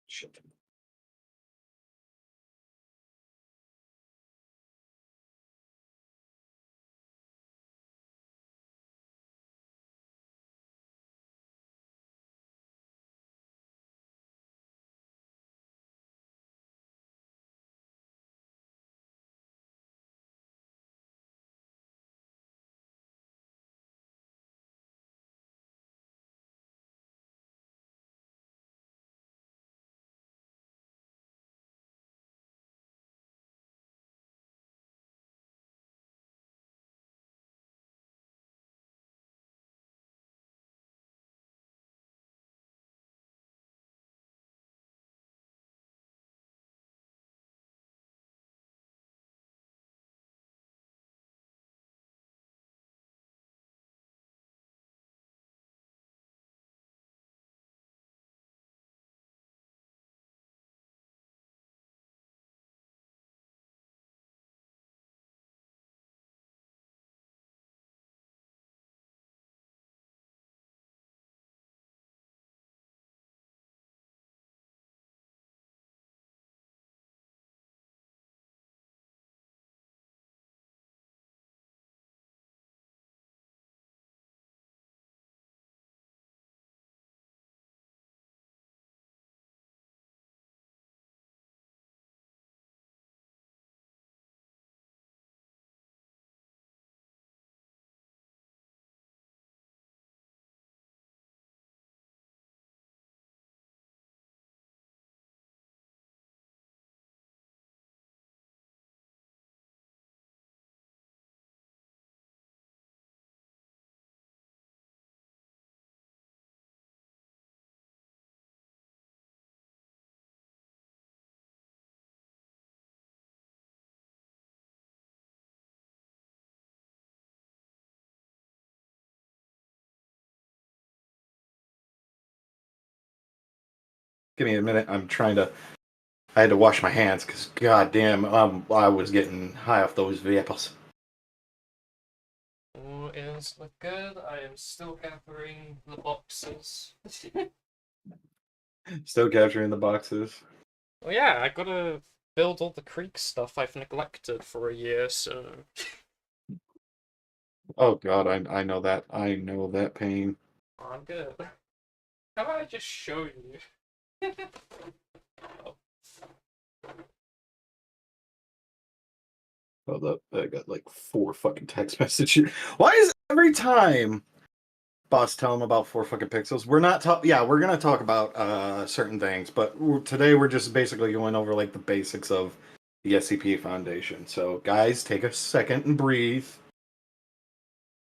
Shit. Give me a minute. I had to wash my hands because, goddamn, I was getting high off those vapors. All is look good. I am still gathering the boxes. Still capturing the boxes. Well, yeah, I gotta build all the KRIEG stuff I've neglected for a year, so. Oh god, I know that. I know that pain. I'm good. How about I just show you? Oh. Hold up, I got like 4 fucking text messages. Why is every time boss tell him about 4 fucking pixels? We're not yeah, we're gonna talk about certain things, but today we're just basically going over like the basics of the SCP Foundation. So guys, take a second and breathe.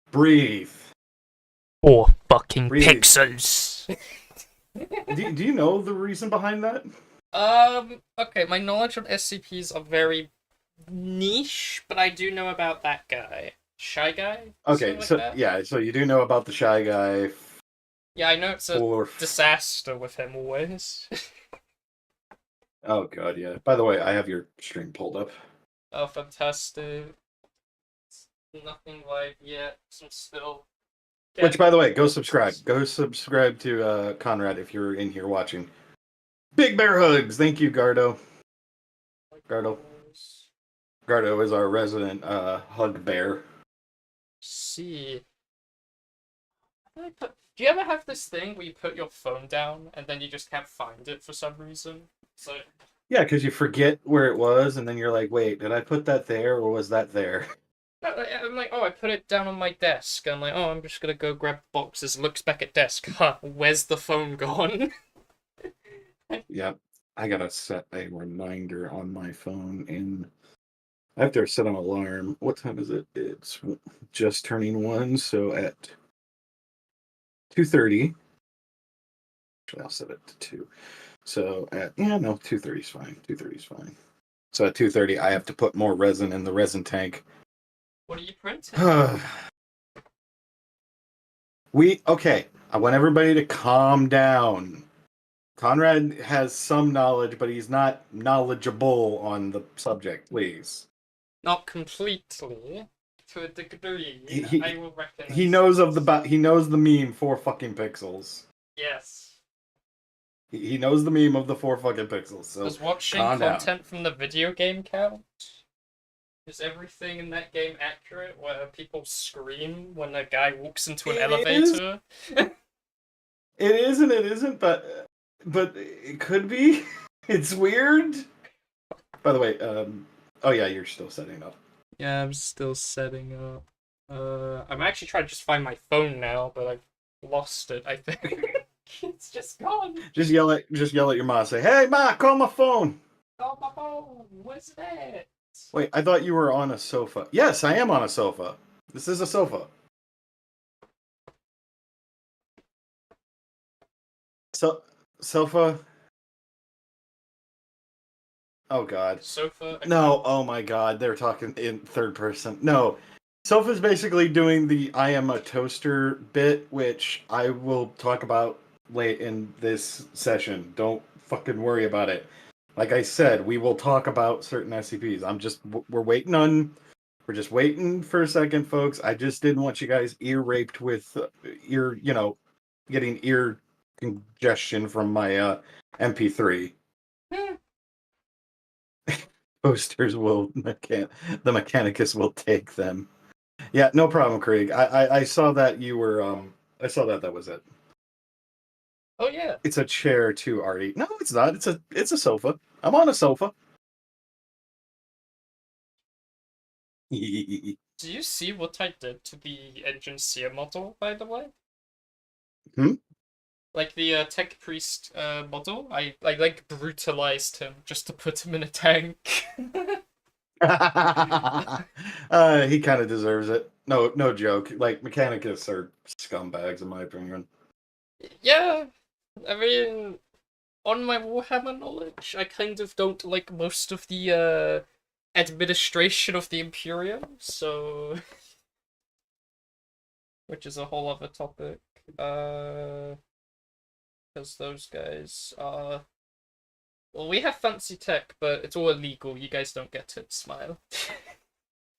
Breathe. 4 fucking Breathe. pixels. Do you know the reason behind that? Okay, my knowledge on SCPs are very niche, but I do know about that guy. Shy Guy? Okay, Like so that? yeah, so you do know about the Shy Guy. Yeah, I know it's a disaster with him always. Oh god, yeah. By the way, I have your stream pulled up. Oh, fantastic. Nothing live yet, so I'm still... Which, by the way, go subscribe. Go subscribe to Conrad if you're in here watching. Big bear hugs! Thank you, Gardo. Gardo is our resident hug bear. See. Do you ever have this thing where you put your phone down and then you just can't find it for some reason? So yeah, because you forget where it was, and then you're like, wait, did I put that there, or was that there? I'm like, oh, I put it down on my desk. I'm like, oh, I'm just gonna go grab boxes. Looks back at desk. Huh, where's the phone gone? Yeah, I gotta set a reminder on my phone, and I have to set an alarm. What time is it? It's just turning 1, so at 2:30. Actually, I'll set it to 2. So at 2:30 is fine. 2:30 is fine. So at 2:30, I have to put more resin in the resin tank. What are you printing? Okay. I want everybody to calm down. Conrad has some knowledge, but he's not knowledgeable on the subject. Please. Not completely. To a degree, I will recognize. He knows the meme 4 fucking pixels. Yes. He knows the meme of the 4 fucking pixels. So Does watching calm down. content from the video game count? Is everything in that game accurate? Where people scream when a guy walks into an elevator? It is and it isn't, but it could be. It's weird. By the way, oh yeah, you're still setting up. Yeah, I'm still setting up. I'm actually trying to just find my phone now, but I've lost it, I think. It's just gone. Just yell at your mom. Say, "Hey, ma, call my phone." Oh, my phone. What's that? Wait, I thought you were on a sofa. Yes, I am on a sofa. This is a sofa. So, sofa. Oh God. Sofa. No. Oh my God. They're talking in third person. No. Sofa's basically doing the "I am a toaster" bit, which I will talk about late in this session. Don't fucking worry about it. Like I said, we will talk about certain SCPs. We're just waiting for a second, folks. I just didn't want you guys ear raped with getting ear congestion from my MP3. Posters the Mechanicus will take them. Yeah, no problem, Krieg. I saw that you were I saw that was it. Oh yeah. It's a chair too, Artie. No, it's not. It's a sofa. I'm on a sofa. Do you see what I did to the Engine Seer model, by the way? Like the Tech Priest model, I like brutalized him just to put him in a tank. He kind of deserves it. No joke. Like Mechanicus are scumbags in my opinion. Yeah, I mean, on my Warhammer knowledge, I kind of don't like most of the administration of the Imperium, so which is a whole other topic. Because those guys are. Well, we have fancy tech, but it's all illegal. You guys don't get it. Smile.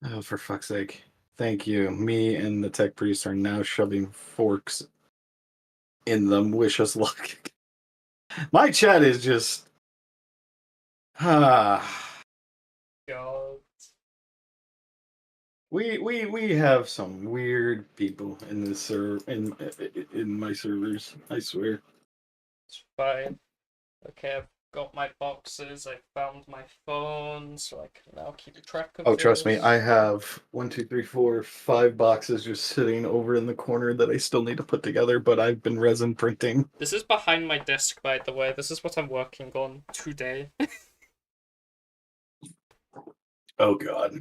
Oh, for fuck's sake. Thank you. Me and the tech priest are now shoving forks in them. Wish us luck. My chat is just. God. We have some weird people in this in my servers. I swear. It's fine. Okay, I've got my boxes. I found my phone, so I can now keep track of. Oh, trust me, I have 1, 2, 3, 4, 5 boxes just sitting over in the corner that I still need to put together, but I've been resin printing. This is behind my desk, by the way. This is what I'm working on today. Oh God.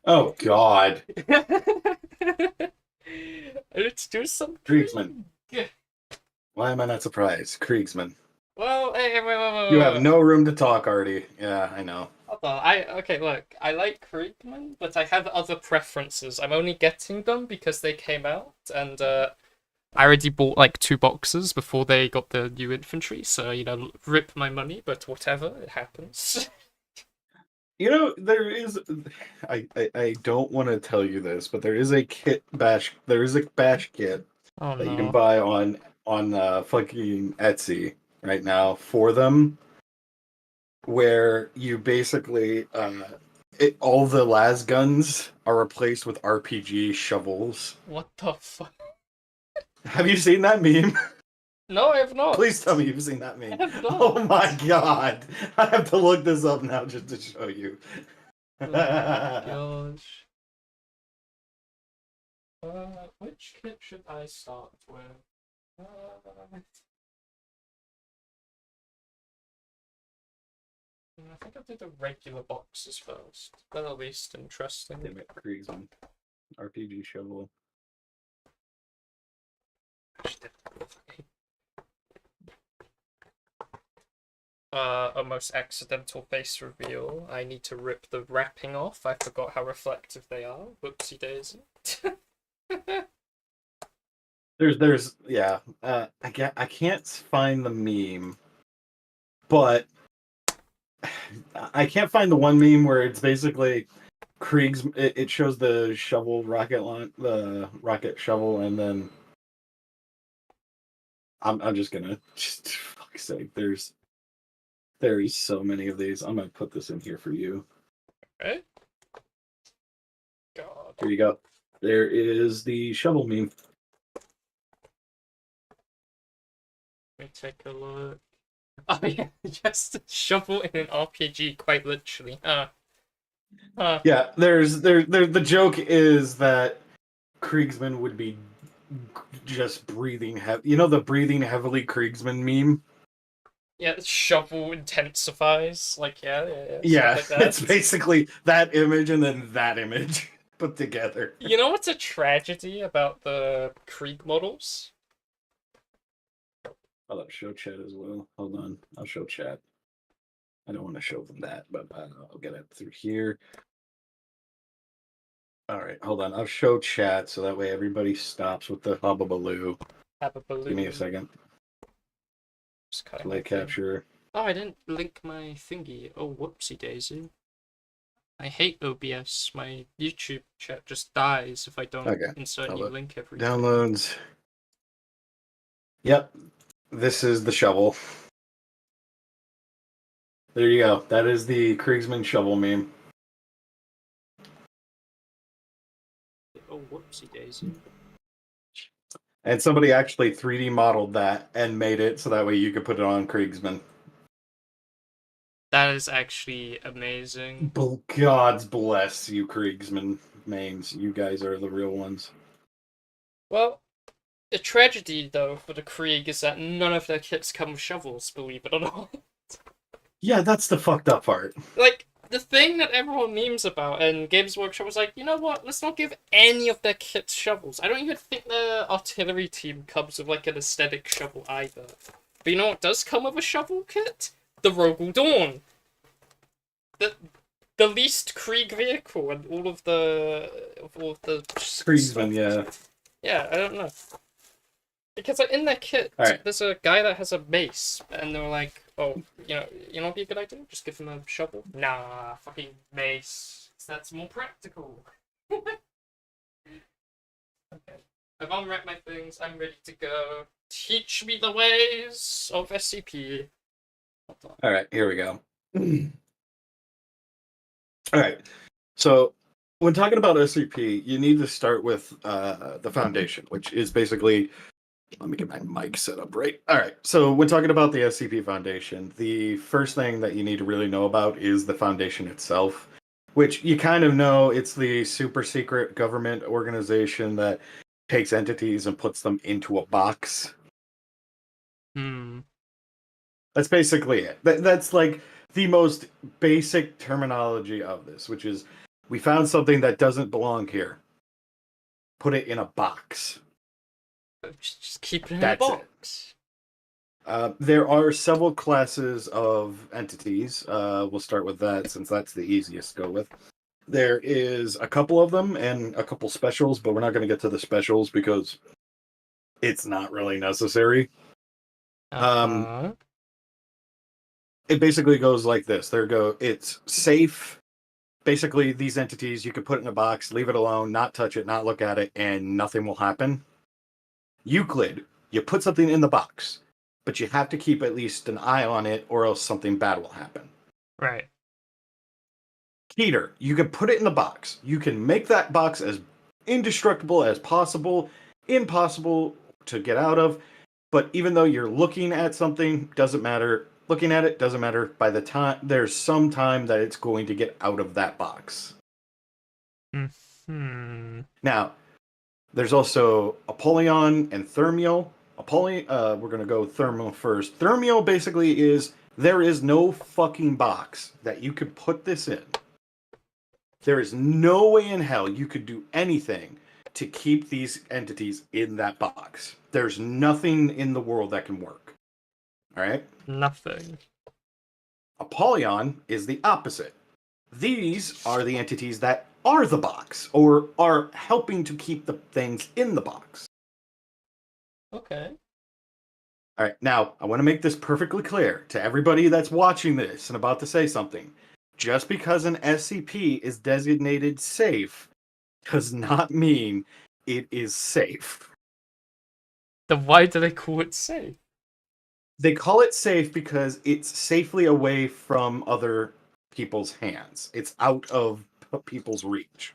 Oh God. Let's do some Kriegsman. Why am I not surprised? Kriegsman. Well, hey, wait. You have no room to talk, Artie. Yeah, I know. Hold on. Okay, look. I like Kriegman, but I have other preferences. I'm only getting them because they came out, and I already bought like 2 boxes before they got the new infantry, so rip my money, but whatever, it happens. There is. I don't want to tell you this, but there is a bash kit that you can buy on fucking Etsy right now for them, where you basically all the las guns are replaced with RPG shovels. What the fuck? Have you seen that meme? No, I have not. Please tell me you've seen that meme. I have not. Oh my God. I have to look this up now just to show you. Oh my gosh. Which kit should I start with? I think I'll do the regular boxes first. They're at least interesting. Damn it, Kriegsman. RPG shovel. Almost accidental face reveal. I need to rip the wrapping off. I forgot how reflective they are. Whoopsie daisy. Yeah. I can't find the meme, but I can't find the one meme where it's basically Krieg's. It shows the shovel the rocket shovel, and then I'm just gonna just fuck's sake. There's so many of these. I'm gonna put this in here for you. Right? God. Here you go. There is the shovel meme. Let me take a look. Oh yeah, just a shovel in an RPG, quite literally. Yeah, the joke is that Kriegsman would be just breathing heavy. You know the breathing heavily Kriegsman meme? Yeah, the shovel intensifies. Like, yeah, Yeah, stuff like that. it's basically that image and then that image put together. You know what's a tragedy about the Krieg models? I'll show chat as well. Hold on, I'll show chat. I don't want to show them that, but I'll get it through here. All right, hold on. I'll show chat so that way everybody stops with the hubbubaloo. Have a balloon. Give me a second. Just cutting Play my thing. capture. Oh, I didn't link my thingy. Oh, whoopsie daisy. I hate OBS. My YouTube chat just dies if I don't insert a new link every time. Downloads. Yep. This is the shovel. There you go. That is the Kriegsman shovel meme. Oh, whoopsie daisy. And somebody actually 3D modeled that and made it so that way you could put it on Kriegsman. That is actually amazing. Gods bless you, Kriegsman memes. You guys are the real ones. Well, the tragedy, though, for the Krieg is that none of their kits come with shovels, believe it or not. Yeah, that's the fucked up part. Like, the thing that everyone memes about, and Games Workshop was like, you know what, let's not give any of their kits shovels. I don't even think the artillery team comes with, like, an aesthetic shovel either. But you know what does come with a shovel kit? The Rogel Dawn. The least Krieg vehicle and all of the Kriegsman, yeah. Yeah, I don't know. Because like, in their kit, there's a guy that has a mace, and they were like, oh, you know what'd be a good idea? Just give him a shovel. Nah, fucking mace. That's more practical. Okay. I've unwrapped my things, I'm ready to go. Teach me the ways of SCP. Alright, here we go. Alright, so when talking about SCP, you need to start with the foundation, which is basically... Let me get my mic set up right. All right. So when talking about the SCP Foundation, the first thing that you need to really know about is the Foundation itself, which you kind of know it's the super secret government organization that takes entities and puts them into a box. That's basically it. That's like the most basic terminology of this, which is we found something that doesn't belong here. Put it in a box. Just keep it in a box. There are several classes of entities. We'll start with that since that's the easiest to go with. There is a couple of them and a couple specials, but we're not going to get to the specials because it's not really necessary. It basically goes like this. It's safe. Basically, these entities, you can put it in a box, leave it alone, not touch it, not look at it, and nothing will happen. Euclid, you put something in the box, but you have to keep at least an eye on it or else something bad will happen. Right. Keter, you can put it in the box. You can make that box as indestructible as possible, impossible to get out of, but even though you're looking at something, doesn't matter. Looking at it doesn't matter. By the time, there's some time that it's going to get out of that box. Now, there's also Apollyon and Thermial. We're going to go Thermal first. Thermial basically is there is no fucking box that you could put this in. There is no way in hell you could do anything to keep these entities in that box. There's nothing in the world that can work. All right? Nothing. Apollyon is the opposite. These are the entities that are the box, or are helping to keep the things in the box. Okay. All right, now, I want to make this perfectly clear to everybody that's watching this and about to say something. Just because an SCP is designated safe does not mean it is safe. Then why do they call it safe? They call it safe because it's safely away from other people's hands. It's out of people's reach.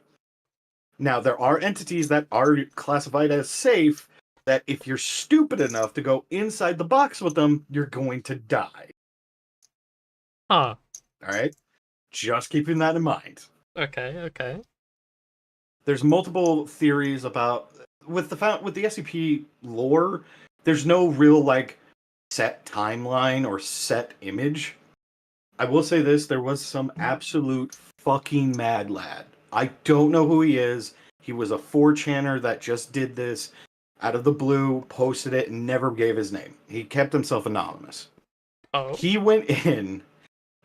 Now, there are entities that are classified as safe that if you're stupid enough to go inside the box with them, you're going to die. Huh. All right? Just keeping that in mind. Okay, okay. There's multiple theories about with the SCP lore, there's no real like set timeline or set image. I will say this, there was some absolute fucking mad lad. I don't know who he is. He was a 4channer that just did this out of the blue, posted it, and never gave his name. He kept himself anonymous. Oh. He went in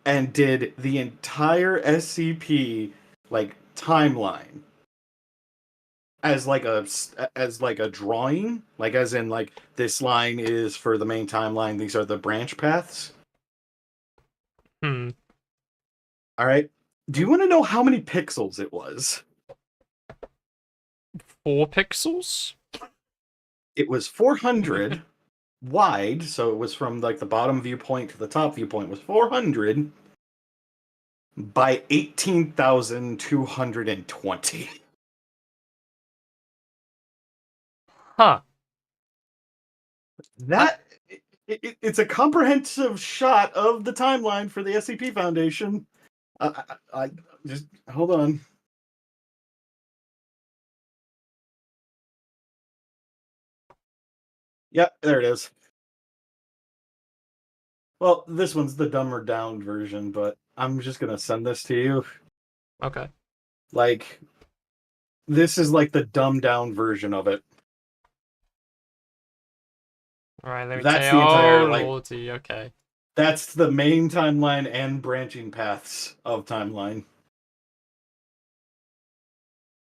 and did the entire SCP like timeline as like a drawing, like as in like this line is for the main timeline, these are the branch paths. Hmm. All right. Do you want to know how many pixels it was? 4 pixels? It was 400 wide, so it was from like the bottom viewpoint to the top viewpoint was 400 by 18,220. Huh. That it's a comprehensive shot of the timeline for the SCP Foundation. I just hold on. Yep, there it is. Well, this one's the dumber down version, but I'm just gonna send this to you. Okay. Like, this is like the dumbed down version of it. Alright, let me That's tell the you. entire Oh, like. lordy, okay. That's the main timeline and branching paths of timeline.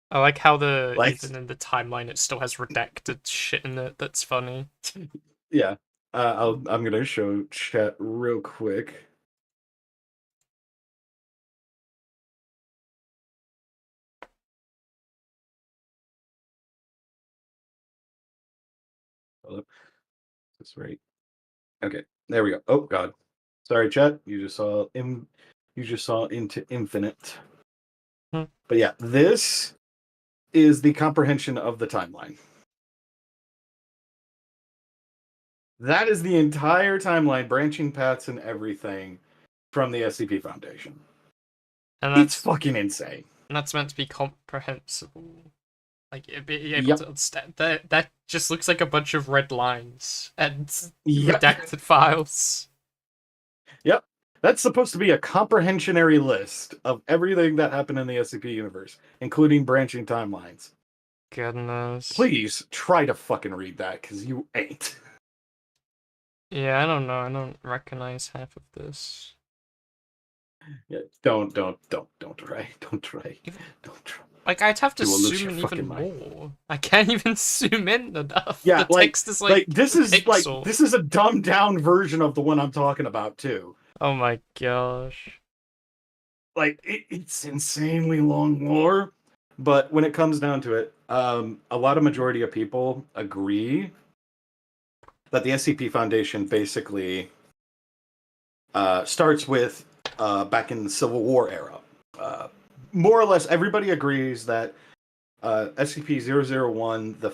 I like how the Like, even in the timeline it still has redacted shit in it that's funny. yeah. I'm gonna show chat real quick. Hold up. This right. Okay, there we go. Oh God, sorry, chat. You just saw into infinite. Hmm. But yeah, this is the comprehension of the timeline. That is the entire timeline, branching paths and everything from the SCP Foundation. And It's that's fucking insane. meant to be comprehensible. Like be able to Yep. understand that just looks like a bunch of red lines and Yep. redacted files. Yep. That's supposed to be a comprehensionary list of everything that happened in the SCP universe, including branching timelines. Goodness. Please try to fucking read that, because you ain't. Yeah, I don't know. I don't recognize half of this. Yeah, don't try. Don't try. Don't try. Like, I'd have to You will lose zoom your in fucking even mind. more. I can't even zoom in enough. Yeah, The text is like this a is pixel. this is a dumbed down version of the one I'm talking about too. Oh my gosh. Like it's insanely long lore, but when it comes down to it, a lot of majority of people agree that the SCP Foundation basically starts with back in the Civil War era. More or less, everybody agrees that SCP-001, the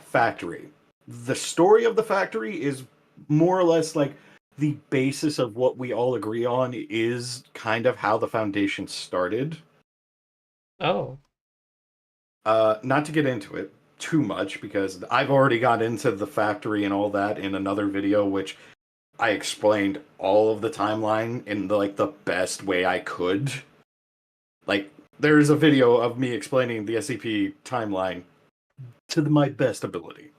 factory, the story of the factory is more or less like the basis of what we all agree on is kind of how the Foundation started. Oh. Not to get into it too much because I've already got into the factory and all that in another video, which I explained all of the timeline in the best way I could. Like, there's a video of me explaining the SCP timeline to my best ability.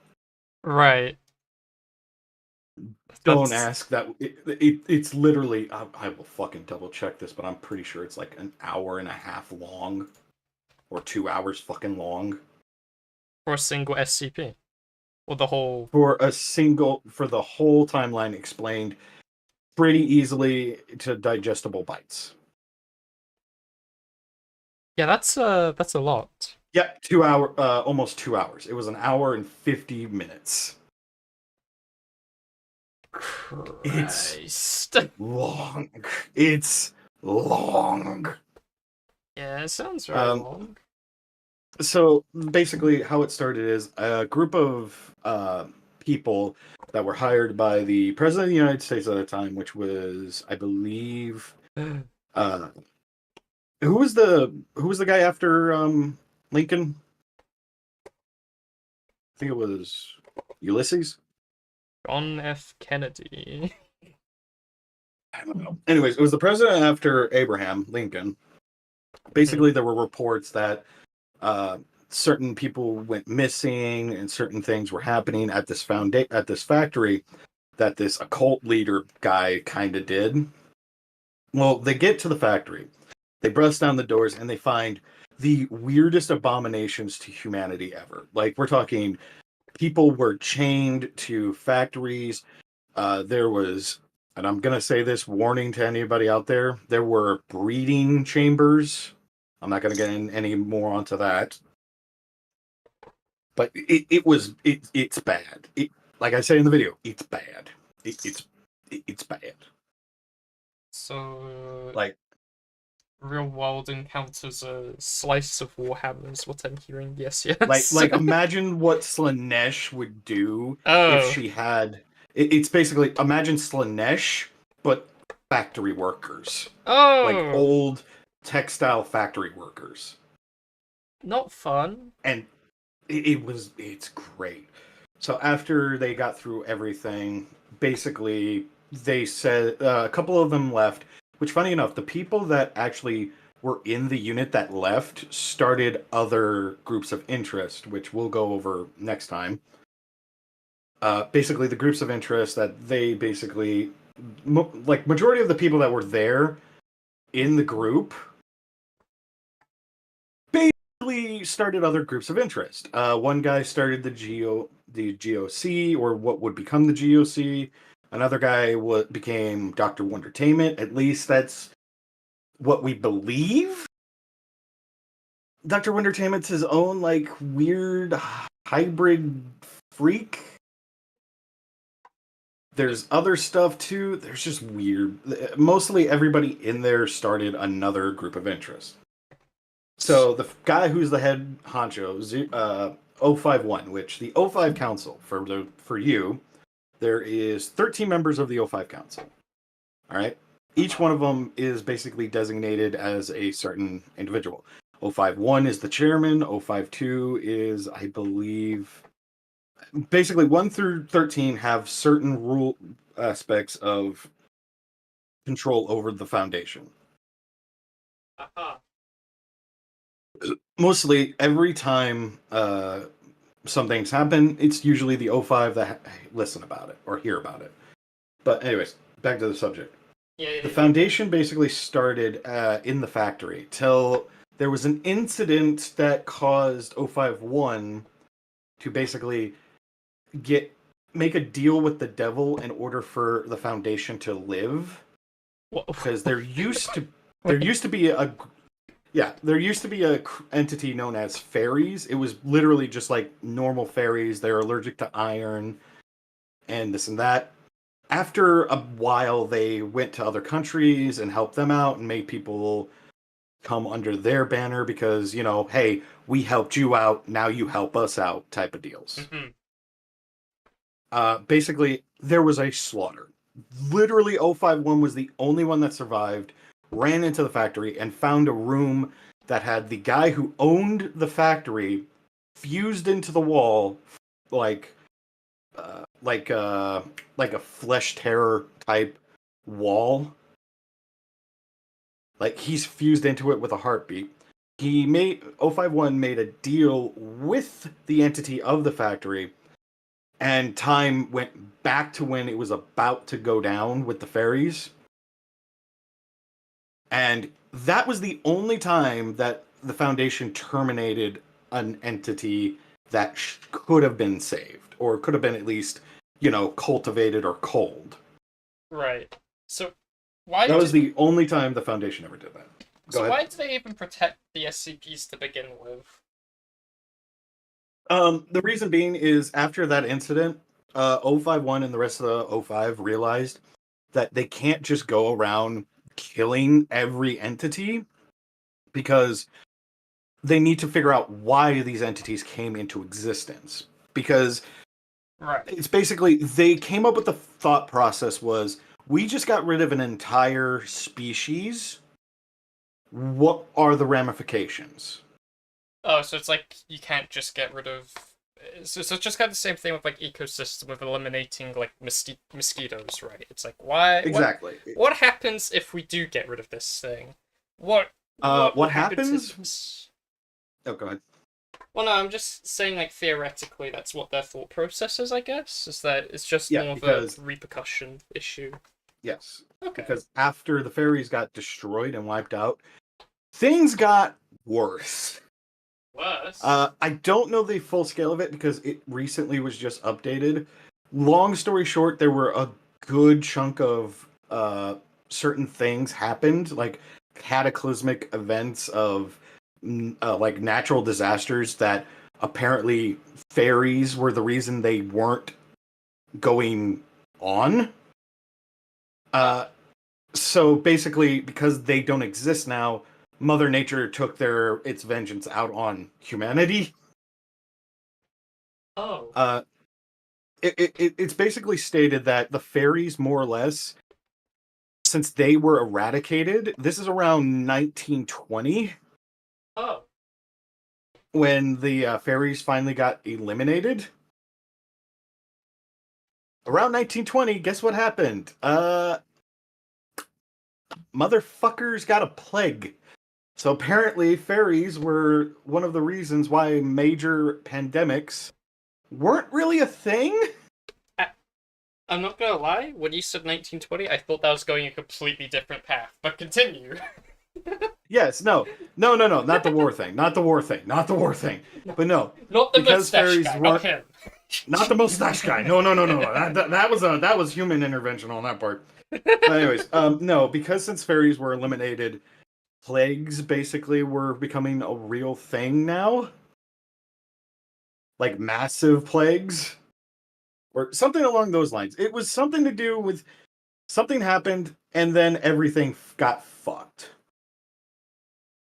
Right. Don't That's ask that. It's literally. I will fucking double check this, but I'm pretty sure it's like an hour and a half long, or 2 hours fucking long for a single SCP. Or the whole. for the whole timeline explained pretty easily to digestible bites. Yeah, that's a lot. Yep, 2 hour, almost 2 hours. It was an hour and 50 minutes. Christ. long. It's long. Yeah, it sounds very Um, long. so basically, how it started is a group of people that were hired by the president of the United States at the time, which was, I believe, uh, who was the guy after Lincoln? I think it was Ulysses. John F. Kennedy. I don't know. Anyways, it was the president after Abraham Lincoln. Basically, there were reports that uh, certain people went missing and certain things were happening at this factory that this occult leader guy kind of did. Well, they get to the factory, they bust down the doors, and they find the weirdest abominations to humanity ever. Like, we're talking people were chained to factories. There was, and I'm going to say this warning to anybody out there, there were breeding chambers. I'm not going to get in any more onto that. But it's bad. Like I say in the video, it's bad. It's bad. So, Like real world encounters a slice of Warhammer is what I'm hearing. Yes, yes. like imagine what Slanesh would do if Oh. she had. It's basically imagine Slanesh, but factory workers, like Oh! old textile factory workers, Not fun. and it's great. So after they got through everything, basically they said a couple of them left. Which, funny enough, the people that actually were in the unit that left started other groups of interest, which we'll go over next time. Basically, the groups of interest that they basically, like, majority of the people that were there in the group basically started other groups of interest. One guy started the GOC, or what would become the GOC. Another guy became Dr. Wondertainment. At least that's what we believe. Dr. Wondertainment's his own, like, weird hybrid freak. There's other stuff too. There's just weird. Mostly everybody in there started another group of interest. So the guy who's the head honcho, 051, which the O5 Council, for you, there is 13 members of the O5 Council. All right? Each one of them is basically designated as a certain individual. 051 is the chairman. 052 is, I believe, basically 1 through 13 have certain rule aspects of control over the Foundation. Uh-huh. Mostly every time some things happen, it's usually the O5 that listen about it or hear about it. But anyways, back to the subject. Yeah. The Foundation basically started in the factory till there was an incident that caused 051 to basically make a deal with the devil in order for the Foundation to live. Because there used to be a entity known as fairies. It was literally just like normal fairies. They're allergic to iron and this and that. After a while, they went to other countries and helped them out and made people come under their banner because, hey, we helped you out, now you help us out type of deals. Mm-hmm. Basically, there was a slaughter. Literally, 051 was the only one that survived, ran into the factory, and found a room that had the guy who owned the factory fused into the wall like a flesh terror type wall. Like, he's fused into it with a heartbeat. 051 made a deal with the entity of the factory, and time went back to when it was about to go down with the fairies. And that was the only time that the Foundation terminated an entity that could have been saved, or could have been at least, cultivated or culled. Right. So that was the only time the Foundation ever did that. Go ahead. Why did they even protect the SCPs to begin with? The reason being is after that incident, 051 and the rest of the O5 realized that they can't just go around killing every entity because they need to figure out why these entities came into existence. Because Right. it's basically, they came up with the thought process was, we just got rid of an entire species. What are the ramifications? Oh, so it's like you can't just get rid of. So it's just kind of the same thing with like ecosystem with eliminating like mosquitoes, right? It's like why? Exactly. What happens if we do get rid of this thing? What will What happen to happens? this? Oh, go ahead. Well, no, I'm just saying like theoretically that's what their thought process is. I guess is that it's just Yeah, more because of a repercussion issue. yes, Okay. because after the fairies got destroyed and wiped out, things got worse. Worse. I don't know the full scale of it because it recently was just updated. Long story short, there were a good chunk of certain things happened, like cataclysmic events of like natural disasters that apparently fairies were the reason they weren't going on. Uh, so basically, because they don't exist now, Mother Nature took its vengeance out on humanity. Oh. Uh, it's basically stated that the fairies, more or less, since they were eradicated, this is around 1920 Oh. when the fairies finally got eliminated. Around 1920, guess what happened? Motherfuckers got a plague. So apparently, fairies were one of the reasons why major pandemics weren't really a thing. I'm not gonna lie, when you said 1920, I thought that was going a completely different path. But continue. Yes, no, not the war thing, not the war thing, not the war thing. But no, Not the because mustache fairies guy, not weren't, him. not the mustache guy. No, no, no, no, no. That was human intervention on that part. But anyways, no, because since fairies were eliminated, plagues basically were becoming a real thing now, like massive plagues or something along those lines. It was something to do with something happened and then everything got fucked.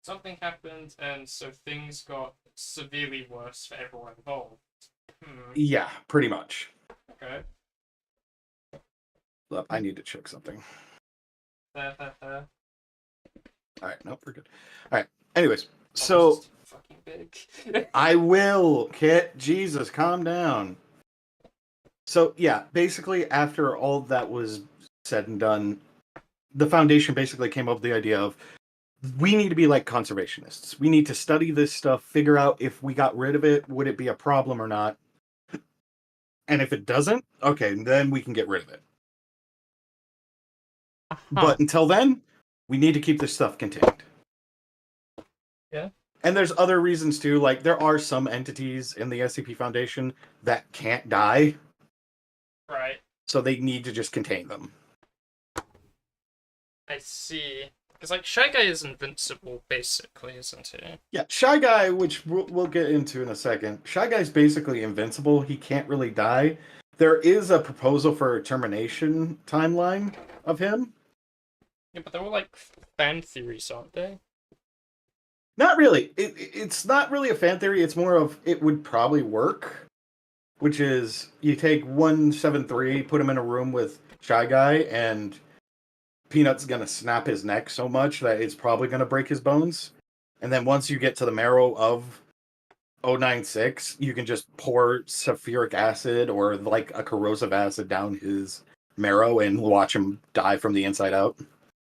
Something happened, and so things got severely worse for everyone involved. Yeah, pretty much. Okay. Look, I need to check something. Fair. All right, nope, we're good. All right. Anyways, Oh, so this is too fucking big. I will, Kit. Jesus, calm down. So yeah, basically, after all that was said and done, the foundation basically came up with the idea of we need to be like conservationists. We need to study this stuff, figure out if we got rid of it, would it be a problem or not? And if it doesn't, okay, then we can get rid of it. But until then, we need to keep this stuff contained. Yeah. And there's other reasons too, like there are some entities in the SCP Foundation that can't die. Right. So they need to just contain them. I see. Because, like, Shy Guy is invincible, basically, isn't he? Yeah, Shy Guy, which we'll get into in a second. Shy Guy's basically invincible. He can't really die. There is a proposal for a termination timeline of him. Yeah, but they're all, like, fan theories, aren't they? Not really. It's not really a fan theory. It's more of it would probably work, which is you take 173, put him in a room with Shy Guy, and Peanut's gonna snap his neck so much that it's probably gonna break his bones. And then once you get to the marrow of 096, you can just pour sulfuric acid or like a corrosive acid down his marrow and watch him die from the inside out.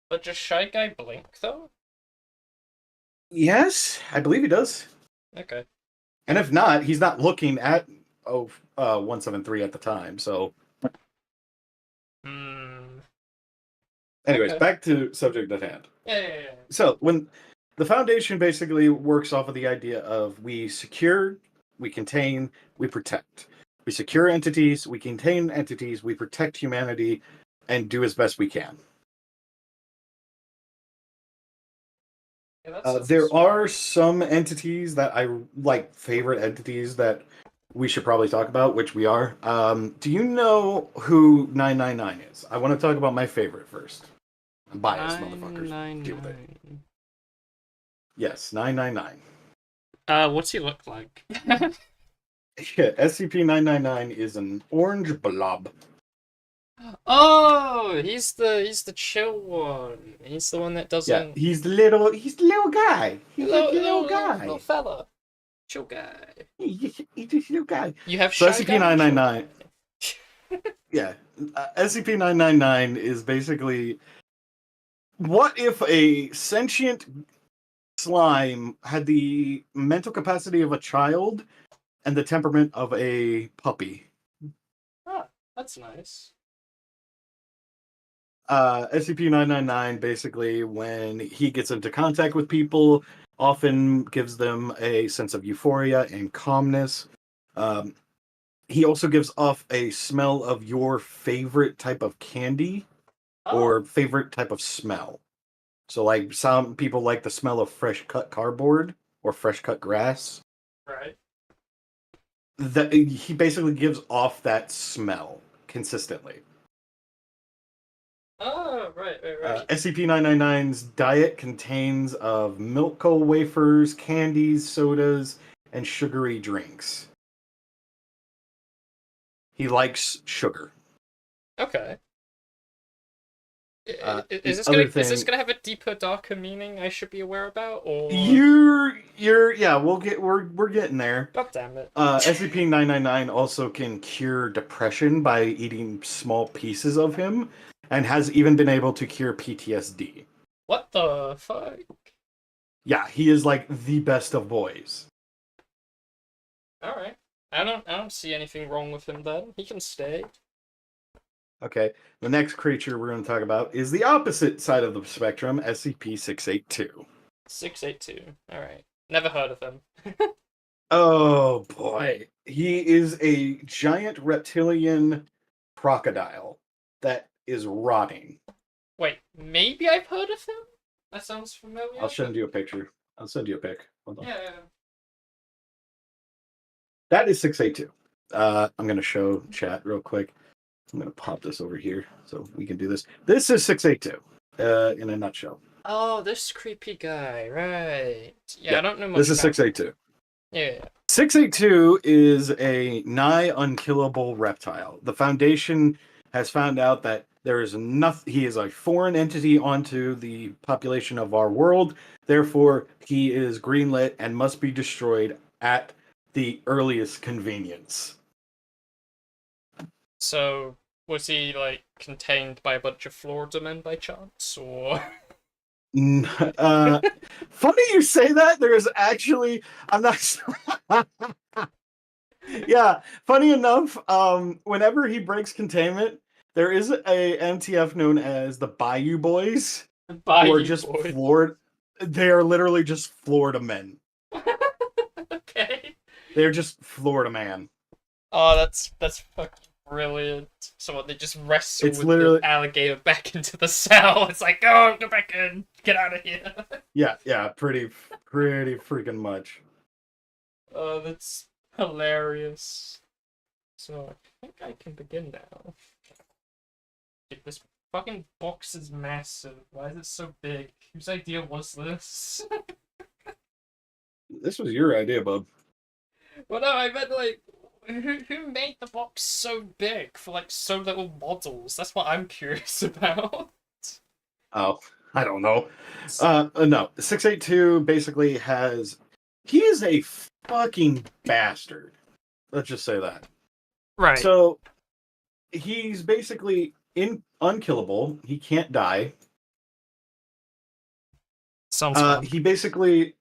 But does Shy Guy blink, though? Yes, I believe he does. Okay. And if not, he's not looking at 173 at the time. So, anyways, Okay. back to subject at hand. Yeah. So, when the Foundation basically works off of the idea of we secure, we contain, we protect. We secure entities, we contain entities, we protect humanity, and do as best we can. Yeah, There are some entities that I like, favorite entities that we should probably talk about, which we are. Do you know who 999 is? I want to talk about my favorite first. I'm biased, motherfuckers. Deal with it. 999. Yes, 999. What's he look like? Yeah, SCP-999 is an orange blob. Oh, he's the chill one. He's the one that doesn't. Yeah, he's the little guy. He's Little, a little guy. little fella, chill guy. He's a little guy. You have So shy guy, SCP-999. chill guy. Yeah, SCP-999 is basically, what if a sentient slime had the mental capacity of a child and the temperament of a puppy? Ah, that's nice. SCP-999 basically, when he gets into contact with people, often gives them a sense of euphoria and calmness. He also gives off a smell of your favorite type of candy or favorite type of smell. So, like, some people like the smell of fresh cut cardboard or fresh cut grass. Right. He basically gives off that smell consistently. Oh, right. SCP-999's diet contains of milk coal wafers, candies, sodas, and sugary drinks. He likes sugar. Okay. Is Other this thing, gonna have a deeper, darker meaning I should be aware about, or we're getting there. God damn it. SCP-999 also can cure depression by eating small pieces of him, and has even been able to cure PTSD. What the fuck? Yeah, he is like the best of boys. All right. I don't see anything wrong with him then. He can stay. Okay, the next creature we're going to talk about is the opposite side of the spectrum, SCP-682. 682. All right. Never heard of him. Oh boy, he is a giant reptilian crocodile that is rotting. Wait, maybe I've heard of him? That sounds familiar. I'll send you a picture. I'll send you a pic. Hold on. Yeah. That is 682. I'm going to show chat real quick. I'm going to pop this over here so we can do this. This is 682 in a nutshell. Oh, this creepy guy, right. Yeah, I don't know much This is about 682. Yeah. 682 is a nigh unkillable reptile. The Foundation has found out that there is nothing. He is a foreign entity onto the population of our world. Therefore, he is greenlit and must be destroyed at the earliest convenience. So, was he, like, contained by a bunch of Florida men by chance, or...? Funny you say that. There is actually... I'm not... Yeah, funny enough, whenever he breaks containment, there is a MTF known as the Bayou Boys. Bayou who are just Boys. Florida... They are literally just Florida men. Okay. They're just Florida man. Oh, that's fucking brilliant. So what, they just wrestle It's with literally... the alligator back into the cell. It's like, oh, go back in. Get out of here. Yeah, pretty freaking much. Oh, that's hilarious. So, I think I can begin now. Dude, this fucking box is massive. Why is it so big? Whose idea was this? This was your idea, bub. Well, no, I meant, like, who made the box so big for, like, so little models? That's what I'm curious about. Oh, I don't know. No, 682 basically has... He is a fucking bastard. Let's just say that. Right. So, he's basically unkillable. He can't die. Sounds fun. He basically...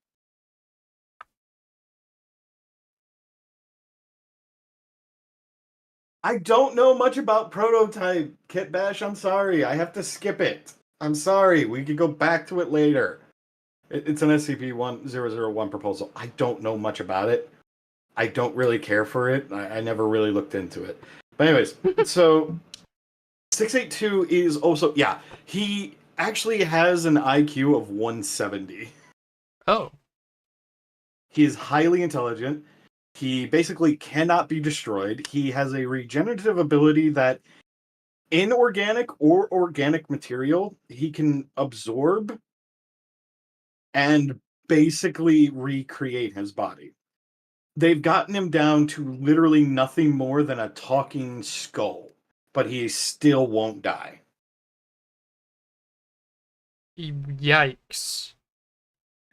I don't know much about Prototype, Kit Bash. I'm sorry. I have to skip it. I'm sorry. We could go back to it later. It's an SCP-1001 proposal. I don't know much about it. I don't really care for it. I never really looked into it. But anyways, so 682 is also... Yeah, he actually has an IQ of 170. Oh. He is highly intelligent. He basically cannot be destroyed. He has a regenerative ability that inorganic or organic material he can absorb and basically recreate his body. They've gotten him down to literally nothing more than a talking skull, but he still won't die. Yikes.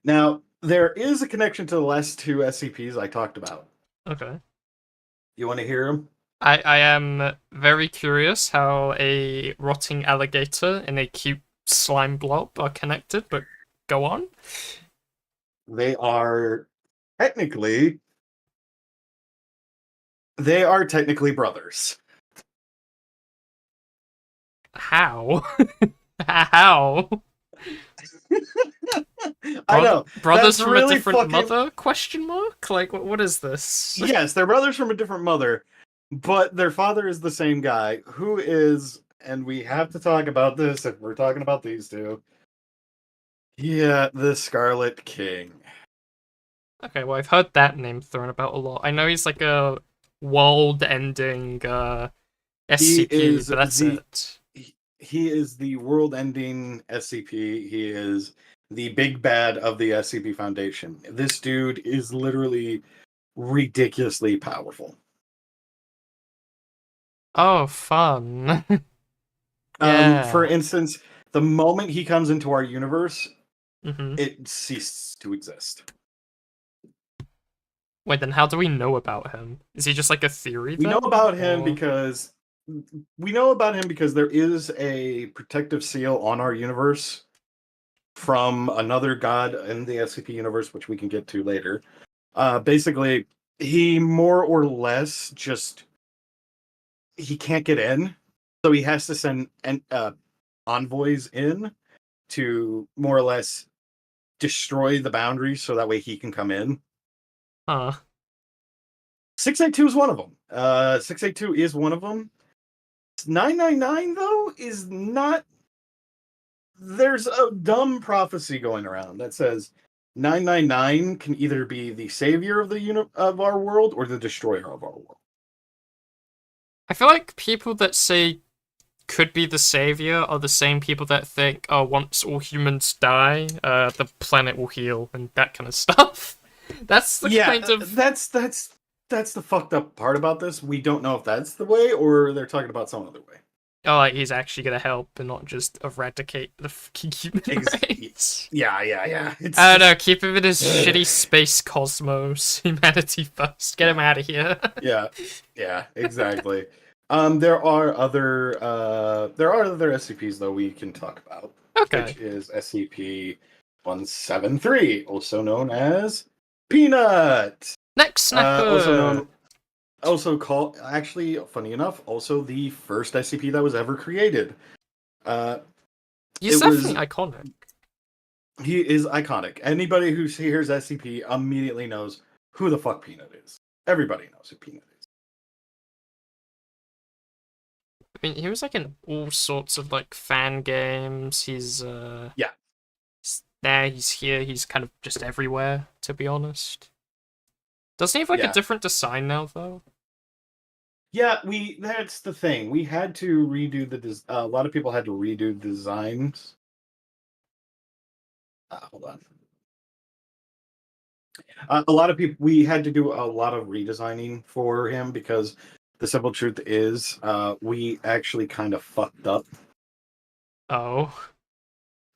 Now, there is a connection to the last two SCPs I talked about. Okay. You want to hear them? I am very curious how a rotting alligator and a cute slime blob are connected, but go on. They are technically brothers. How? How? I know. Brothers That's from really a different fucking... mother? Question mark? Like, what is this? Yes, they're brothers from a different mother, but their father is the same guy, who is, and we have to talk about this if we're talking about these two. Yeah, the Scarlet King. Okay, well, I've heard that name thrown about a lot. I know he's like a world-ending He SCP, is but that's the it. he is the world-ending SCP. He is the big bad of the SCP Foundation. This dude is literally ridiculously powerful. Oh, fun. For Yeah. instance, the moment he comes into our universe, Mm-hmm. it ceases to exist. Wait, then how do we know about him? Is he just like a theory We know then? about him Or... because there is a protective seal on our universe from another god in the SCP universe, which we can get to later. Basically, he more or less just he can't get in, so he has to send envoys in to more or less destroy the boundaries, so that way he can come in. Huh. 682 is one of them. 682 is one of them. 999 though is not. There's a dumb prophecy going around that says 999 can either be the savior of of our world or the destroyer of our world. I feel like people that say could be the savior are the same people that think, oh, once all humans die, the planet will heal and that kind of stuff. That's the Yeah, kind of... that's the fucked up part about this. We don't know if that's the way or they're talking about some other way. Oh, like he's actually gonna help and not just eradicate the fucking human race. Yeah. It's I don't know, keep him in his shitty space cosmos. Humanity first. Get him out of here. yeah, exactly. There are other SCPs though we can talk about. Okay. Which is SCP-173, also known as Peanut. Next snapper. Also called, actually, funny enough, also the first SCP that was ever created. He's It definitely was iconic. He is iconic. Anybody who hears SCP immediately knows who the fuck Peanut is. Everybody knows who Peanut is. I mean, he was like in all sorts of like fan games. He's Yeah. there, he's here, he's kind of just everywhere, to be honest. Doesn't he have like a Yeah. different design now though? Yeah, that's the thing. We had to redo a lot of people had to redo the designs. Hold on. A lot of people, we had to do a lot of redesigning for him because the simple truth is, we actually kind of fucked up. Oh.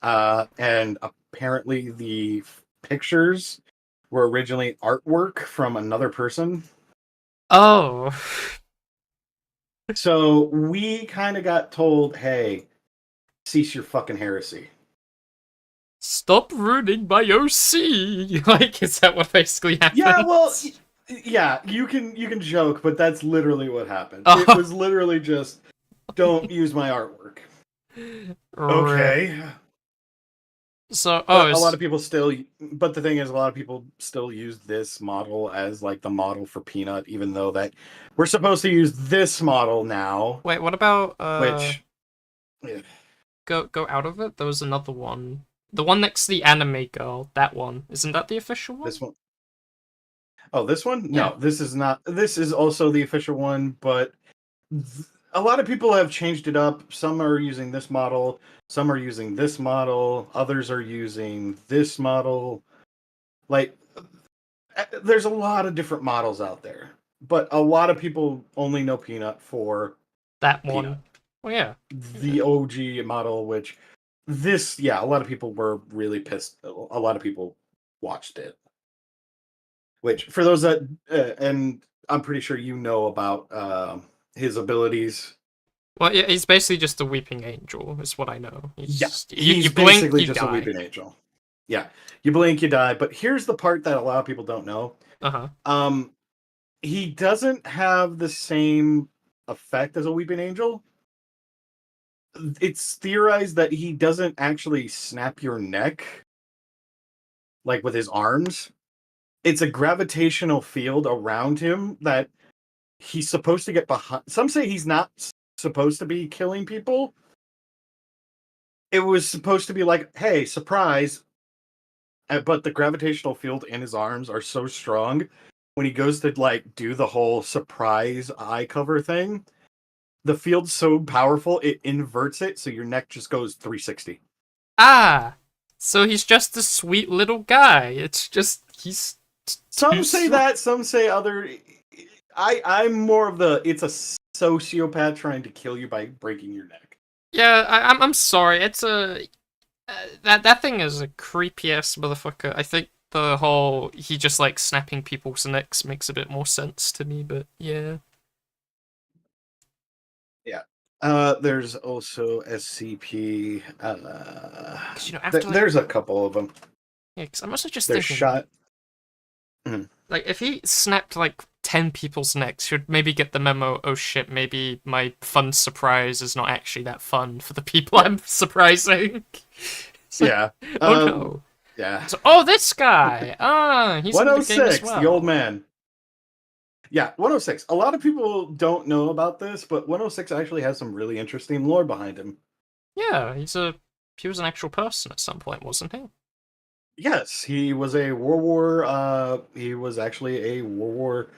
And apparently the pictures were originally artwork from another person. Oh. So we kind of got told, hey, cease your fucking heresy. Stop ruining my OC! Like, is that what basically happened? Yeah, well, yeah, you can joke, but that's literally what happened. Oh. It was literally just, don't use my artwork. Okay. So, But a lot of people still, but the thing is, a lot of people still use this model as like the model for Peanut, even though that we're supposed to use this model now. wait, what about Which go out of it? There was another one. The one next to the anime girl, that one. Isn't that the official one? this one? Oh, this one? Yeah. No, this is not. This is also the official one, but a lot of people have changed it up. Some are using this model, some are using this model, others are using this model. Like, there's a lot of different models out there, but a lot of people only know Peanut for That Peanut, one. Oh yeah. the OG model, which this, yeah, a lot of people were really pissed. A lot of people watched it. Which, for those that, and I'm pretty sure you know about his abilities. Well, yeah, he's basically just a weeping angel, is what I know. Yeah, You he's blink, basically you just a die. weeping angel. Yeah, you blink, you die. But here's the part that a lot of people don't know. Uh-huh. Um, he doesn't have the same effect as a weeping angel. It's theorized that he doesn't actually snap your neck like with his arms. It's a gravitational field around him that he's supposed to get behind. Some say he's not supposed to be killing people. It was supposed to be like, hey, surprise. But the gravitational field in his arms are so strong when he goes to like do the whole surprise eye cover thing. The field's so powerful it inverts it, so your neck just goes 360. Ah! So he's just a sweet little guy. It's just, he's Some too say sweet. that, some say other. I'm more of the it's a sociopath trying to kill you by breaking your neck. Yeah, I'm sorry. It's a that thing is a creepy ass motherfucker. I think the whole he just like snapping people's necks makes a bit more sense to me, but yeah. Yeah. There's also SCP. Because after like There's a couple of them. yeah, because I'm also just There's thinking shot. Mhm. like if he snapped like 10 people's necks, he'd maybe get the memo. Oh shit, maybe my fun surprise is not actually that fun for the people I'm surprising. It's like, Yeah. oh no. Yeah. So, oh, this guy. Ah, he's in the game as 106, well. the old man. Yeah, 106. A lot of people don't know about this, but 106 actually has some really interesting lore behind him. Yeah, he was an actual person at some point, wasn't he? Yes, he was a he was actually a World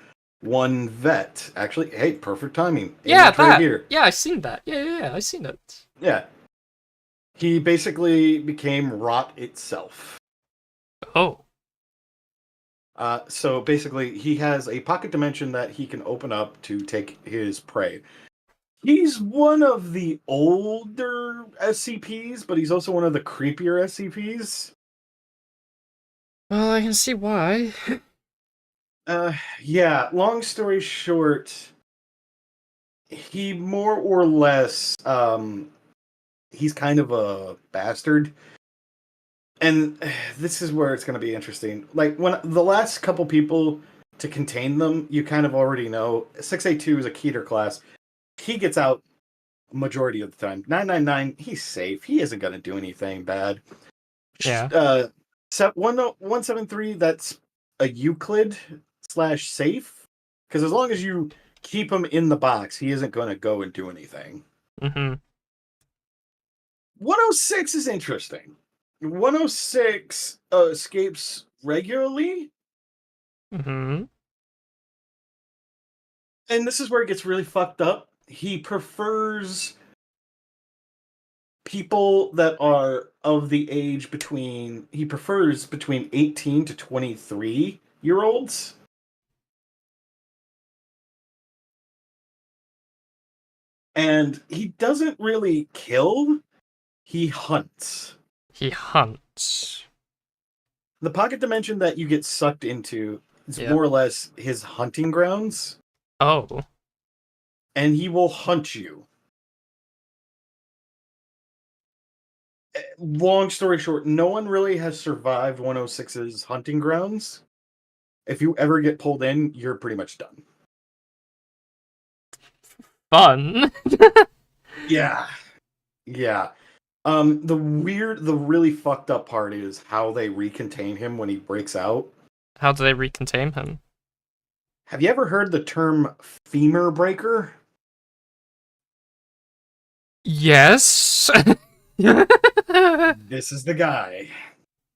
War I vet. Actually, hey, perfect timing. Yeah, Image right that. here. Yeah, I seen that. Yeah, I seen it. Yeah. He basically became rot itself. Oh, So basically, he has a pocket dimension that he can open up to take his prey. He's one of the older SCPs, but he's also one of the creepier SCPs. well, I can see why. Yeah, long story short, he more or less, he's kind of a bastard. And this is where it's going to be interesting. Like, when the last couple people to contain them, you kind of already know. 682 is a Keter class. He gets out majority of the time. 999, he's safe. He isn't going to do anything bad. Yeah. 173, that's a Euclid / safe. Because as long as you keep him in the box, he isn't going to go and do anything. Mm-hmm. 106 is interesting. 106 escapes regularly. Mm-hmm. And this is where it gets really fucked up. He prefers people that are of the age between, he prefers between 18 to 23-year-olds. And he doesn't really kill, he hunts. He hunts. The pocket dimension that you get sucked into is Yeah. more or less his hunting grounds, Oh. and he will hunt you. Long story short, no one really has survived 106's hunting grounds. If you ever get pulled in, you're pretty much done. Fun. Yeah. Yeah. The really fucked up part is how they recontain him when he breaks out. How do they recontain him? Have you ever heard the term femur breaker? Yes. This is the guy.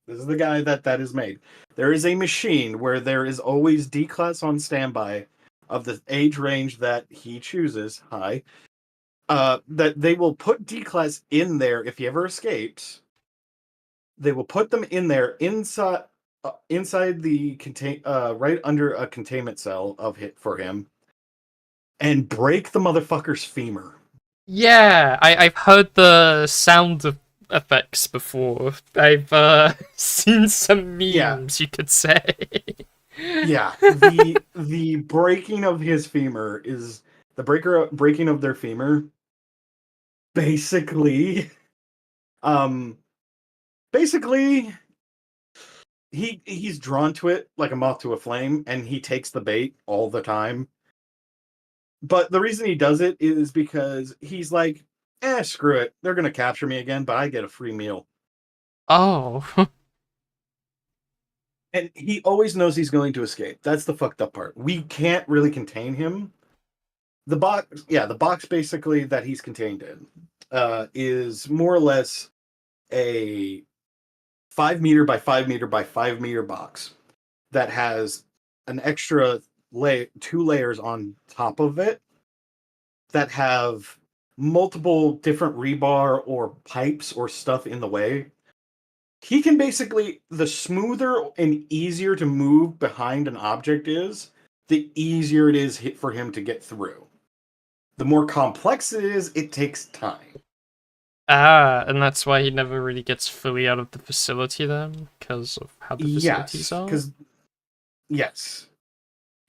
This is the guy that is made. There is a machine where there is always D-class on standby of the age range that he chooses. High. That they will put D-class in there if he ever escapes. They will put them in there inside the right under a containment cell of hit for him, and break the motherfucker's femur. Yeah, I've heard the effects before. I've seen some memes, you could say. Yeah, the breaking of his femur is breaking of their femur. Basically, um, basically, he's drawn to it like a moth to a flame, and he takes the bait all the time. But the reason he does it is because he's like, screw it. They're gonna capture me again, but I get a free meal. Oh. And he always knows he's going to escape. That's the fucked up part. We can't really contain him. The box basically that he's contained in is more or less a 5 meter by 5 meter by 5 meter box that has an extra two layers on top of it that have multiple different rebar or pipes or stuff in the way. He can basically, the smoother and easier to move behind an object is, the easier it is for him to get through. The more complex it is, it takes time. Ah, and that's why he never really gets fully out of the facility then? Because of how the facilities are? Yes.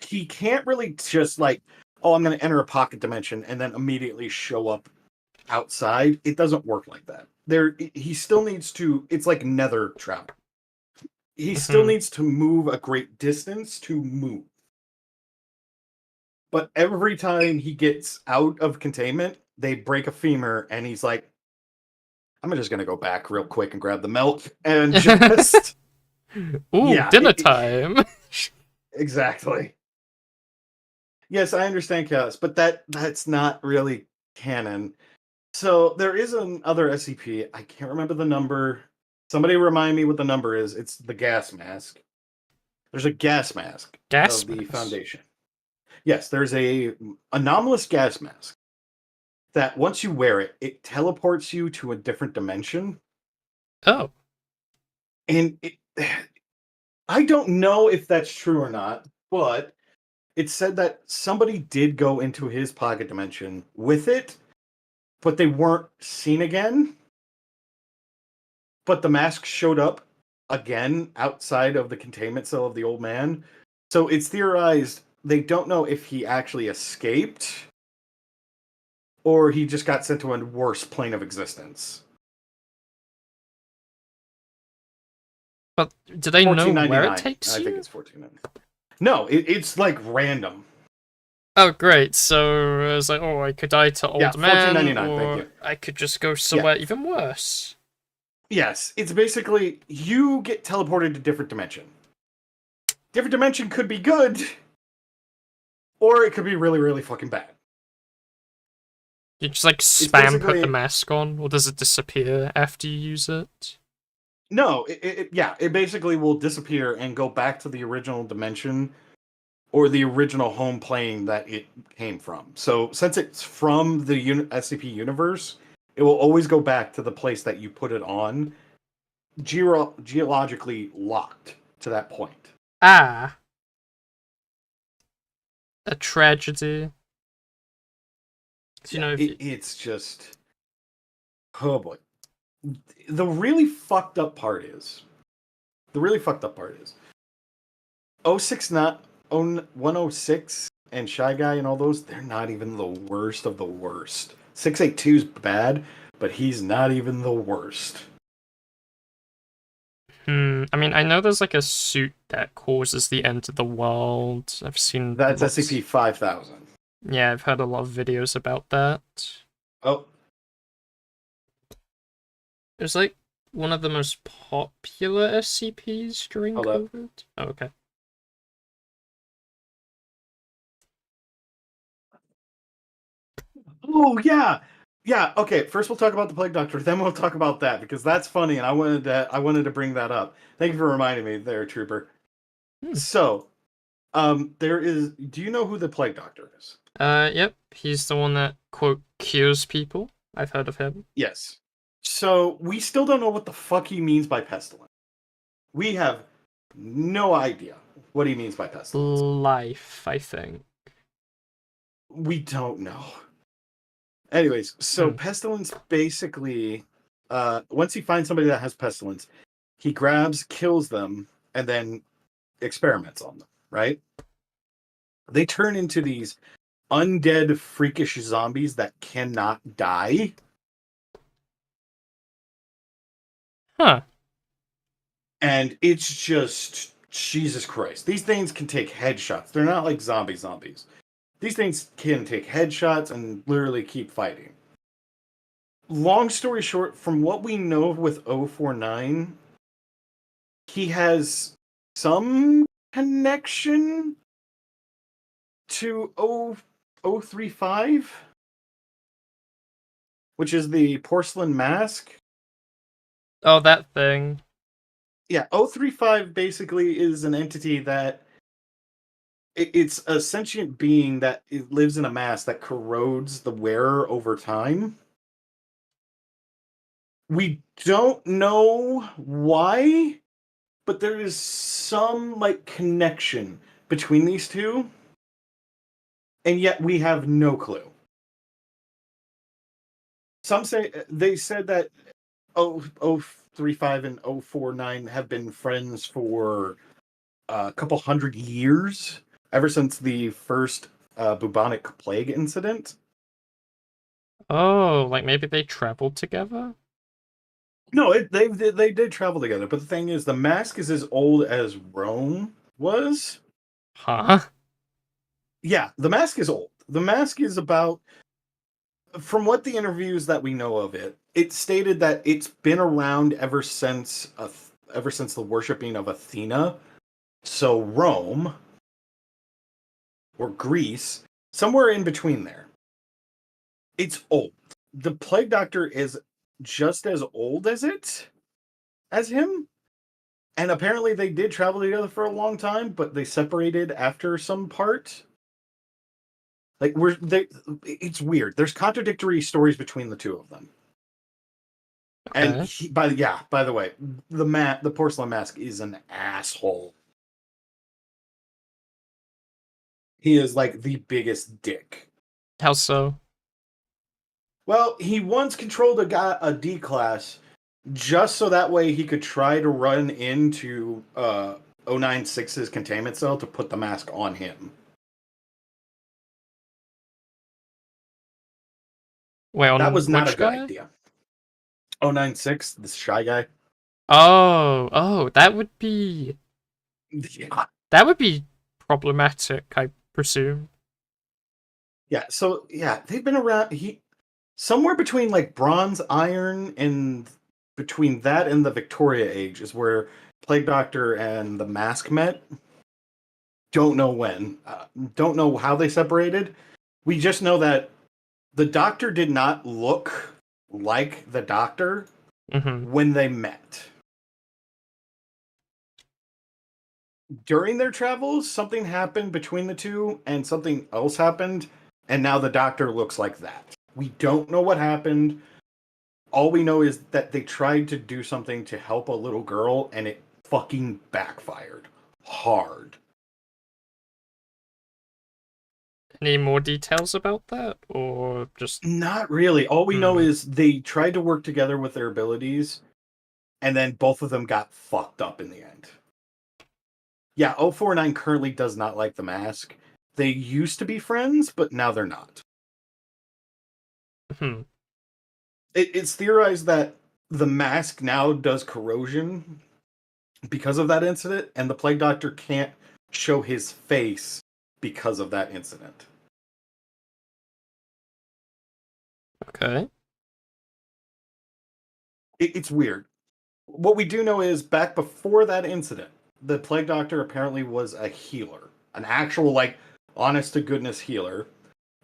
He can't really just like, oh, I'm going to enter a pocket dimension and then immediately show up outside. It doesn't work like that. He still needs to, it's like nether travel. He still needs to move a great distance to move. But every time he gets out of containment, they break a femur, and he's like, I'm just going to go back real quick and grab the milk and just... Ooh, dinner time! Exactly. Yes, I understand chaos, but that's not really canon. So there is another SCP. I can't remember the number. Somebody remind me what the number is. It's the gas mask. There's a gas mask of the Foundation. Yes, there's a anomalous gas mask that once you wear it, it teleports you to a different dimension. Oh. And I don't know if that's true or not, but it said that somebody did go into his pocket dimension with it, but they weren't seen again. But the mask showed up again outside of the containment cell of the old man. So it's theorized they don't know if he actually escaped or he just got sent to a worse plane of existence. But do they know where it takes you? I think it's $14.99. No, it's like random. Oh, great. So I was like, oh, I could die to old man, or I could just go somewhere even worse. Yes, it's basically you get teleported to different dimension. Different dimension could be good, or it could be really, really fucking bad. You just like spam put the mask on, or does it disappear after you use it? No, it basically will disappear and go back to the original dimension or the original home plane that it came from. So since it's from the SCP universe, it will always go back to the place that you put it on, geologically locked to that point. Ah. A tragedy. You know, it's just... Oh boy. The really fucked up part is... 106 and Shy Guy and all those, they're not even the worst of the worst. 682's bad, but he's not even the worst. I mean, I know there's like a suit that causes the end of the world. I've seen... That's SCP-5000. Yeah, I've heard a lot of videos about that. Oh. It was like one of the most popular SCPs during COVID. Oh, okay. Oh, yeah! Yeah, okay. First we'll talk about the Plague Doctor, then we'll talk about that because that's funny and I wanted to bring that up. Thank you for reminding me there, Trooper. Hmm. So, there is do you know who the Plague Doctor is? Yep. He's the one that quote cures people. I've heard of him. Yes. So, we still don't know what the fuck he means by pestilence. We have no idea what he means by pestilence. Life, I think. We don't know. Anyways, so Hmm. pestilence basically once he finds somebody that has pestilence, he grabs, kills them, and then experiments on them, right? They turn into these undead, freakish zombies that cannot die. Huh. And it's just Jesus Christ. These things can take headshots. They're not like zombies. These things can take headshots and literally keep fighting. Long story short, from what we know with 049, he has some connection to 035, which is the porcelain mask. Oh, that thing. Yeah, 035 basically is an entity that it's a sentient being that it lives in a mask that corrodes the wearer over time. We don't know why, but there is some like connection between these two, and yet we have no clue. Some say they said that 035 and 049 have been friends for a couple hundred years, ever since the first bubonic plague incident. Oh, like maybe they traveled together? No, they did travel together, but the thing is, the mask is as old as Rome was. Huh? Yeah, the mask is old. The mask is about, from what the interviews that we know of it, it stated that it's been around ever since the worshiping of Athena. So Rome or Greece, somewhere in between there. It's old. The Plague Doctor is just as old as him. And apparently they did travel together for a long time, but they separated after some part. Like it's weird. There's contradictory stories between the two of them. And Okay. by the way, the porcelain mask is an asshole. He is like the biggest dick. How so? Well, he once controlled a D class just so that way he could try to run into 096's containment cell to put the mask on him. Wait, That on was not a which good guy? idea. 096, this shy guy. Oh, Yeah. that would be problematic, I presume. Yeah, so yeah, they've been around somewhere between like bronze, iron, and between that and the Victoria Age is where Plague Doctor and the Mask met. Don't know when. Don't know how they separated. We just know that the Doctor did not look like the Doctor Mm-hmm. when they met. During their travels, something happened between the two, and something else happened, and now the Doctor looks like that. We don't know what happened. All we know is that they tried to do something to help a little girl, and it fucking backfired hard. Any more details about that? Or just Not really. All we know hmm. is they tried to work together with their abilities, and then both of them got fucked up in the end. Yeah, 049 currently does not like the mask. They used to be friends, but now they're not. Hmm. It's theorized that the mask now does corrosion because of that incident, and the Plague Doctor can't show his face because of that incident. Okay. It's weird. What we do know is back before that incident, the Plague Doctor apparently was a healer, an actual, like, honest to goodness healer.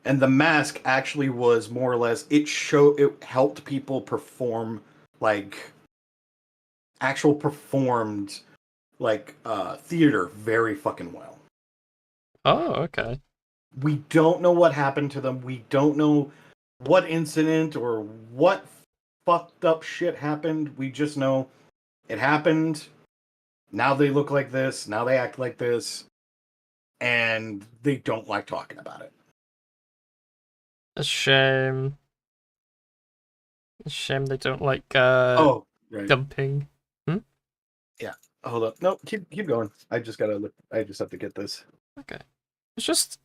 And the mask actually was more or less it helped people perform like actual performed like theater very fucking well. Oh, okay. We don't know what happened to them. We don't know what incident or what fucked up shit happened. We just know it happened. Now they look like this. Now they act like this. And they don't like talking about it. A shame. A shame they don't like Oh, right. dumping. Hmm? Yeah. Hold up. No, keep going. I just gotta look. I just have to get this. Okay. It's just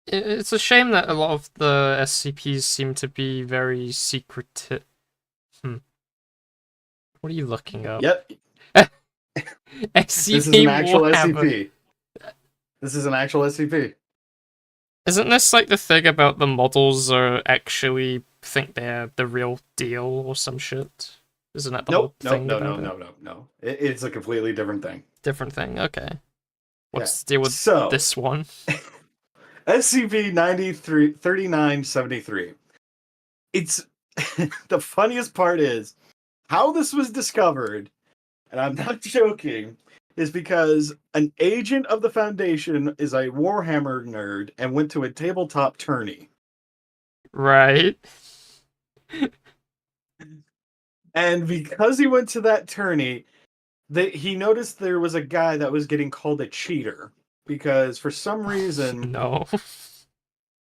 it's a shame that a lot of the SCPs seem to be very secretive. What are you looking up? Yep. This is SCP an actual Warhammer. SCP. This is an actual SCP. Isn't this like the thing about the models are actually think they're the real deal or some shit? Isn't that the whole Nope. Nope. thing No. about No. it? No. No. No. It's a completely different thing. Different thing. Okay. Yeah. What's the deal with So this one? SCP 3973. It's the funniest part is how this was discovered, and I'm not joking, is because an agent of the Foundation is a Warhammer nerd and went to a tabletop tourney. Right. And because he went to that tourney, he noticed there was a guy that was getting called a cheater because for some reason No.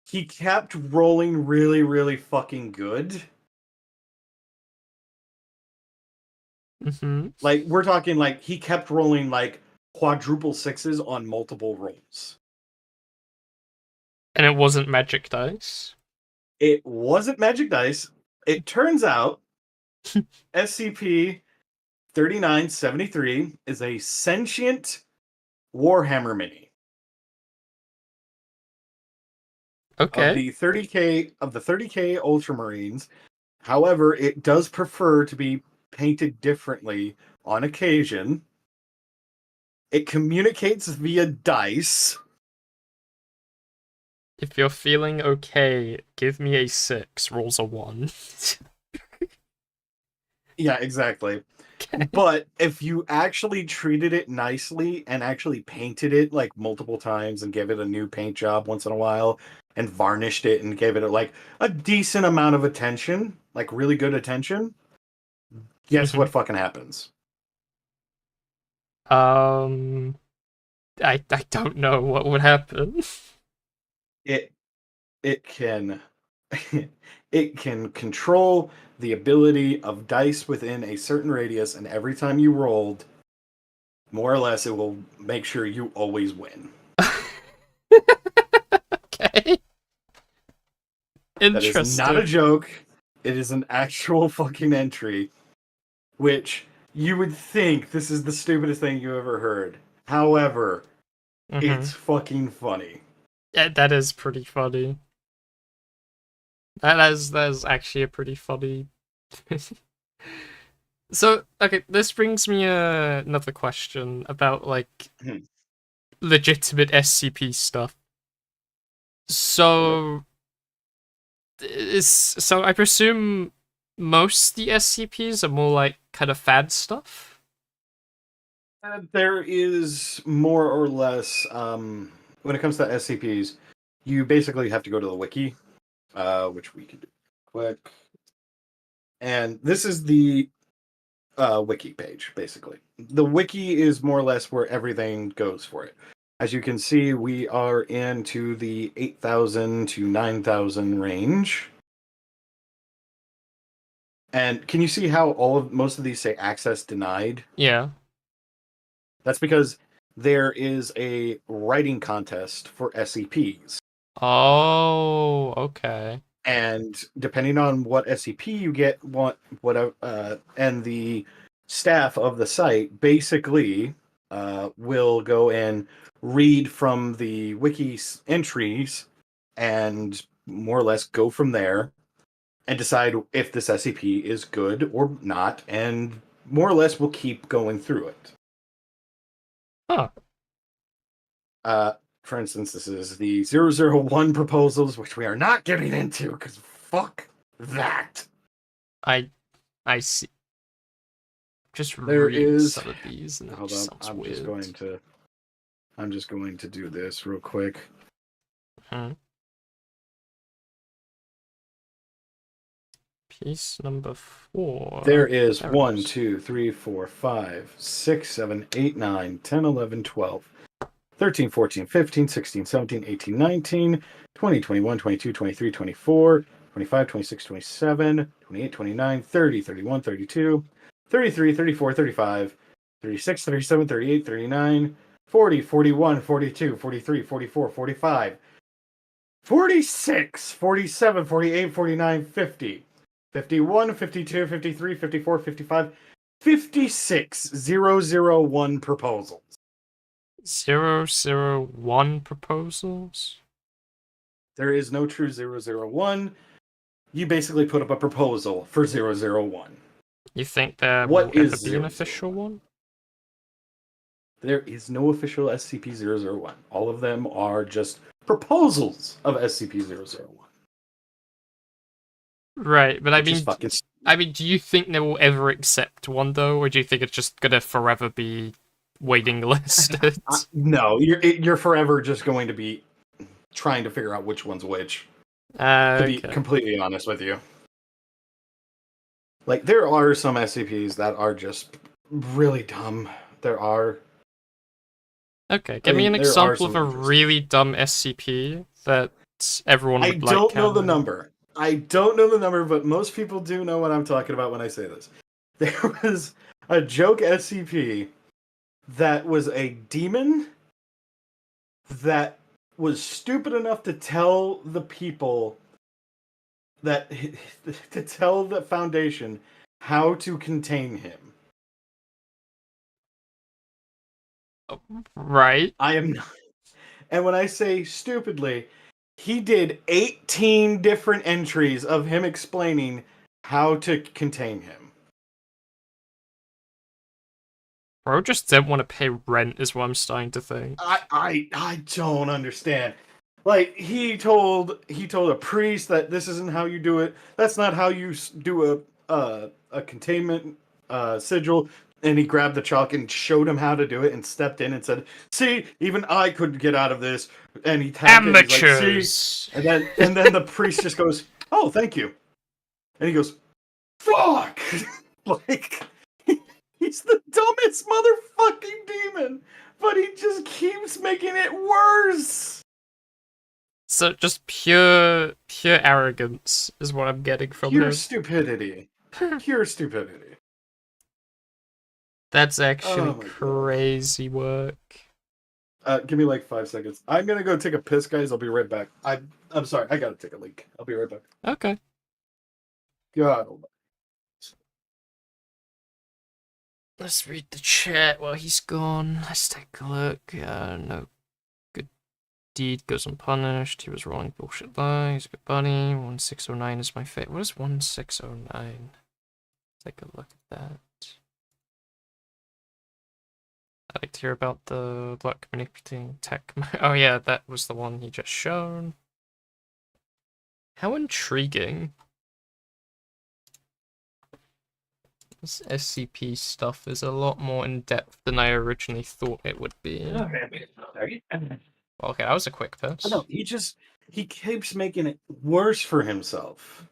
he kept rolling really, really fucking good. Mm-hmm. Like, we're talking like he kept rolling like quadruple sixes on multiple rolls. And it wasn't magic dice. It wasn't magic dice. It turns out SCP 3973 is a sentient Warhammer mini of Okay. the 30K Ultramarines. However, it does prefer to be painted differently on occasion. It communicates via dice. If you're feeling okay, give me a 6, rolls a 1. Yeah, exactly. Okay. But if you actually treated it nicely and actually painted it like multiple times and gave it a new paint job once in a while and varnished it and gave it like a decent amount of attention, like really good attention, guess Mhm. what fucking happens? Um, I don't know what would happen. It it can it can control the ability of dice within a certain radius, and every time you rolled, more or less, it will make sure you always win. Okay. That is not a Interesting. joke. It is an actual fucking entry, which you would think this is the stupidest thing you ever heard. However, Mm-hmm. it's fucking funny. Yeah, that is pretty funny. That is actually a pretty funny. So, okay, this brings me another question about like Hmm. legitimate SCP stuff. Okay. So, I presume most the SCPs are more like kind of fad stuff. There is more or less, when it comes to SCPs, you basically have to go to the wiki, which we can do quick. And this is the wiki page, basically. The wiki is more or less where everything goes for it. As you can see, we are into the 8,000 to 9,000 range. And can you see how most of these say access denied? Yeah. That's because there is a writing contest for SCPs. Oh, okay. And depending on what SCP you get, and the staff of the site basically will go and read from the wiki entries and more or less go from there and decide if this SCP is good or not, and more or less will keep going through it. Huh. For instance, this is the 001 proposals, which we are not getting into because fuck that. I see. Just There read is. some of these, and it Hold just on, sounds weird. I'm just going to do this real quick. Piece number 4. There is There 1, is. 2, 3, 4, 5, 6, 7, 8, 9, 10, 11, 12, 13, 14, 15, 16, 17, 18, 19, 20, 21, 22, 23, 24, 25, 26, 27, 28, 29, 30, 31, 32, 33, 34, 35, 36, 37, 38, 39, 40, 41, 42, 43, 44, 45, 46, 47, 48, 49, 50, 51, 52, 53, 54, 55, 56 001 proposals. 001 proposals? There is no true 001. You basically put up a proposal for 001. You think there What will ever is be an 001? official one? There is no official SCP-001. All of them are just proposals of SCP-001. Right, but Which is fucking... do you think they will ever accept one though, or do you think it's just gonna forever be waiting listed? No, you're forever just going to be trying to figure out which one's which. To be Okay. completely honest with you. Like, there are some SCPs that are just really dumb. There are. Okay, give me an example of a really dumb SCP that everyone would like. I don't know the number. I don't know the number, but most people do know what I'm talking about when I say this. There was a joke SCP that was a demon that was stupid enough to tell the people that to tell the Foundation how to contain him. Right. I am not. And when I say stupidly, he did 18 different entries of him explaining how to contain him. Bro just didn't want to pay rent, is what I'm starting to think. I don't understand. Like, he told a priest that this isn't how you do it. That's not how you do a containment sigil. And he grabbed the chalk and showed him how to do it and stepped in and said, "See, even I couldn't get out of this." And he tapped it. He's like, "See?" And then the priest just goes, "Oh, thank you." And he goes, "Fuck!" Like, he's the dumbest motherfucking demon, but he just keeps making it worse. So just pure arrogance is what I'm getting from him. Pure stupidity. Pure stupidity. That's actually crazy work. Give me like 5 seconds. I'm gonna go take a piss, guys. I'll be right back. I'm sorry. I gotta take a leak. I'll be right back. Okay. God. Let's read the chat while he's gone. Let's take a look. No good deed goes unpunished. He was rolling bullshit lies. He's a good buddy. 1609 is my favorite. What is 1609? Take a look at that. I'd like to hear about the luck manipulating tech. Oh yeah, that was the one he just shown. How intriguing. This SCP stuff is a lot more in-depth than I originally thought it would be. Okay, that was a quick piss. No, he keeps making it worse for himself.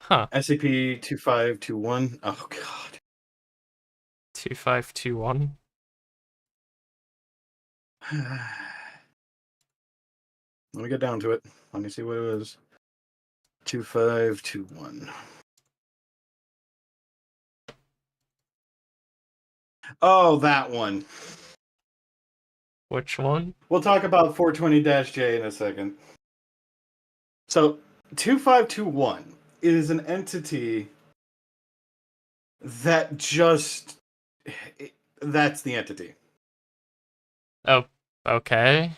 Huh. SCP-2521. Oh god. 2521. Let me get down to it. Let me see what it was. 2521. Oh, that one. Which one? We'll talk about 420-J in a second. So, 2521 is an entity that just... That's the entity. Oh, okay.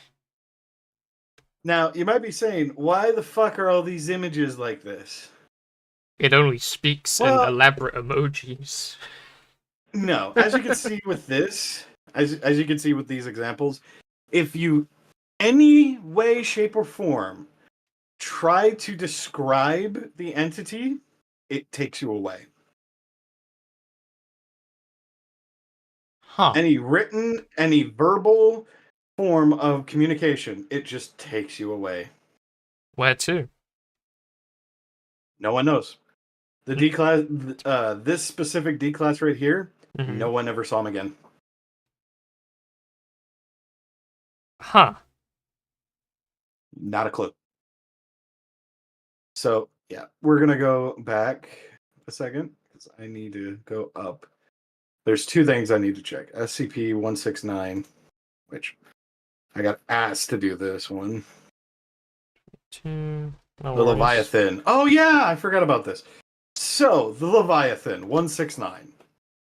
Now, you might be saying, why the fuck are all these images like this? It only speaks in elaborate emojis. No, as you can see with this, as you can see with these examples, if you any way, shape, or form try to describe the entity, it takes you away. Huh. Any written, any verbal form of communication, it just takes you away. Where to? No one knows. The D class, this specific D class right here, Mm-hmm. no one ever saw him again. Huh. Not a clue. So yeah, we're gonna go back a second because I need to go up. There's two things I need to check. SCP-169, which I got asked to do this one. No The worries. Leviathan. Oh yeah, I forgot about this. So the Leviathan 169.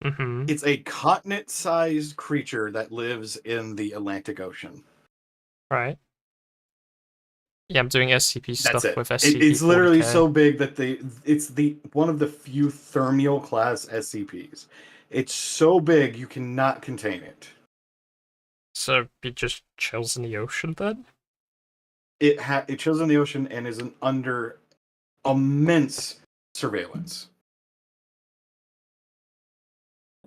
Mm-hmm. It's a continent-sized creature that lives in the Atlantic Ocean. Right. Yeah, I'm doing SCP stuff That's it. with SCP. It's literally 40K. so big that it's the one of the few thermal class SCPs. It's so big you cannot contain it. So it just chills in the ocean then? It chills in the ocean and is under immense surveillance.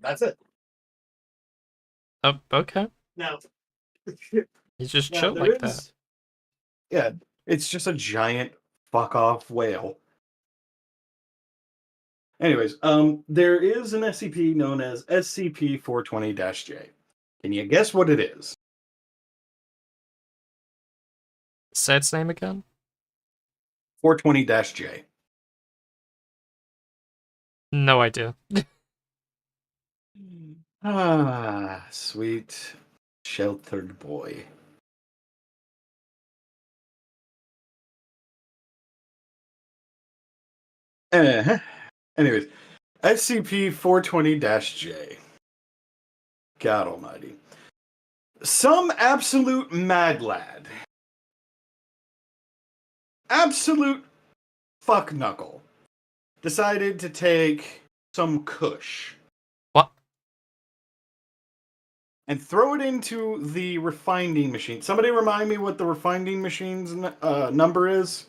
That's it. Oh, okay. Now, You just now chill there like that. is, yeah, it's just a giant fuck off whale. Anyways, there is an SCP known as SCP-420-J. Can you guess what it is? Say its name again? 420-J. No idea. Ah, sweet sheltered boy. Anyways, SCP-420-J. God almighty. Some absolute mad lad. Absolute fuck knuckle. Decided to take some kush What? and throw it into the refining machine. Somebody remind me what the refining machine's number is?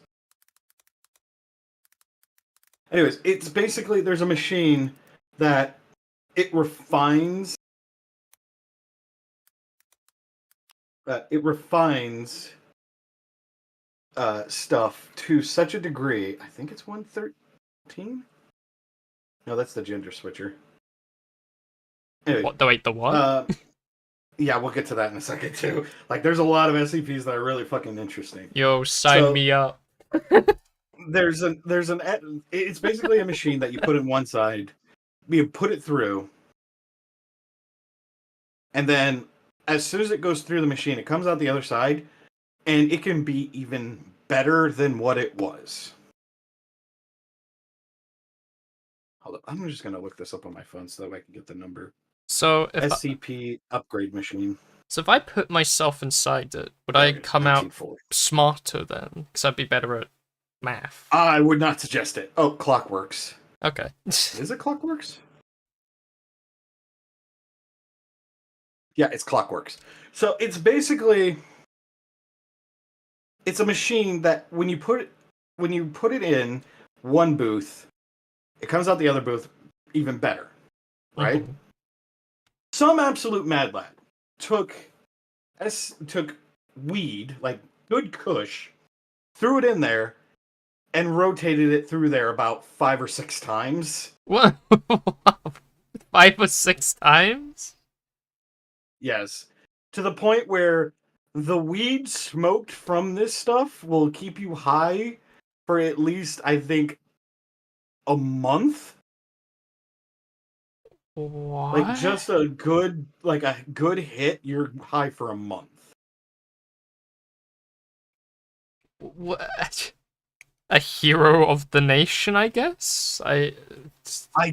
Anyways, it's basically, there's a machine that it refines stuff to such a degree. I think it's 113. No, that's the gender switcher. Anyway, What? Wait, the what? yeah, we'll get to that in a second too. Like, there's a lot of SCPs that are really fucking interesting. Yo, sign me up. It's basically a machine that you put in one side, you put it through, and then as soon as it goes through the machine, it comes out the other side, and it can be even better than what it was. Hold up, I'm just gonna look this up on my phone so that I can get the number. So if SCP upgrade machine. So if I put myself inside it, would There I it is, come out 1940. smarter then? Because I'd be better at math. I would not suggest it. Oh, Clockworks. Okay. Is it Clockworks? Yeah, it's Clockworks. So it's basically, it's a machine that when you put it in one booth, it comes out the other booth even better, right? Mhm. Some absolute mad lad took weed, like good kush, threw it in there, and rotated it through there about 5 or 6 times. What? 5 or 6 times? Yes. To the point where the weed smoked from this stuff will keep you high for at least, I think, a month. What? Like, just a good hit, you're high for a month. What? A hero of the nation, I guess? I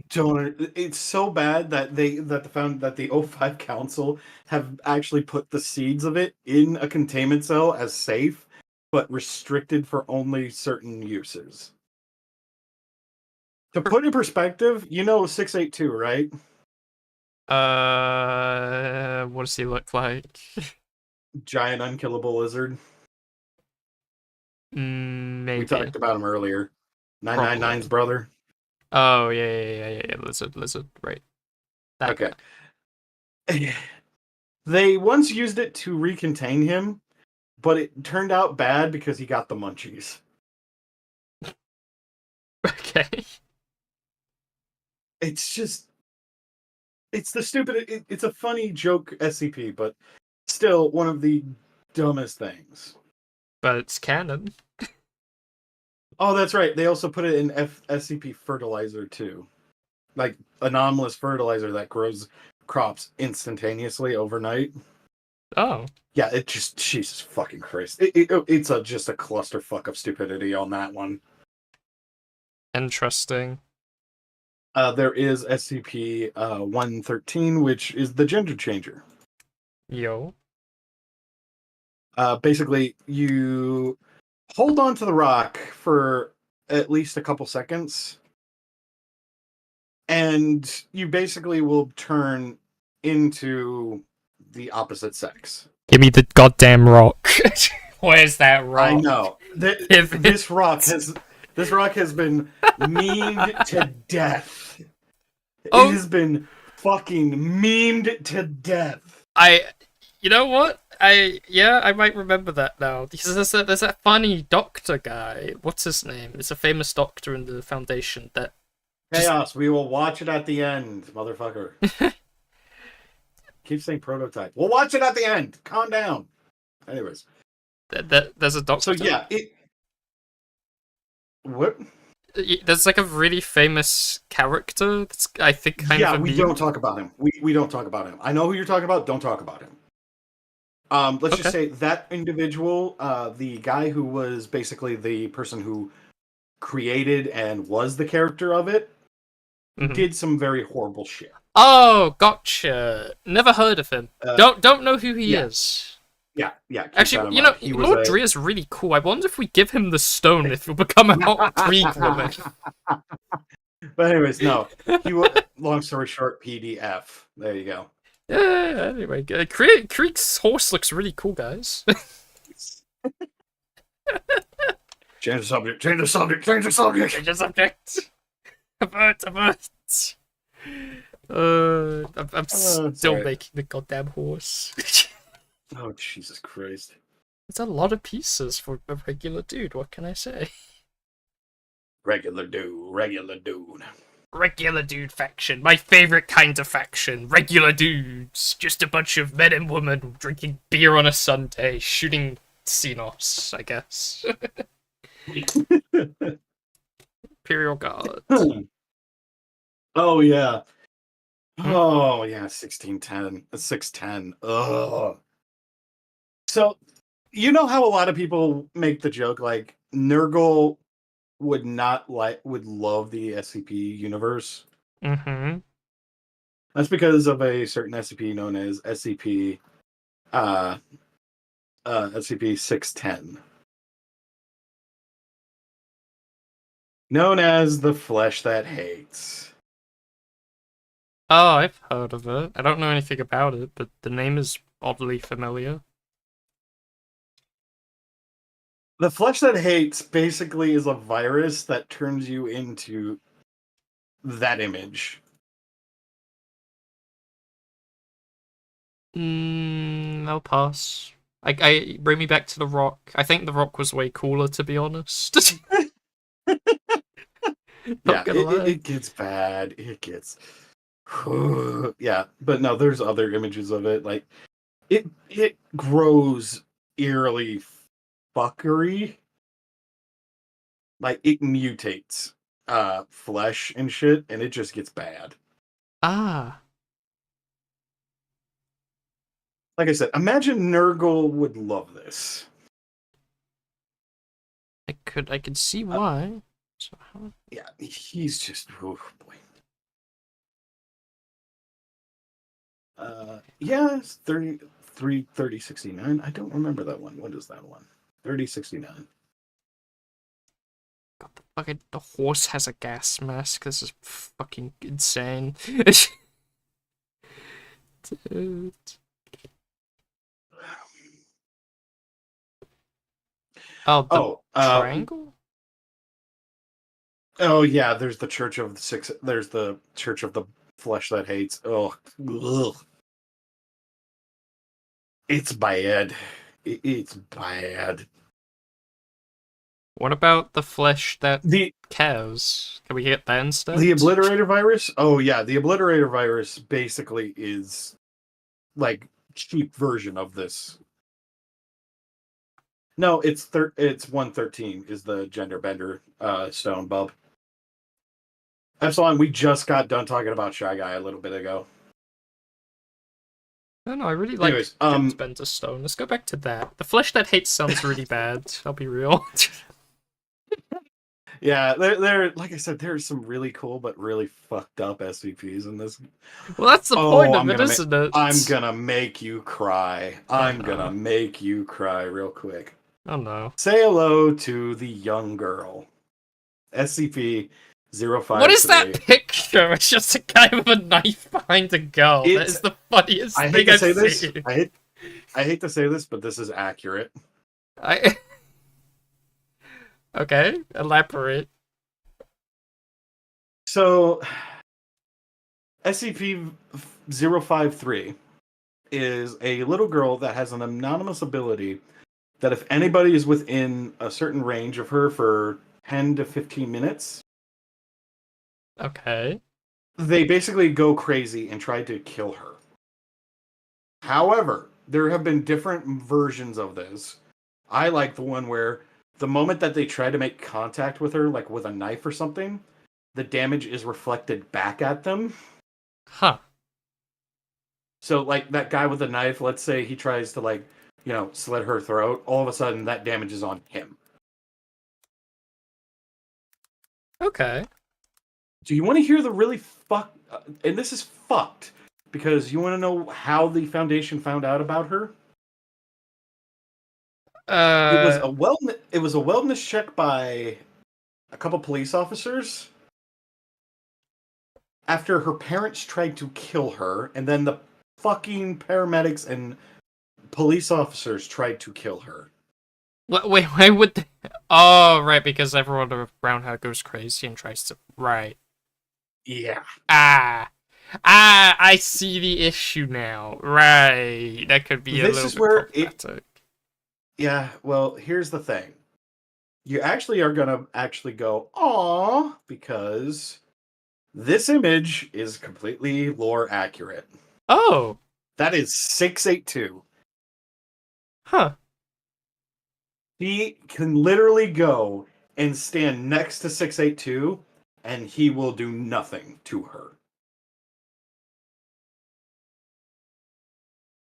don't. It's so bad that the O5 Council have actually put the seeds of it in a containment cell as safe, but restricted for only certain uses. To put in perspective, you know 682, right? What does he look like? Giant unkillable lizard. We Maybe. talked about him earlier. 999's Probably. brother. Oh, yeah. Lizard, right. That Okay. guy. They once used it to recontain him, but it turned out bad because he got the munchies. Okay. It's just, it's the stupid, it's a funny joke SCP, but still one of the dumbest things. But it's canon. Oh, that's right. They also put it in SCP fertilizer too. Like anomalous fertilizer that grows crops instantaneously overnight. Oh, Yeah, it just, Jesus fucking Christ. It's just a clusterfuck of stupidity on that one. interesting. There is SCP 113, which is the gender changer. Yo. Basically, you hold on to the rock for at least a couple seconds, and you basically will turn into the opposite sex. Give me the goddamn rock. Where's that rock? I know. This rock has been memed to death. Oh. It has been fucking memed to death. You know what? I might remember that now. Because there's that funny doctor guy. What's his name? It's a famous doctor in the Foundation that. Chaos, we will watch it at the end, motherfucker. Keep saying prototype. We'll watch it at the end. Calm down. Anyways. There's a doctor. So yeah, what? There's like a really famous character that's, I think, kind of a we meme. don't talk about him. We don't talk about him. I know who you're talking about. Don't talk about him. Let's just say that individual, the guy who was basically the person who created and was the character of it, did some very horrible shit. Oh, gotcha. Never heard of him. Don't know who he is. Yeah. Actually, you know, Lord Drea is really cool. I wonder if we give him the stone, if he'll become a hot KRIEG woman. But anyways, no. He was, long story short, PDF. There you go. Yeah, anyway, KRIEG's horse looks really cool, guys. Change the subject. Avert. I'm still making the goddamn horse. Oh, Jesus Christ. It's a lot of pieces for a regular dude, what can I say? Regular dude. Regular dude faction. My favorite kind of faction. Regular dudes. Just a bunch of men and women drinking beer on a Sunday, shooting Xenos, I guess. Imperial Guard. Oh, yeah. Oh, yeah, 1610. 610. Ugh. So, you know how a lot of people make the joke, like, Nurgle would love the SCP universe? Mm-hmm. That's because of a certain SCP known as SCP, SCP-610. Known as the Flesh That Hates. Oh, I've heard of it. I don't know anything about it, but the name is oddly familiar. The Flesh That Hates basically is a virus that turns you into that image. I'll pass. I bring me back to the Rock. I think the Rock was way cooler, to be honest. Yeah, it gets bad. It gets... yeah, but no, there's other images of it. Like, it grows eerily fuckery. Like, it mutates flesh and shit, and it just gets bad. Ah. Like I said, imagine Nurgle would love this. I could see why. So how... Yeah, he's just, oh boy. Yeah, it's 3069. I don't remember that one. What is that one? 3069. God, the horse has a gas mask. This is fucking insane. Dude. Oh, the triangle? Oh yeah, there's the Church of the Six. There's the Church of the Flesh that hates. Oh, ugh. It's bad. It's bad. What about the flesh that The cares? Can we get that instead? the Obliterator virus. Oh yeah, the Obliterator virus basically is like cheap version of this. No, it's 113 is the gender bender stone bub. Epsilon, we just got done talking about Shy Guy a little bit ago. I really like Anyways, Bender Stone. Let's go back to that. The flesh that hates sounds really bad. I'll be real. yeah, there. Like I said, there's some really cool but really fucked up SCPs in this. Well, that's the point of it, isn't it? I'm gonna make you cry. I'm gonna make you cry real quick. Oh no. Say hello to the young girl. SCP 053. What is that picture? It's just a guy with a knife behind a girl. That is the funniest thing I've seen. I hate to say this, but this is accurate. Okay, elaborate. So, SCP-053 is a little girl that has an anonymous ability that if anybody is within a certain range of her for 10 to 15 minutes, okay, they basically go crazy and try to kill her. However, there have been different versions of this. I like the one where the moment that they try to make contact with her, like with a knife or something, the damage is reflected back at them. Huh. So, like, that guy with the knife, let's say he tries to, like, slit her throat, all of a sudden that damage is on him. Okay. Do you want to hear the really and this is fucked, because you want to know how the Foundation found out about her? It was a wellness check by a couple police officers after her parents tried to kill her, and then the fucking paramedics and police officers tried to kill her. Wait, why would they... Oh, right, because everyone around her goes crazy and tries to... Right. Yeah. I see the issue now. Right. That could be a little bit problematic. Yeah, well, here's the thing. You actually are gonna go, "Aw," because this image is completely lore accurate. Oh. That is 682. Huh. He can literally go and stand next to 682, and he will do nothing to her.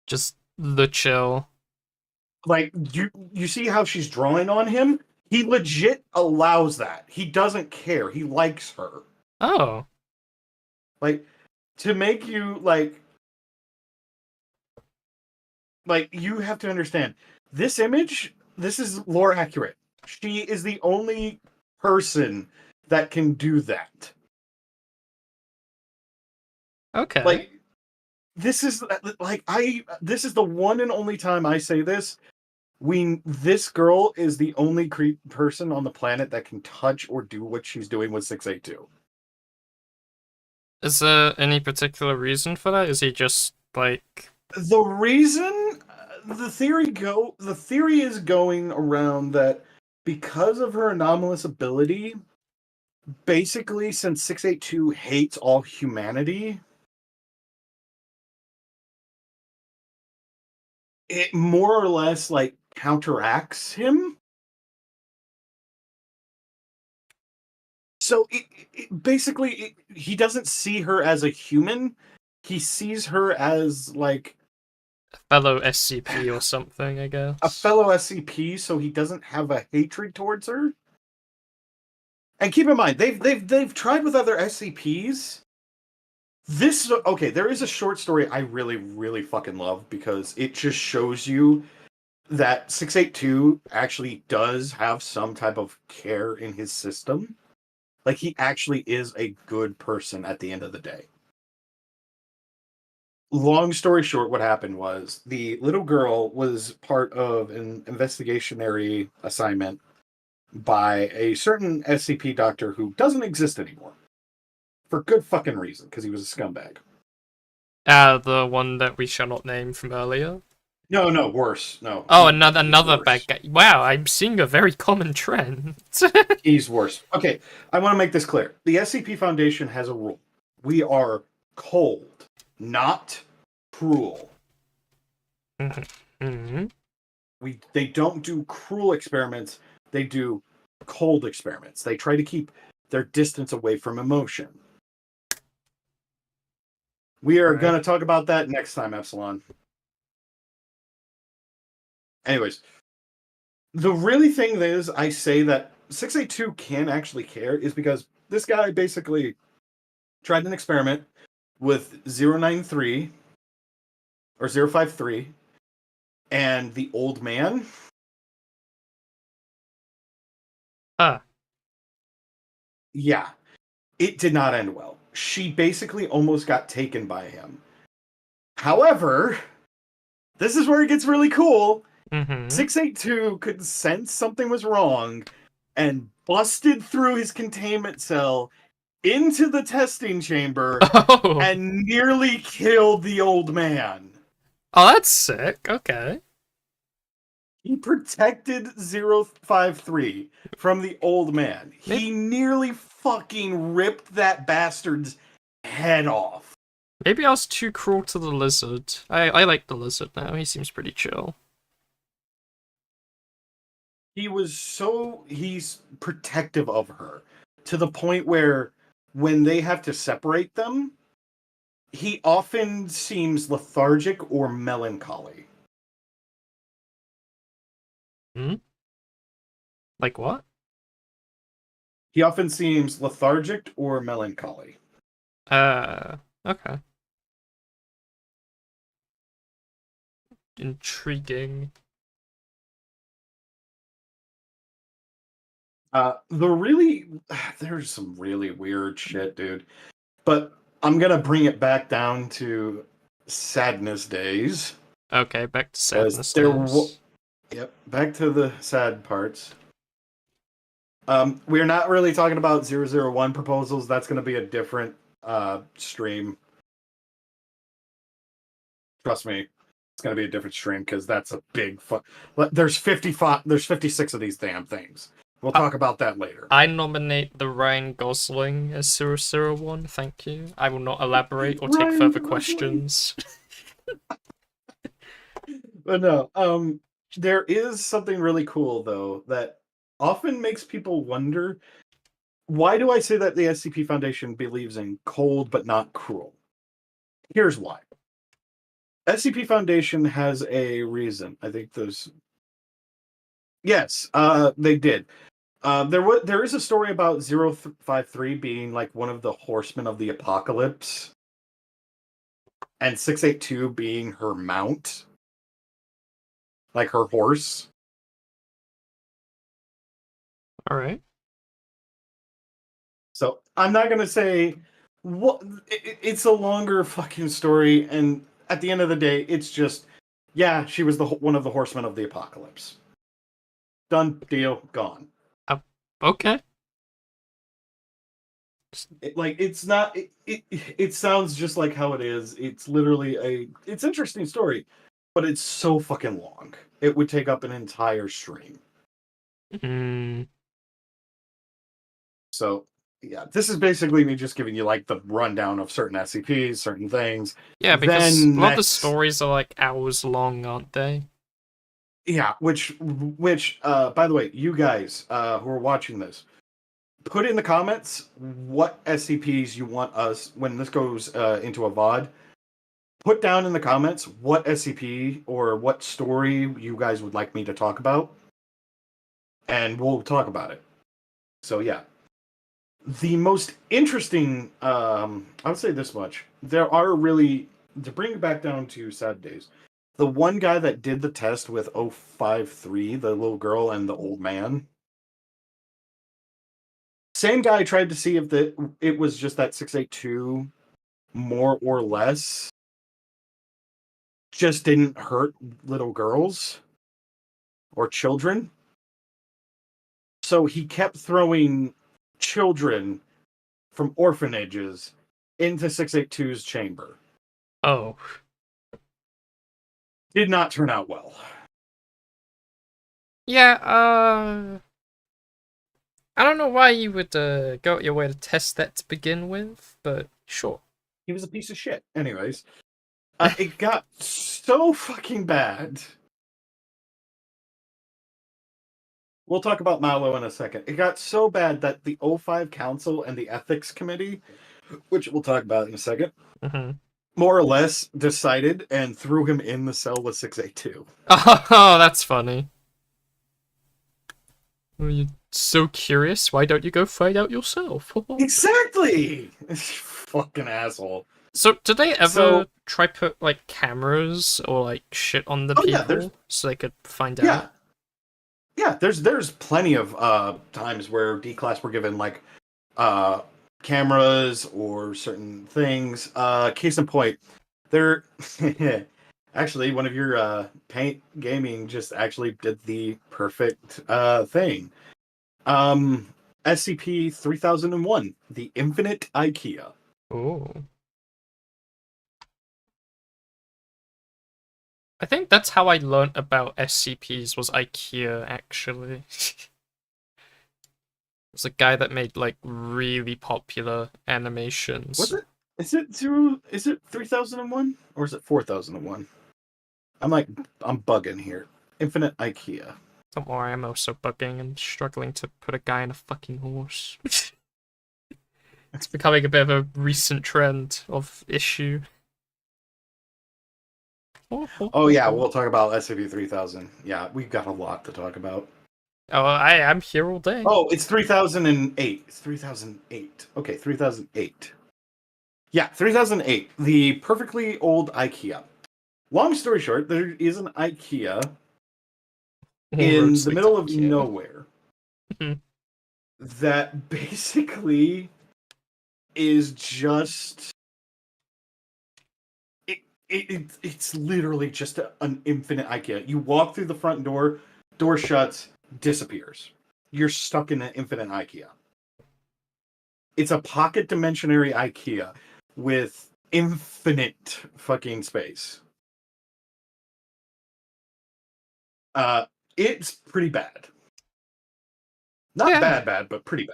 Just the chill. Like, you see how she's drawing on him? He legit allows that. He doesn't care. He likes her. Oh. Like, to make you, like, you have to understand, this image, this is lore accurate. She is the only person that can do that. Okay. Like, this is, this is the one and only time I say this. This girl is the only person on the planet that can touch or do what she's doing with 682. Is there any particular reason for that? Is he just, like... The reason, the theory is going around that because of her anomalous ability, basically, since 682 hates all humanity, it more or less, like, counteracts him. So basically, he doesn't see her as a human. He sees her as, like, a fellow SCP or something, I guess. A fellow SCP, so he doesn't have a hatred towards her. And keep in mind, they've tried with other SCPs. There is a short story I really, really fucking love because it just shows you that 682 actually does have some type of care in his system. Like, he actually is a good person at the end of the day. long story short, what happened was the little girl was part of an investigationary assignment by a certain SCP doctor who doesn't exist anymore. For good fucking reason, because he was a scumbag. The one that we shall not name from earlier. No, worse. No. Oh, another worse. bad guy. Wow, I'm seeing a very common trend. He's worse. Okay, I want to make this clear. The SCP Foundation has a rule. We are cold, not cruel. Mm-hmm. They don't do cruel experiments. They do cold experiments. They try to keep their distance away from emotion. We are going to talk about that next time, Epsilon. Anyways, the really thing is, I say that 682 can actually care is because this guy basically tried an experiment with 093 or 053 and the old man. Yeah, it did not end well. She basically almost got taken by him. However, this is where it gets really cool. 682 could sense something was wrong and busted through his containment cell into the testing chamber and nearly killed the old man. Oh, that's sick. Okay. He protected 053 from the old man. He nearly fucking ripped that bastard's head off. Maybe I was too cruel to the lizard. I like the lizard now. He seems pretty chill. He's protective of her to the point where when they have to separate them, he often seems lethargic or melancholy. Like what? He often seems lethargic or melancholy. Okay. Intriguing. There's some really weird shit, dude. But I'm gonna bring it back down to sadness days. Okay, back to sadness days. Yep, back to the sad parts. We're not really talking about 001 proposals. That's going to be a different stream. Trust me, it's going to be a different stream because that's a big There's 56 of these damn things. We'll talk about that later. I nominate the Ryan Gosling as 001. Thank you. I will not elaborate or take further questions. But no, there is something really cool though that often makes people wonder, why do I say that the SCP Foundation believes in cold but not cruel? Here's why. SCP Foundation has a reason. I think there's... Yes, they did. There is a story about 053 being like one of the horsemen of the apocalypse, and 682 being her mount, like her horse. All right. So I'm not gonna say what. It's a longer fucking story, and at the end of the day, it's just, yeah, she was one of the horsemen of the apocalypse. Done deal, gone. Okay. It's not. It sounds just like how it is. It's literally it's interesting story, but it's so fucking long. It would take up an entire stream. So yeah, this is basically me just giving you like the rundown of certain SCPs, certain things. Yeah, because a lot of the stories are like hours long, aren't they? Yeah, which by the way, you guys who are watching this, put in the comments what SCPs you want us, when this goes into a VOD, put down in the comments what SCP or what story you guys would like me to talk about, and we'll talk about it. So yeah. The most interesting, I would say this much, there are really, to bring it back down to sad days, the one guy that did the test with 053, the little girl and the old man, same guy tried to see if it was just that 682 more or less. just didn't hurt little girls or children. So he kept throwing children from orphanages into 682's chamber. Oh. Did not turn out well. Yeah, I don't know why you would go out your way to test that to begin with, but sure. He was a piece of shit. Anyways, it got so fucking bad. We'll talk about Malo in a second. It got so bad that the O5 Council and the Ethics Committee, which we'll talk about in a second, more or less decided and threw him in the cell with 682. Oh, that's funny. Are you so curious? Why don't you go find out yourself? Exactly! Fucking asshole. So, did they ever try put, like, cameras or, like, shit on the people so they could find out? Yeah, there's plenty of times where D-Class were given, like, cameras or certain things. Case in point, there... Actually, one of your Paint Gaming just actually did the perfect thing. SCP-3001, the Infinite IKEA. Oh. I think that's how I learned about SCPs, was IKEA, actually. It's a guy that made, like, really popular animations. Was it? Is it 3001? Or is it 4001? I'm bugging here. Infinite IKEA. Don't worry, I'm also bugging and struggling to put a guy in a fucking horse. It's becoming a bit of a recent trend of issue. Oh yeah, we'll talk about SCP-3000. Yeah, we've got a lot to talk about. Oh, I'm here all day. Oh, it's 3008. It's 3008. Okay, 3008. Yeah, 3008. The perfectly old IKEA. Long story short, there is an IKEA in the middle of nowhere that basically is just... It's literally just an infinite IKEA. You walk through the front door, door shuts, disappears. You're stuck in an infinite IKEA. It's a pocket dimensionary IKEA with infinite fucking space. It's pretty bad. Not bad, but pretty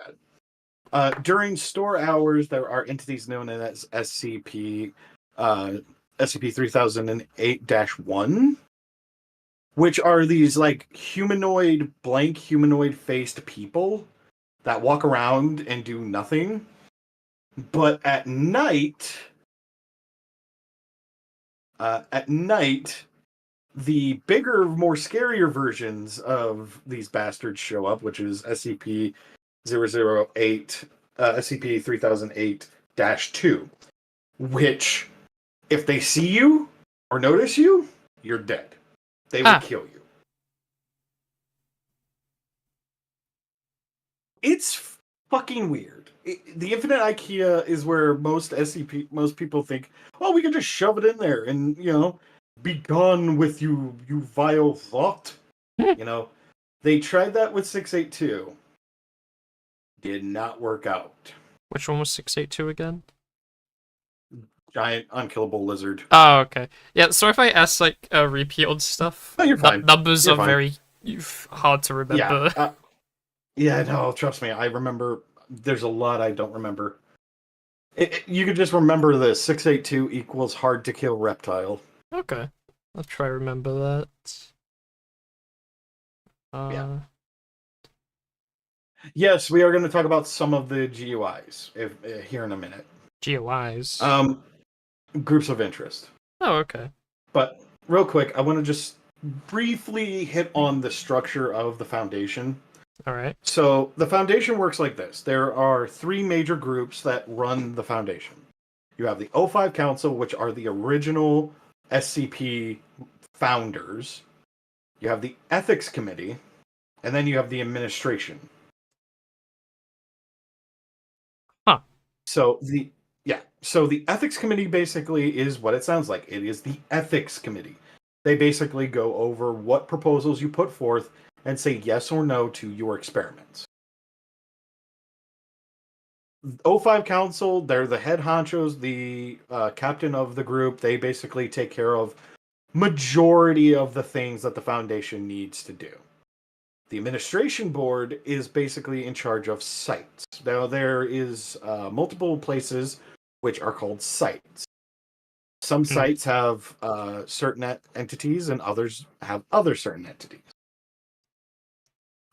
bad. During store hours, there are entities known as SCP, SCP-3008-1, which are these, like, blank humanoid-faced people that walk around and do nothing. But at night, the bigger, more scarier versions of these bastards show up, which is SCP-008, SCP-3008-2, which, if they see you or notice you, you're dead. They will kill you. It's fucking weird. The Infinite IKEA is where most people think, oh, we can just shove it in there and, be gone with you, you vile thought. They tried that with 682. Did not work out. Which one was 682 again? Giant unkillable lizard. Oh, okay. Yeah, so if I ask, like, repeat on stuff, no, you're fine. Numbers you're are fine. Very hard to remember. Yeah, no, trust me. I remember. There's a lot I don't remember. You could just remember this. 682 equals hard to kill reptile. Okay. I'll try to remember that. Yeah. Yes, we are going to talk about some of the GUIs here in a minute. GUIs? Groups of interest. Oh, okay. But real quick, I want to just briefly hit on the structure of the Foundation. All right. So the Foundation works like this. There are 3 major groups that run the Foundation. You have the O5 Council, which are the original SCP founders. You have the Ethics Committee, and then you have the Administration. Huh. So Yeah. So the ethics committee basically is what it sounds like. It is the ethics committee. They basically go over what proposals you put forth and say yes or no to your experiments. O5 Council, they're the head honchos, the captain of the group. They basically take care of majority of the things that the Foundation needs to do. The administration board is basically in charge of sites. Now, there is multiple places which are called sites. Some sites have certain entities, and others have other certain entities.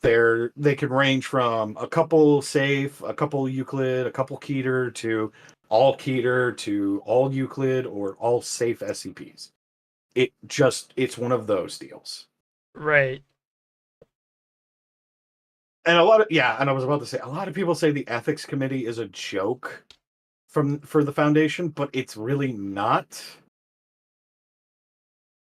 They can range from a couple safe, a couple Euclid, a couple Keter, to all Keter, to all Euclid, or all safe SCPs. It's one of those deals. Right. And and I was about to say, a lot of people say the ethics committee is a joke for the Foundation, but it's really not.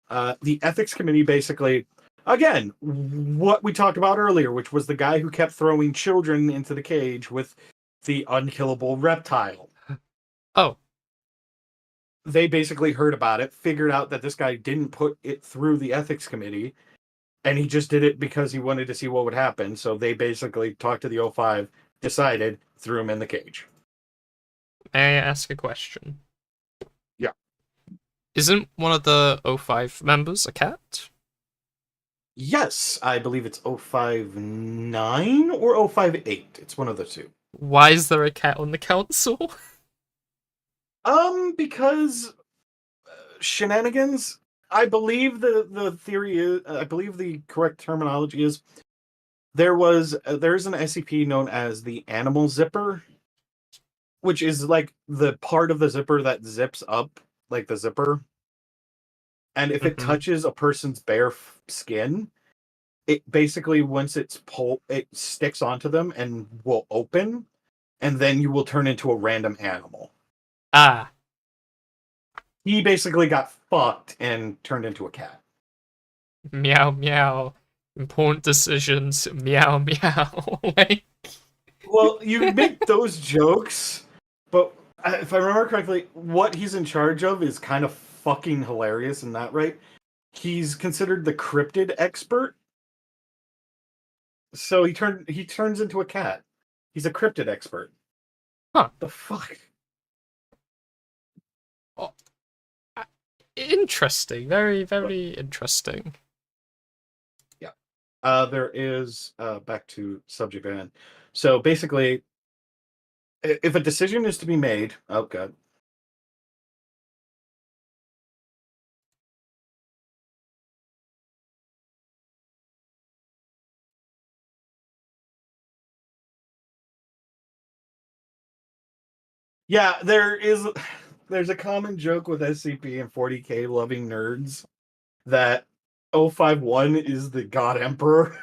The ethics committee basically, again, what we talked about earlier, which was the guy who kept throwing children into the cage with the unkillable reptile. Oh. They basically heard about it, figured out that this guy didn't put it through the ethics committee, and he just did it because he wanted to see what would happen. So they basically talked to the O5, decided, threw him in the cage. May I ask a question? Yeah. Isn't one of the O5 members a cat? Yes, I believe it's 059 or 058. It's one of the two. Why is there a cat on the council? Because shenanigans. I believe the theory is. I believe the correct terminology is there's an SCP known as the animal zipper, which is like the part of the zipper that zips up, like the zipper. And if it touches a person's bare skin, it basically once it sticks onto them and will open, and then you will turn into a random animal. Ah. He basically got fucked and turned into a cat. Meow meow. Important decisions. Meow meow. Like... Well, you make those jokes, but if I remember correctly, what he's in charge of is kind of fucking hilarious in that, right? He's considered the cryptid expert. So he turns into a cat. He's a cryptid expert. Huh. The fuck? Oh, interesting. Very, very interesting. Yeah. There is back to subject at hand. So basically, if a decision is to be made, oh god. Yeah, there's a common joke with SCP and 40K loving nerds that 051 is the God Emperor.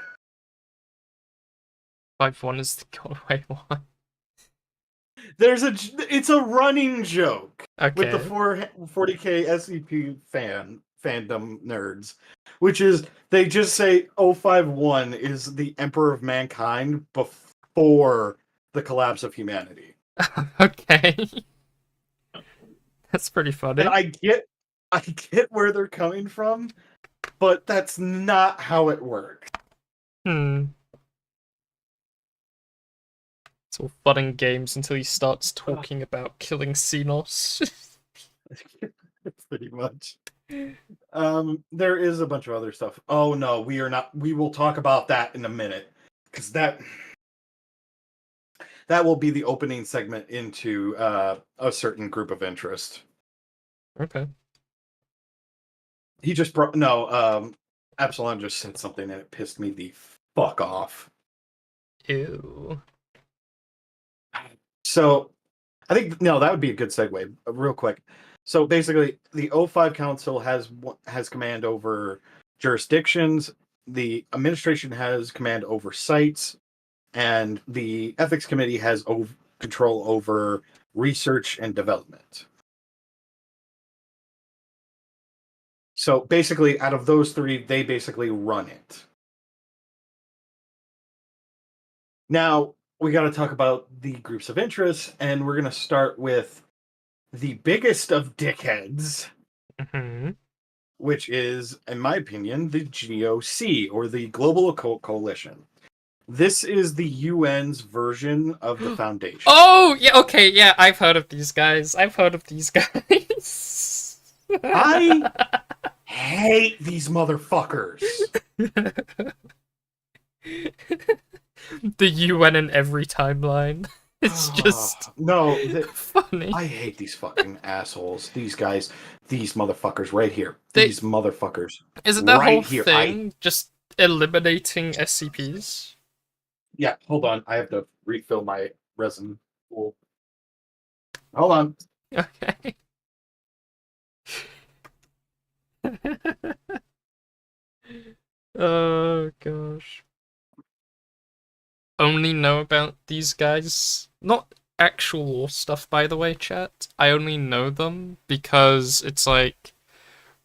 5-1 is the Galway one. It's a running joke with the Okay. 40K SCP fandom nerds, which is they just say 051 is the Emperor of Mankind before the collapse of humanity. Okay. That's pretty funny. And I get where they're coming from, but that's not how it works. It's all fun and games until he starts talking about killing Xenos. Pretty much. There is a bunch of other stuff. Oh no, we are not. We will talk about that in a minute, because that will be the opening segment into a certain group of interest. Okay. He just Absalom just said something and it pissed me the fuck off. Ew. So, I think that would be a good segue, real quick. So basically, the O5 Council has command over jurisdictions. The administration has command over sites, and the ethics committee has control over research and development. So basically, out of those three, they basically run it. Now, we got to talk about the groups of interest, and we're going to start with the biggest of dickheads, Mm-hmm. which is, in my opinion, the GOC, or the Global Occult Coalition. This is the UN's version of the Foundation. Oh, yeah, okay, yeah, I've heard of these guys. I hate these motherfuckers. The UN in every timeline. It's just no, funny. I hate these fucking assholes. These guys, these motherfuckers right here. They- These motherfuckers. Is it the right whole here. thing just eliminating SCPs? Yeah, hold on. I have to refill my resin pool. Hold on. Okay. Oh gosh. Only know about these guys. Not actual lore stuff, by the way, chat. I only know them because it's like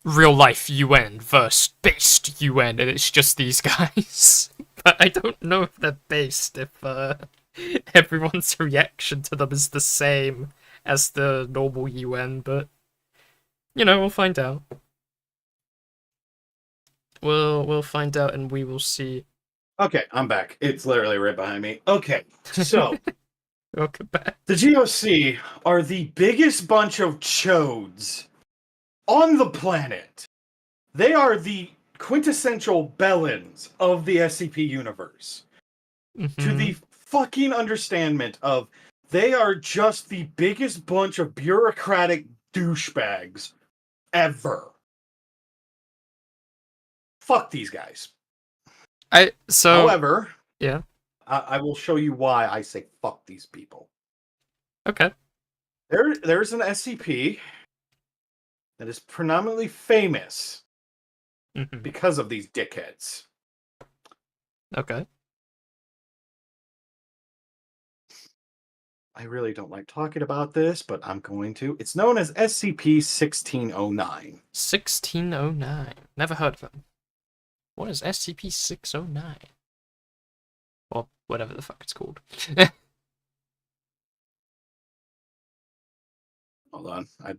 real life UN versus based UN, and it's just these guys. But I don't know if they're based, if everyone's reaction to them is the same as the normal UN, but you know, we'll find out. We'll find out and we will see. Okay, I'm back. It's literally right behind me. Okay, so Welcome back. the GOC are the biggest bunch of chodes on the planet. They are the quintessential Bellins of the SCP universe. To the fucking understandment of they are just the biggest bunch of bureaucratic douchebags ever. Fuck these guys. However, yeah. I will show you why I say fuck these people. Okay. There's an SCP that is predominantly famous because of these dickheads. Okay. I really don't like talking about this, but I'm going to. It's known as SCP-1609. 1609. Never heard of them. What is SCP-609? Or whatever the fuck it's called. Hold on. I'm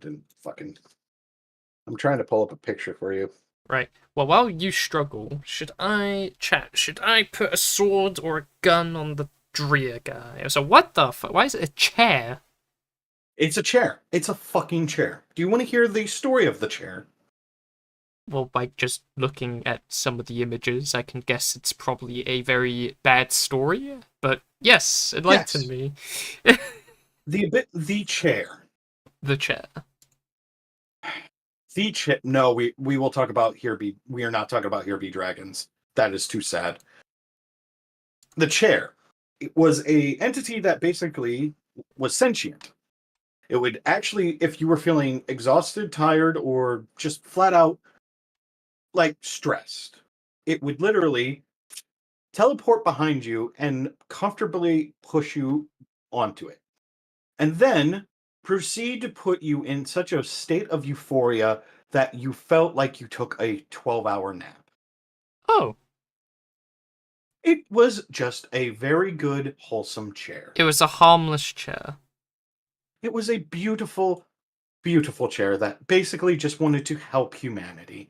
trying to pull up a picture for you. Right. Well, while you struggle, should I put a sword or a gun on the Drea guy? So what the fuck? Why is it a chair? It's a chair. It's a fucking chair. Do you want to hear the story of the chair? Well, by just looking at some of the images, I can guess it's probably a very bad story. But yes, enlighten me. The chair. The chair. The chair. No, we will talk about Here Be. We are not talking about Here Be Dragons. That is too sad. The chair. It was a entity that basically was sentient. It would actually, if you were feeling exhausted, tired, or just flat out like stressed, it would literally teleport behind you and comfortably push you onto it. And then proceed to put you in such a state of euphoria that you felt like you took a 12-hour nap. Oh. It was just a very good, wholesome chair. It was a harmless chair. It was a beautiful, beautiful chair that basically just wanted to help humanity.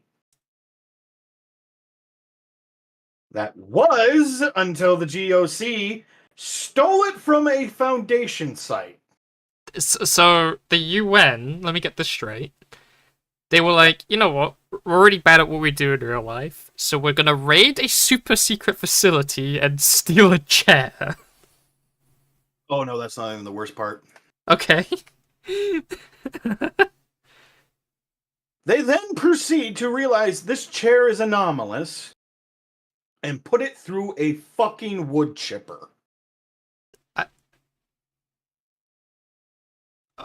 That was until the GOC stole it from a Foundation site. So the UN, let me get this straight. They were like, you know what? We're already bad at what we do in real life, so we're gonna raid a super secret facility and steal a chair. Oh no, that's not even the worst part. Okay. They then proceed to realize this chair is anomalous and put it through a fucking wood chipper.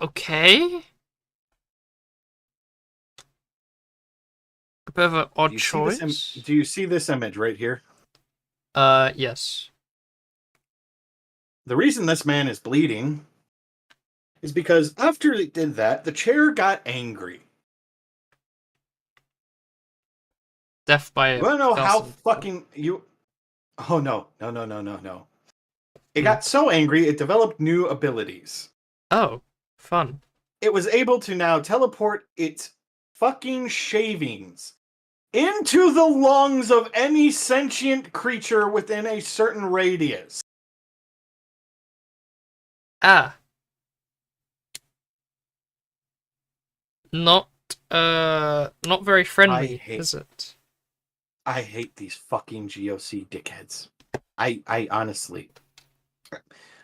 Okay. A bit of an odd choice. Do you see this image right here? Yes. The reason this man is bleeding is because after it did that, the chair got angry. Death by You wanna know how fucking you... Oh no. It got so angry, it developed new abilities. Oh, fun. it was able to now teleport its fucking shavings into the lungs of any sentient creature within a certain radius. Ah. Not very friendly, is it? I hate these fucking GOC dickheads. I honestly,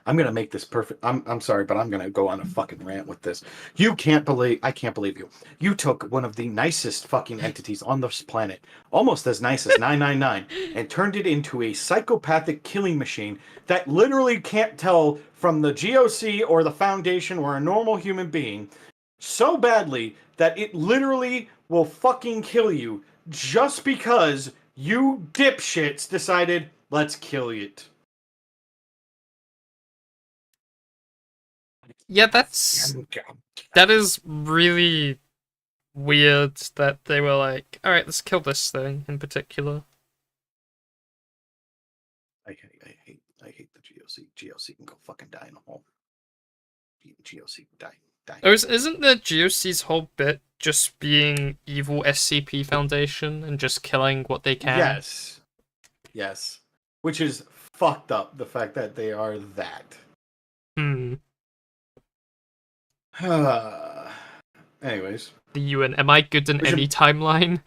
I'm gonna make this perfect. I'm sorry, but I'm gonna go on a fucking rant with this. I can't believe you. You took one of the nicest fucking entities on this planet, almost as nice as 999, and turned it into a psychopathic killing machine that literally can't tell from the GOC or the Foundation or a normal human being so badly that it literally will fucking kill you just because you dipshits decided, let's kill it. Yeah, that is really weird that they were like, alright, let's kill this thing in particular. I hate the GOC. GOC can go fucking die in a hole. GOC die. Oh, isn't the GOC's whole bit just being evil SCP Foundation and just killing what they can? Yes. Which is fucked up, the fact that they are that. Anyways. The UN, am I good in any timeline?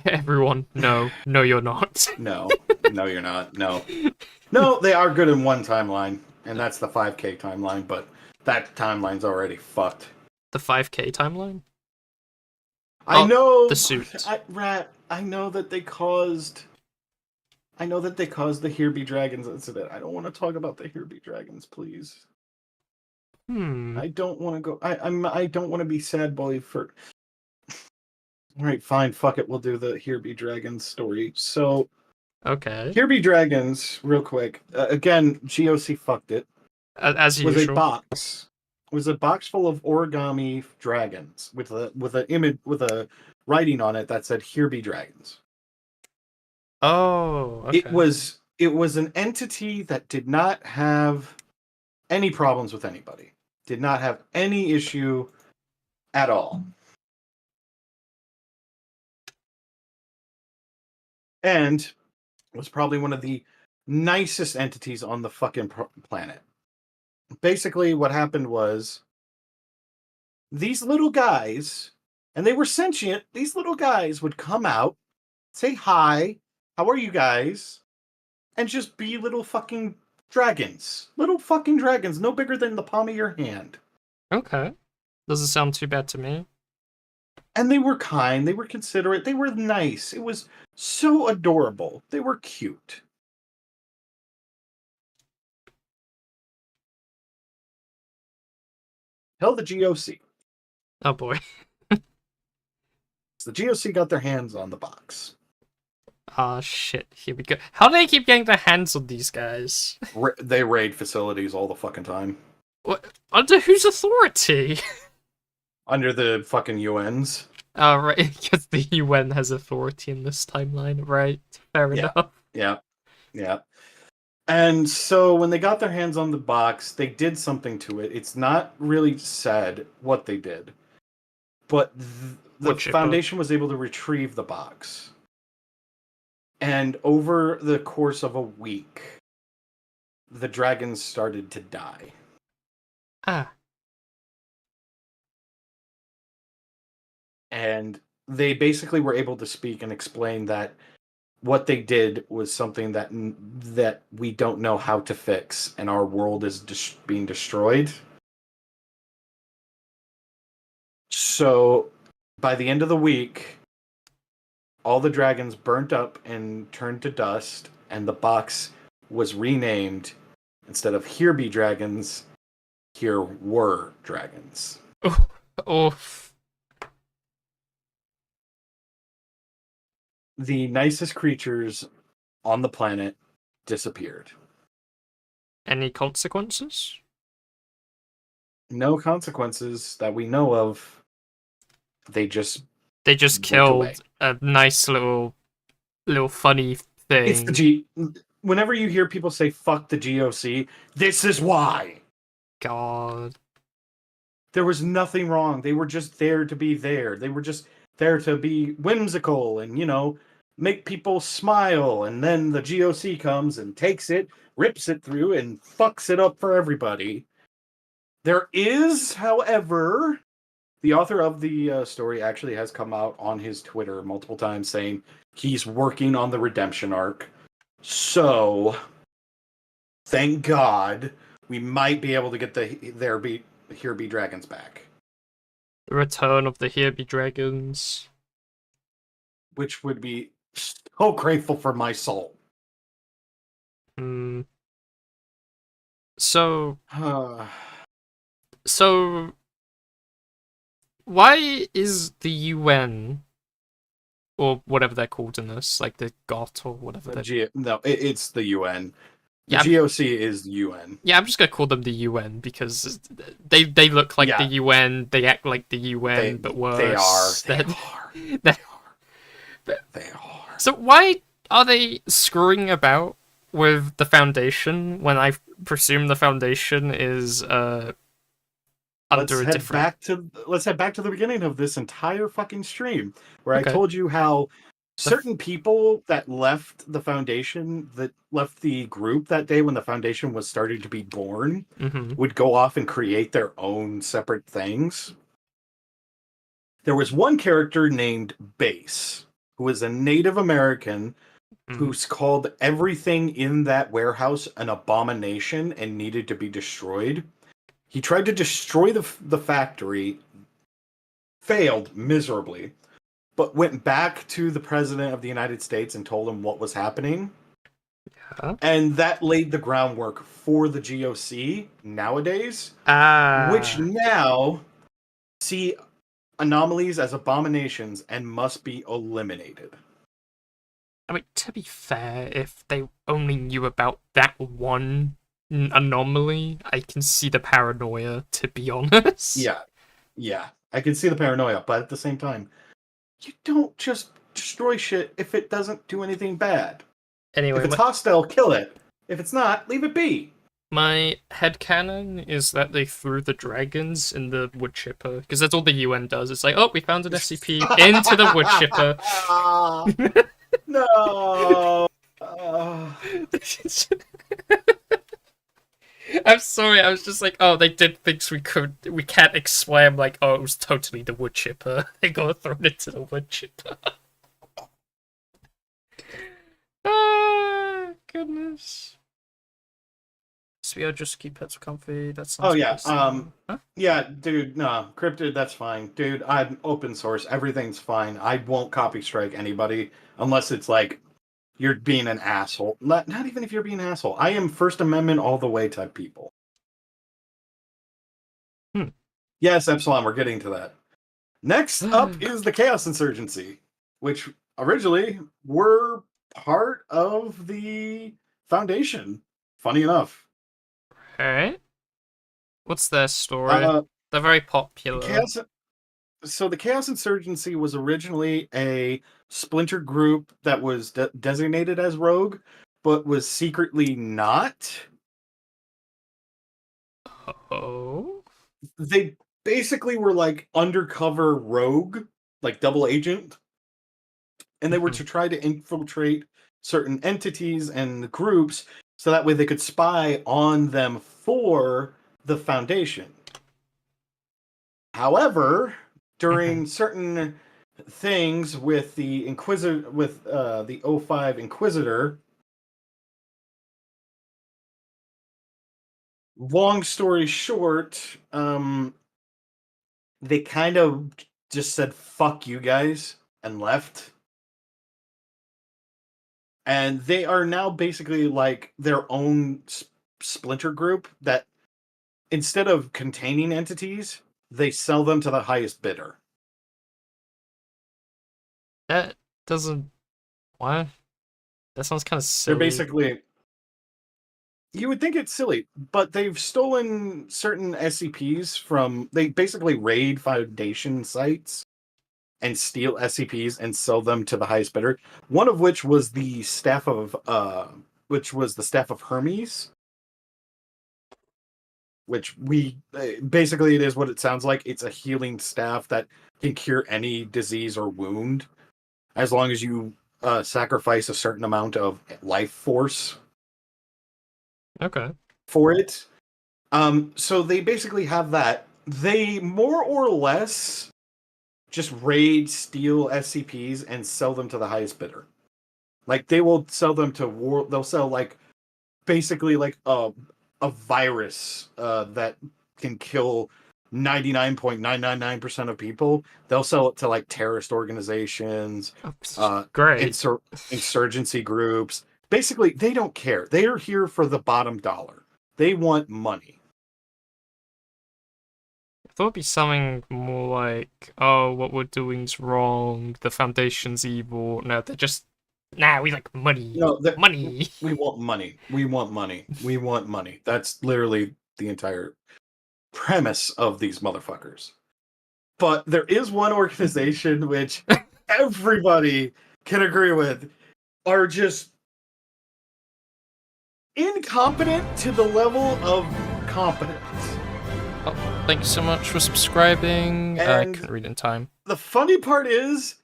Everyone, no, you're not. No, you're not. No, they are good in one timeline, and that's the 5K timeline, but that timeline's already fucked. The 5K timeline? I know the suit. I know that they caused the Here Be Dragons incident. I don't want to talk about the Here Be Dragons, please. I don't want to go. I don't want to be sad boy for. All right, fine, fuck it. We'll do the Here Be Dragons story. So, okay, Here Be Dragons, real quick. Again, GOC fucked it. As usual. Was a box full of origami dragons with an image with a writing on it that said "Here Be Dragons." Oh, okay. It was an entity that did not have any problems with anybody. Did not have any issue at all. And was probably one of the nicest entities on the fucking planet. Basically, what happened was these little guys, and they were sentient, these little guys would come out, say hi, how are you guys? And just be little fucking dragons. Little fucking dragons, no bigger than the palm of your hand. Okay. Doesn't sound too bad to me. And they were kind, they were considerate, they were nice. It was so adorable. They were cute. Tell the GOC. Oh boy. The GOC got their hands on the box. Ah, shit. Here we go. How do they keep getting their hands on these guys? They raid facilities all the fucking time. What? Under whose authority? Under the fucking UN's. Oh, right, because the UN has authority in this timeline, right? Fair enough. Yeah. And so when they got their hands on the box, they did something to it. It's not really said what they did. But the Foundation was able to retrieve the box. And over the course of a week, the dragons started to die. And they basically were able to speak and explain that what they did was something that we don't know how to fix, and our world is being destroyed. So, by the end of the week, all the dragons burnt up and turned to dust, and the box was renamed. Instead of Here Be Dragons, Here Were Dragons. Oof. The nicest creatures on the planet disappeared. Any consequences? No consequences that we know of. They just killed a nice little funny thing. It's the Whenever you hear people say "fuck the GOC," this is why. God. There was nothing wrong. They were just there to be there. They were just there to be whimsical and, make people smile. And then the GOC comes and takes it, rips it through, and fucks it up for everybody. There is, however, the author of the story actually has come out on his Twitter multiple times saying he's working on the redemption arc. So, thank God, we might be able to get the Here Be Dragons back. The return of the Here Be Dragons. Which would be so grateful for my soul. So, why is the UN, or whatever they're called in this, like the GOT or whatever? It's the UN. The Yeah, GOC is the UN. Yeah, I'm just gonna call them the UN because they look like the UN, they act like the UN, but worse. They are. So why are they screwing about with the Foundation when I presume the Foundation is under a different... Let's head back to the beginning of this entire fucking stream, where I told you how certain people that left the Foundation, that left the group that day when the Foundation was starting to be born, would go off and create their own separate things. There was one character named Base, who was a Native American who's called everything in that warehouse an abomination and needed to be destroyed. He tried to destroy the factory, failed miserably, but went back to the President of the United States and told him what was happening. Yeah. And that laid the groundwork for the GOC nowadays, which now see anomalies as abominations and must be eliminated. I mean, to be fair, if they only knew about that one anomaly, I can see the paranoia, to be honest. Yeah, I can see the paranoia, but at the same time, you don't just destroy shit if it doesn't do anything bad. Anyway, if it's hostile, kill it. If it's not, leave it be. My headcanon is that they threw the dragons in the wood chipper, because that's all the UN does. It's like, oh, we found an SCP into the wood chipper. No. I'm sorry, I was just like, oh, they did things we can't explain, like, oh, it was totally the wood chipper. They got thrown into the wood chipper. Ah, goodness. So just keep pets comfy. That sounds Yeah, dude, no, cryptid, that's fine. Dude, I'm open source. Everything's fine. I won't copy strike anybody unless it's like you're being an asshole. Not even if you're being an asshole. I am First Amendment all the way type people. Yes, Epsilon, we're getting to that. Next up is the Chaos Insurgency, which originally were part of the Foundation. Funny enough. Alright. What's their story? They're very popular. The Chaos Insurgency was originally a splinter group that was designated as rogue, but was secretly not. Oh? They basically were like undercover rogue, like double agent. And they were to try to infiltrate certain entities and groups so that way they could spy on them for the Foundation. However, during certain things with the Inquisitor, with the O5 Inquisitor, long story short, they kind of just said, fuck you guys, and left. And they are now basically like their own splinter group that instead of containing entities, they sell them to the highest bidder. That doesn't... What? That sounds kind of silly. They're basically... You would think it's silly, but they've stolen certain SCPs from... They basically raid Foundation sites and steal SCPs and sell them to the highest bidder. One of which was the staff of Hermes. which we basically it is what it sounds like. It's a healing staff that can cure any disease or wound as long as you sacrifice a certain amount of life force Okay. for it. So they basically have that. They more or less just raid, steal SCPs, and sell them to the highest bidder. Like they will sell them to war. They'll sell like basically like a virus that can kill 99.999% of people. They'll sell it to like terrorist organizations, Great. insurgency groups. Basically, they don't care. They are here for the bottom dollar. They want money. I thought it'd be something more like, oh, what we're doing's wrong, the Foundation's evil. No, they're just, nah, we like money. No, Money. we want money. We want money. We want money. That's literally the entire premise of these motherfuckers. But there is one organization which everybody can agree with are just incompetent to the level of competence. Oh, thank you so much for subscribing. I And couldn't read in time. the funny part is,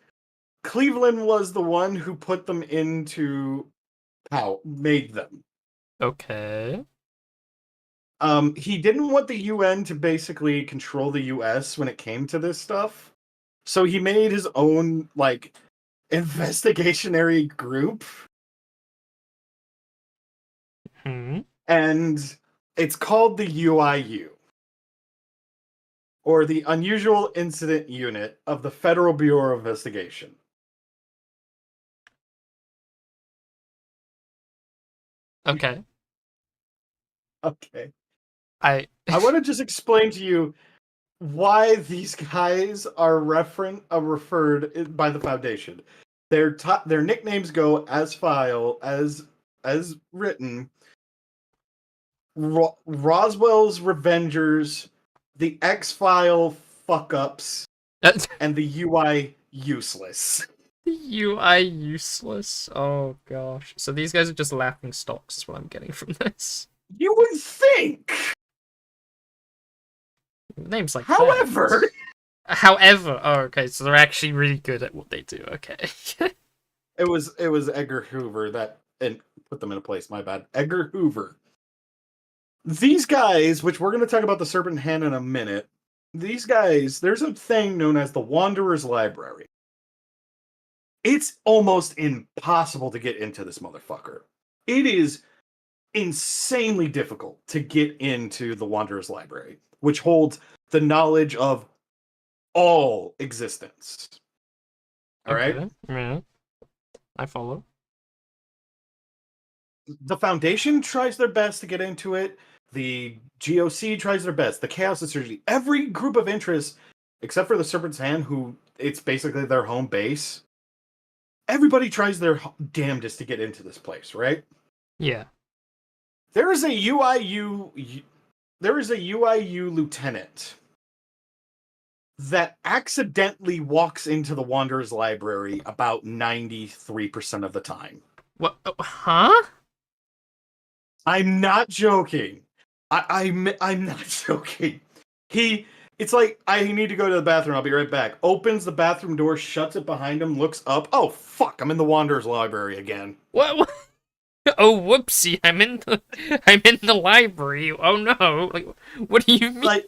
Cleveland was the one who put them into power, made them. Okay. He didn't want the UN to basically control the US when it came to this stuff. So he made his own, like, investigationary group. And it's called the UIU. Or the Unusual Incident Unit of the Federal Bureau of Investigation. Okay. Okay. I want to just explain to you why these guys are referred by the Foundation. Their nicknames go as written. Roswell's Revengers, the X-File fuck-ups, and the UI Useless. UI useless. Oh gosh. So these guys are just laughing stocks is what I'm getting from this. You would think. Names like However. that. However, oh okay, so they're actually really good at what they do. Okay. It was Edgar Hoover that and put them in a place. My bad. Edgar Hoover. These guys, which we're going to talk about the Serpent Hand in a minute. These guys, there's a thing known as the Wanderer's Library. It's almost impossible to get into this motherfucker. It is insanely difficult to get into the Wanderer's Library, which holds the knowledge of all existence. All right? Yeah. I follow. The Foundation tries their best to get into it. The GOC tries their best. The Chaos Insurgency. Every group of interest, except for the Serpent's Hand, who it's basically their home base. Everybody tries their damnedest to get into this place, right? Yeah. There is a UIU lieutenant that accidentally walks into the Wanderer's Library about 93% of the time. What? Huh? I'm not joking. I'm not joking. It's like, I need to go to the bathroom. I'll be right back. Opens the bathroom door, shuts it behind him, looks up. Oh fuck! I'm in the Wanderer's Library again. What? Oh whoopsie! I'm in the library. Oh no! Like, what do you mean? Like,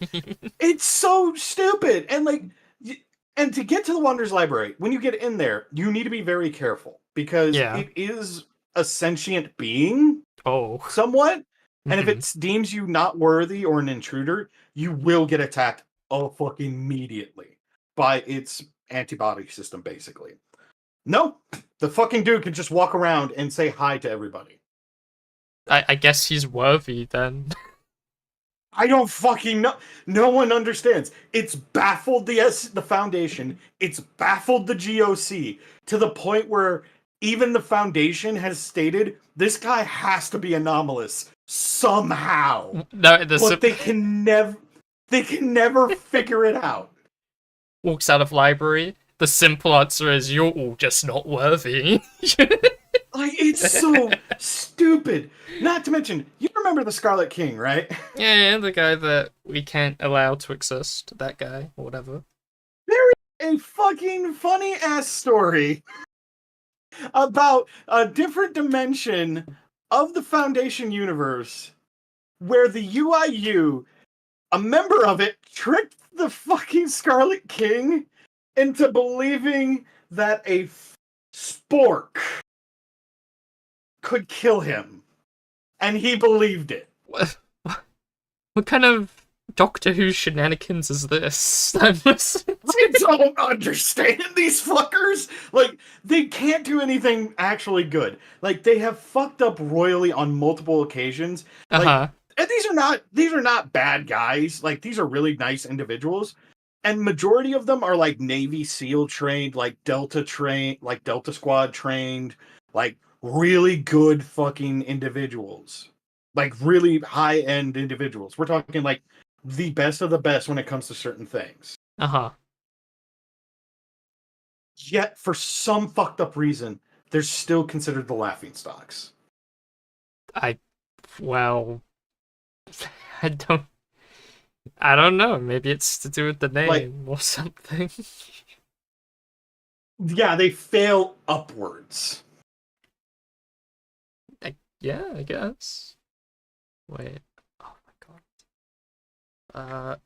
it's so stupid. And to get to the Wanderer's Library, when you get in there, you need to be very careful because it is a sentient being. Oh, somewhat. And if it deems you not worthy or an intruder, you will get attacked fucking immediately by its antibody system, basically. No, the fucking dude can just walk around and say hi to everybody. I guess he's worthy then. I don't fucking know. No one understands. It's baffled the Foundation. It's baffled the GOC to the point where even the Foundation has stated this guy has to be anomalous somehow. No, but they can never figure it out. Walks out of library. The simple answer is you're all just not worthy. Like, it's so stupid. Not to mention, you remember the Scarlet King, right? Yeah, the guy that we can't allow to exist. That guy, or whatever. There is a fucking funny ass story about a different dimension of the Foundation universe where the UIU, a member of it, tricked the fucking Scarlet King into believing that a spork could kill him. And he believed it. What kind of Doctor Who shenanigans is this? I'm listening to? I don't understand these fuckers. Like, they can't do anything actually good. Like, they have fucked up royally on multiple occasions. Like, and these are not bad guys. Like, these are really nice individuals. And majority of them are like Navy SEAL trained, like Delta Squad trained, like really good fucking individuals. Like really high end individuals. We're talking like the best of the best when it comes to certain things. Yet, for some fucked up reason, they're still considered the laughingstocks. Well, I don't know. Maybe it's to do with the name or something. Yeah, they fail upwards. Yeah, I guess. Wait. Oh my god.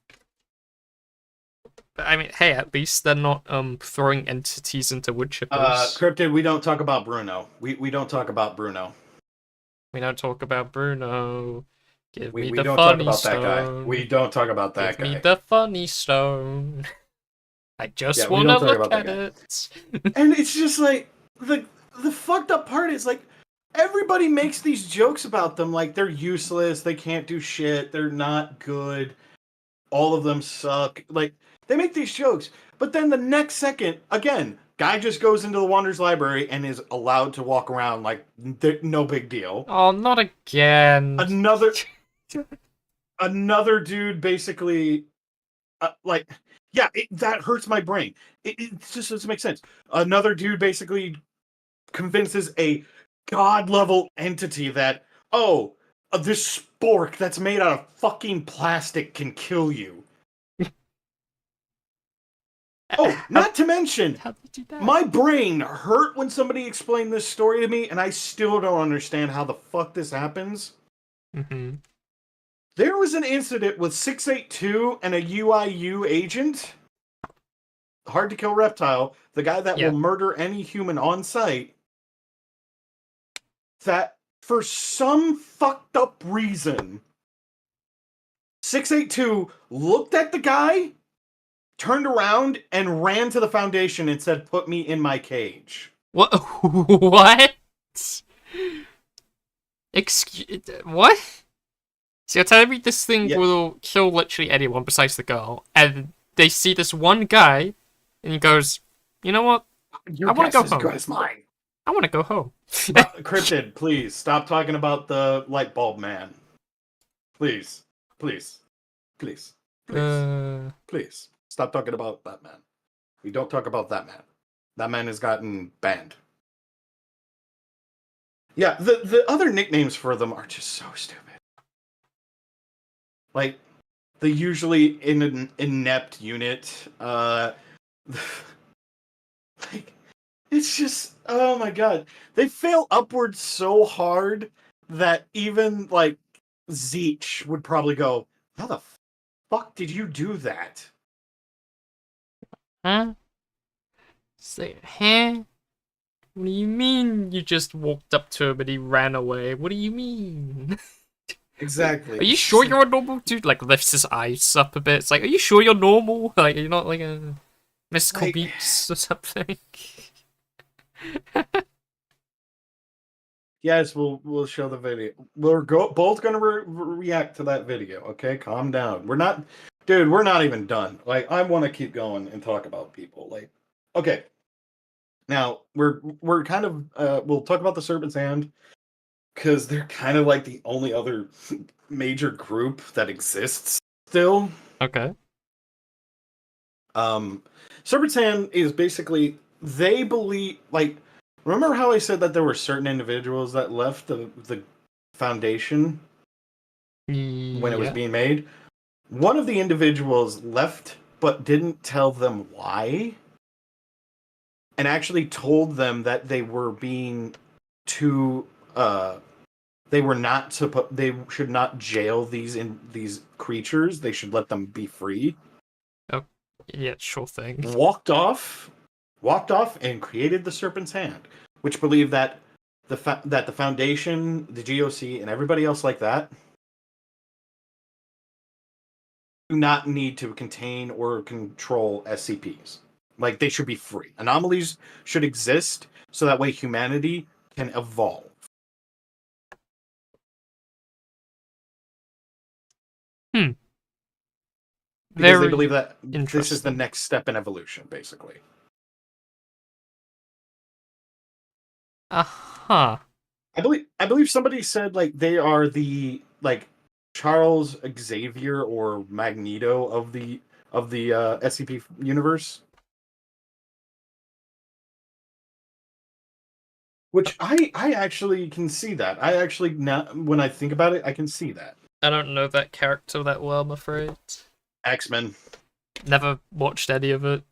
But I mean, hey, at least they're not throwing entities into wood chippers. Cryptid, we don't talk about Bruno. We don't talk about Bruno. We don't talk about Bruno. We don't talk about that guy. We don't talk about that guy. Give me the funny stone. I just we wanna don't talk look about at it. And it's just like the fucked up part is like everybody makes these jokes about them like they're useless, they can't do shit, they're not good, all of them suck. Like they make these jokes, but then the next second, again, guy just goes into the Wanderer's Library and is allowed to walk around like no big deal. Oh, not again. Another dude basically like yeah, that hurts my brain. It just doesn't make sense. Another dude basically convinces a god level entity that this spork that's made out of fucking plastic can kill you. Not to mention, How'd they do that? my brain hurt when somebody explained this story to me, and I still don't understand how the fuck this happens. Mm-hmm. There was an incident with 682 and a UIU agent, Hard to Kill Reptile, the guy that will murder any human on sight, that for some fucked up reason, 682 looked at the guy, turned around, and ran to the Foundation and said, "Put me in my cage." What? What? What? So you're telling me this thing will kill literally anyone besides the girl, and they see this one guy, and he goes, "You know what? Your I want to go guess home. is good as mine." I want to go home." Cryptid, please stop talking about the light bulb man. Please, please, please, please, please stop talking about that man. We don't talk about that man. That man has gotten banned. Yeah, the other nicknames for them are just so stupid. Like the usually in an inept unit, like it's just, oh my god. They fail upwards so hard that even, like, Zeech would probably go, how the fuck did you do that? Huh? Say, huh? What do you mean you just walked up to him and he ran away? What do you mean? Exactly. Are you sure you're a normal dude? Like, lifts his eyes up a bit. It's like, are you sure you're normal? Like, you're not like a mystical beast or something? Yes, we'll show the video. We're both gonna react to that video. Okay, calm down. We're not even done. Like, I want to keep going and talk about people. Like, okay, now we're kind of we'll talk about the Serpent's Hand because they're kind of like the only other major group that exists still. Okay. Serpent's Hand is basically, they believe, like, remember how I said that there were certain individuals that left the Foundation when it was Yeah. being made? One of the individuals left, but didn't tell them why, and actually told them that they were being too. They were not supposed. They should not jail these creatures. They should let them be free. Oh, yeah, sure thing. Walked off, and created the Serpent's Hand, which believed that the Foundation, the GOC, and everybody else like that do not need to contain or control SCPs. Like, they should be free. Anomalies should exist so that way humanity can evolve. Hmm. Because they Very believe that this is the interesting. next step in evolution, basically. Uh-huh. I believe somebody said like they are the like Charles Xavier or Magneto of the SCP universe. Which I actually can see that. I actually now when I think about it, I can see that. I don't know that character that well, I'm afraid. X-Men. Never watched any of it.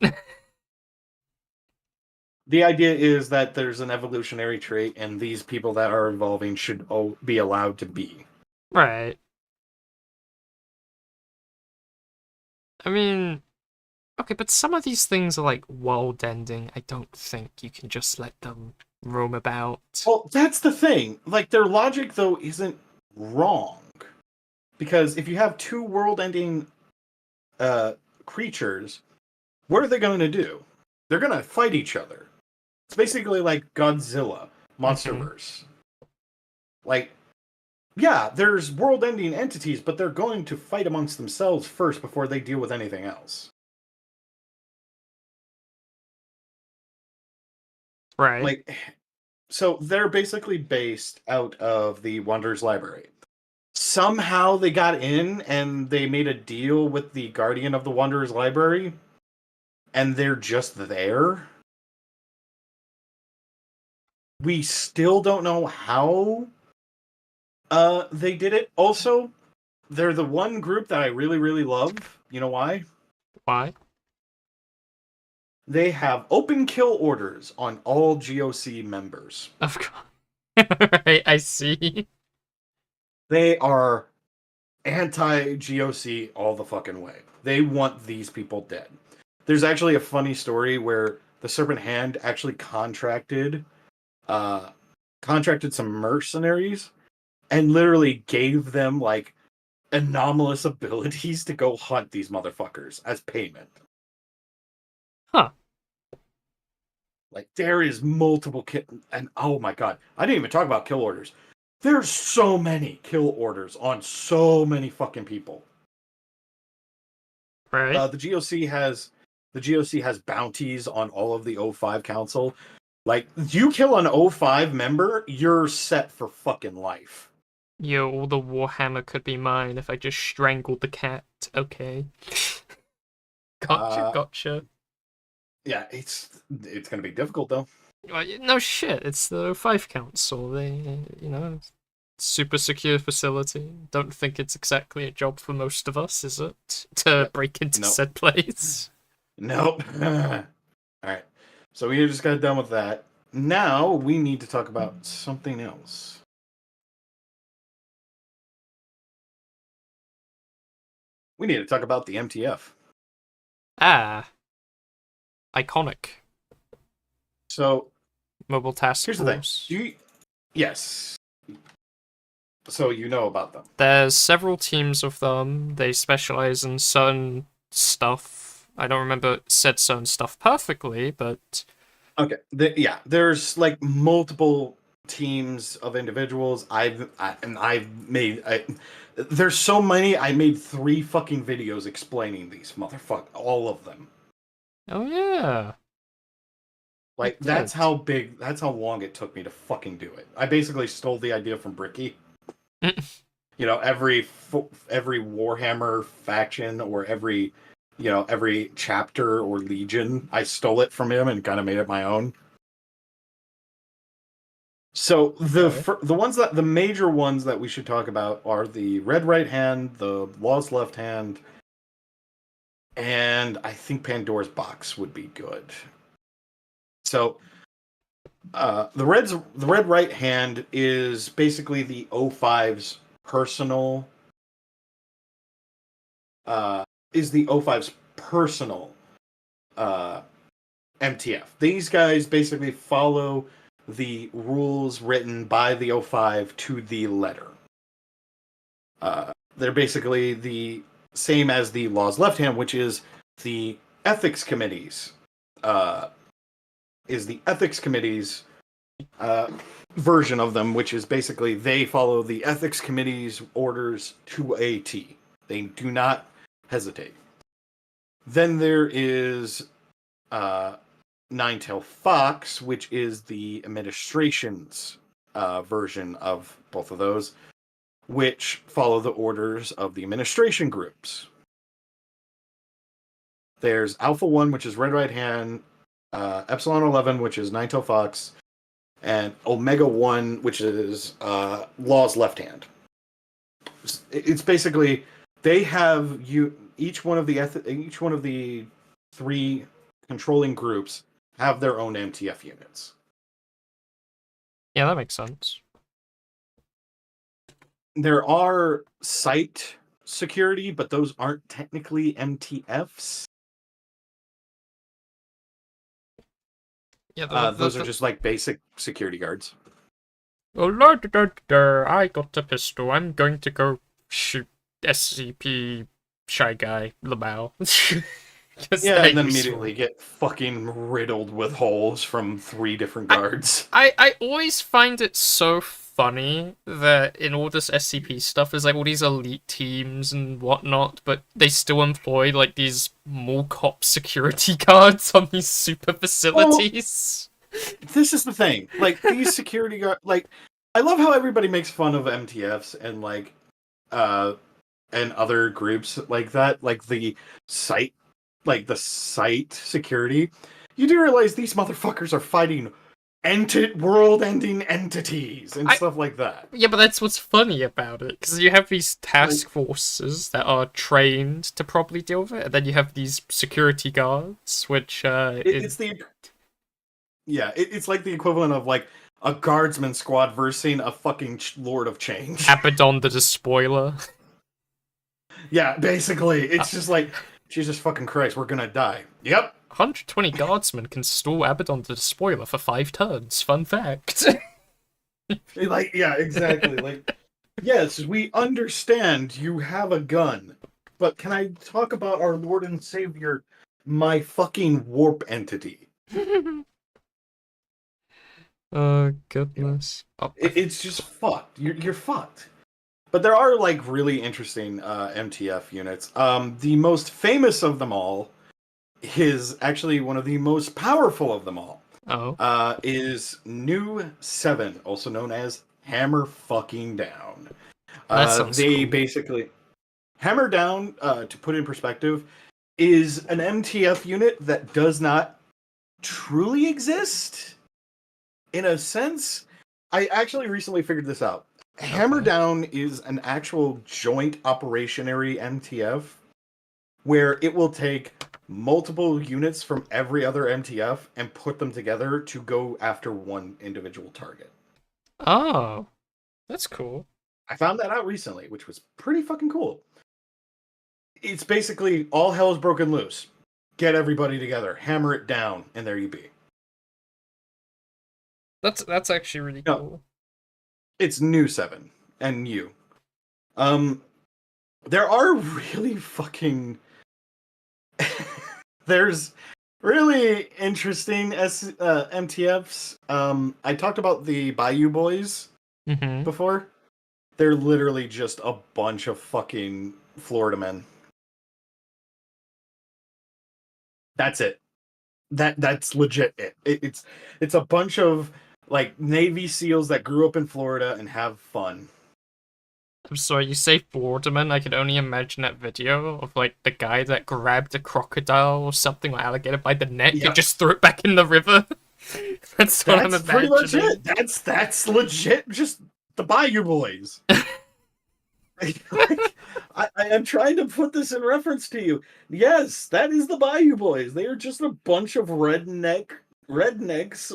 The idea is that there's an evolutionary trait, and these people that are evolving should be allowed to be. Right. I mean, okay, but some of these things are like world ending. I don't think you can just let them roam about. Well, that's the thing. Like, their logic, though, isn't wrong. Because if you have two world-ending creatures, what are they going to do? They're going to fight each other. It's basically like Godzilla, MonsterVerse. Like, yeah, there's world-ending entities, but they're going to fight amongst themselves first before they deal with anything else. Right. Like, so they're basically based out of the Wonders Library. Somehow they got in and they made a deal with the Guardian of the Wonders Library, and they're just there. We still don't know how they did it. Also, they're the one group that I really, really love. You know why? Why? They have open kill orders on all GOC members. Of course. Right, I see. They are anti-GOC all the fucking way. They want these people dead. There's actually a funny story where the Serpent Hand actually contracted some mercenaries and literally gave them like anomalous abilities to go hunt these motherfuckers as payment. Huh. Like, there is multiple and oh my god, I didn't even talk about kill orders. There's so many kill orders on so many fucking people. Right. The GOC has bounties on all of the O5 council. Like, you kill an O5 member, you're set for fucking life. Yo, all the Warhammer could be mine if I just strangled the cat. Okay. Gotcha, Uh, gotcha. yeah, it's gonna be difficult though. Well, no shit, it's the Five Council. They, super secure facility. Don't think it's exactly a job for most of us, is it? To break into Nope. said place. Nope. All right. So we just got done with that. Now we need to talk about something else. We need to talk about the MTF. Ah, iconic. So Mobile Task here's the thing. Force. Yes. So you know about them. There's several teams of them. They specialize in certain stuff. I don't remember said certain stuff perfectly, but Okay. There's like multiple teams of individuals. There's so many. I made 3 fucking videos explaining these all of them. oh yeah, Like, you did. that's how long it took me to fucking do it. I basically stole the idea from Bricky. Every Warhammer faction or every chapter or legion, I stole it from him and kind of made it my own. So Okay. the major ones that we should talk about are the red right hand, the lost left hand, and I think Pandora's box would be good. So the red right hand is basically the O5's personal is the O5's personal uh, MTF. These guys basically follow the rules written by the O5 to the letter. They're basically the same as the law's left hand, which is the ethics committees. Is the ethics committees version of them, which is basically they follow the ethics committee's orders to a T. They do not hesitate. Then there is Nine-Tail Fox, which is the administration's version of both of those, which follow the orders of the administration groups. There's Alpha 1, which is Red Right Hand, Epsilon 11, which is Nine-Tail Fox, and Omega 1, which is Law's Left Hand. It's basically they have each one of the three controlling groups have their own MTF units. Yeah, that makes sense. There are site security, but those aren't technically MTFs. Yeah, those are just like basic security guards. Oh, I got a pistol. I'm going to go shoot SCP Shy Guy Lamau. Yeah, and then immediately get fucking riddled with holes from 3 different guards. I always find it so funny that in all this SCP stuff, there's like all these elite teams and whatnot, but they still employ like these mall cop security guards on these super facilities. Well, this is the thing. Like, these security guards, like, I love how everybody makes fun of MTFs and like, and other groups like that, like the site security. You do realize these motherfuckers are fighting world-ending entities and stuff like that. Yeah, but that's what's funny about it, because you have these task forces that are trained to properly deal with it, and then you have these security guards, which it's like the equivalent of like a guardsman squad versus a fucking Lord of Change. Abaddon the Despoiler. Yeah, basically, it's just like, Jesus fucking Christ, we're gonna die. Yep. 120 guardsmen can stall Abaddon the Despoiler for 5 turns. Fun fact. Like, yeah, exactly. Like, yes, we understand you have a gun, but can I talk about our Lord and Savior, my fucking warp entity? Oh, goodness. It's just fucked. You're fucked. But there are like really interesting MTF units. The most famous of them all is actually one of the most powerful of them all. Oh. Is New 7, also known as Hammer fucking Down. They cool. basically Hammer Down, to put in perspective, is an MTF unit that does not truly exist. In a sense, I actually recently figured this out. Hammer Down is an actual joint operationary MTF where it will take multiple units from every other MTF and put them together to go after one individual target. Oh, that's cool. I found that out recently, which was pretty fucking cool. It's basically all hell's broken loose. Get everybody together, hammer it down, and there you be. That's actually really cool. It's New 7 and you. There are really fucking there's really interesting MTFs. I talked about the Bayou Boys before. They're literally just a bunch of fucking Florida men. That's it. That's legit it. It's a bunch of like Navy SEALs that grew up in Florida and have fun. I'm sorry, you say Floridaman, I can only imagine that video of like the guy that grabbed a crocodile or something, or alligator by the neck and just threw it back in the river. That's what I'm That's pretty much imagining. it. That's legit. Just the Bayou Boys. Like, I am trying to put this in reference to you. Yes, that is the Bayou Boys. They are just a bunch of rednecks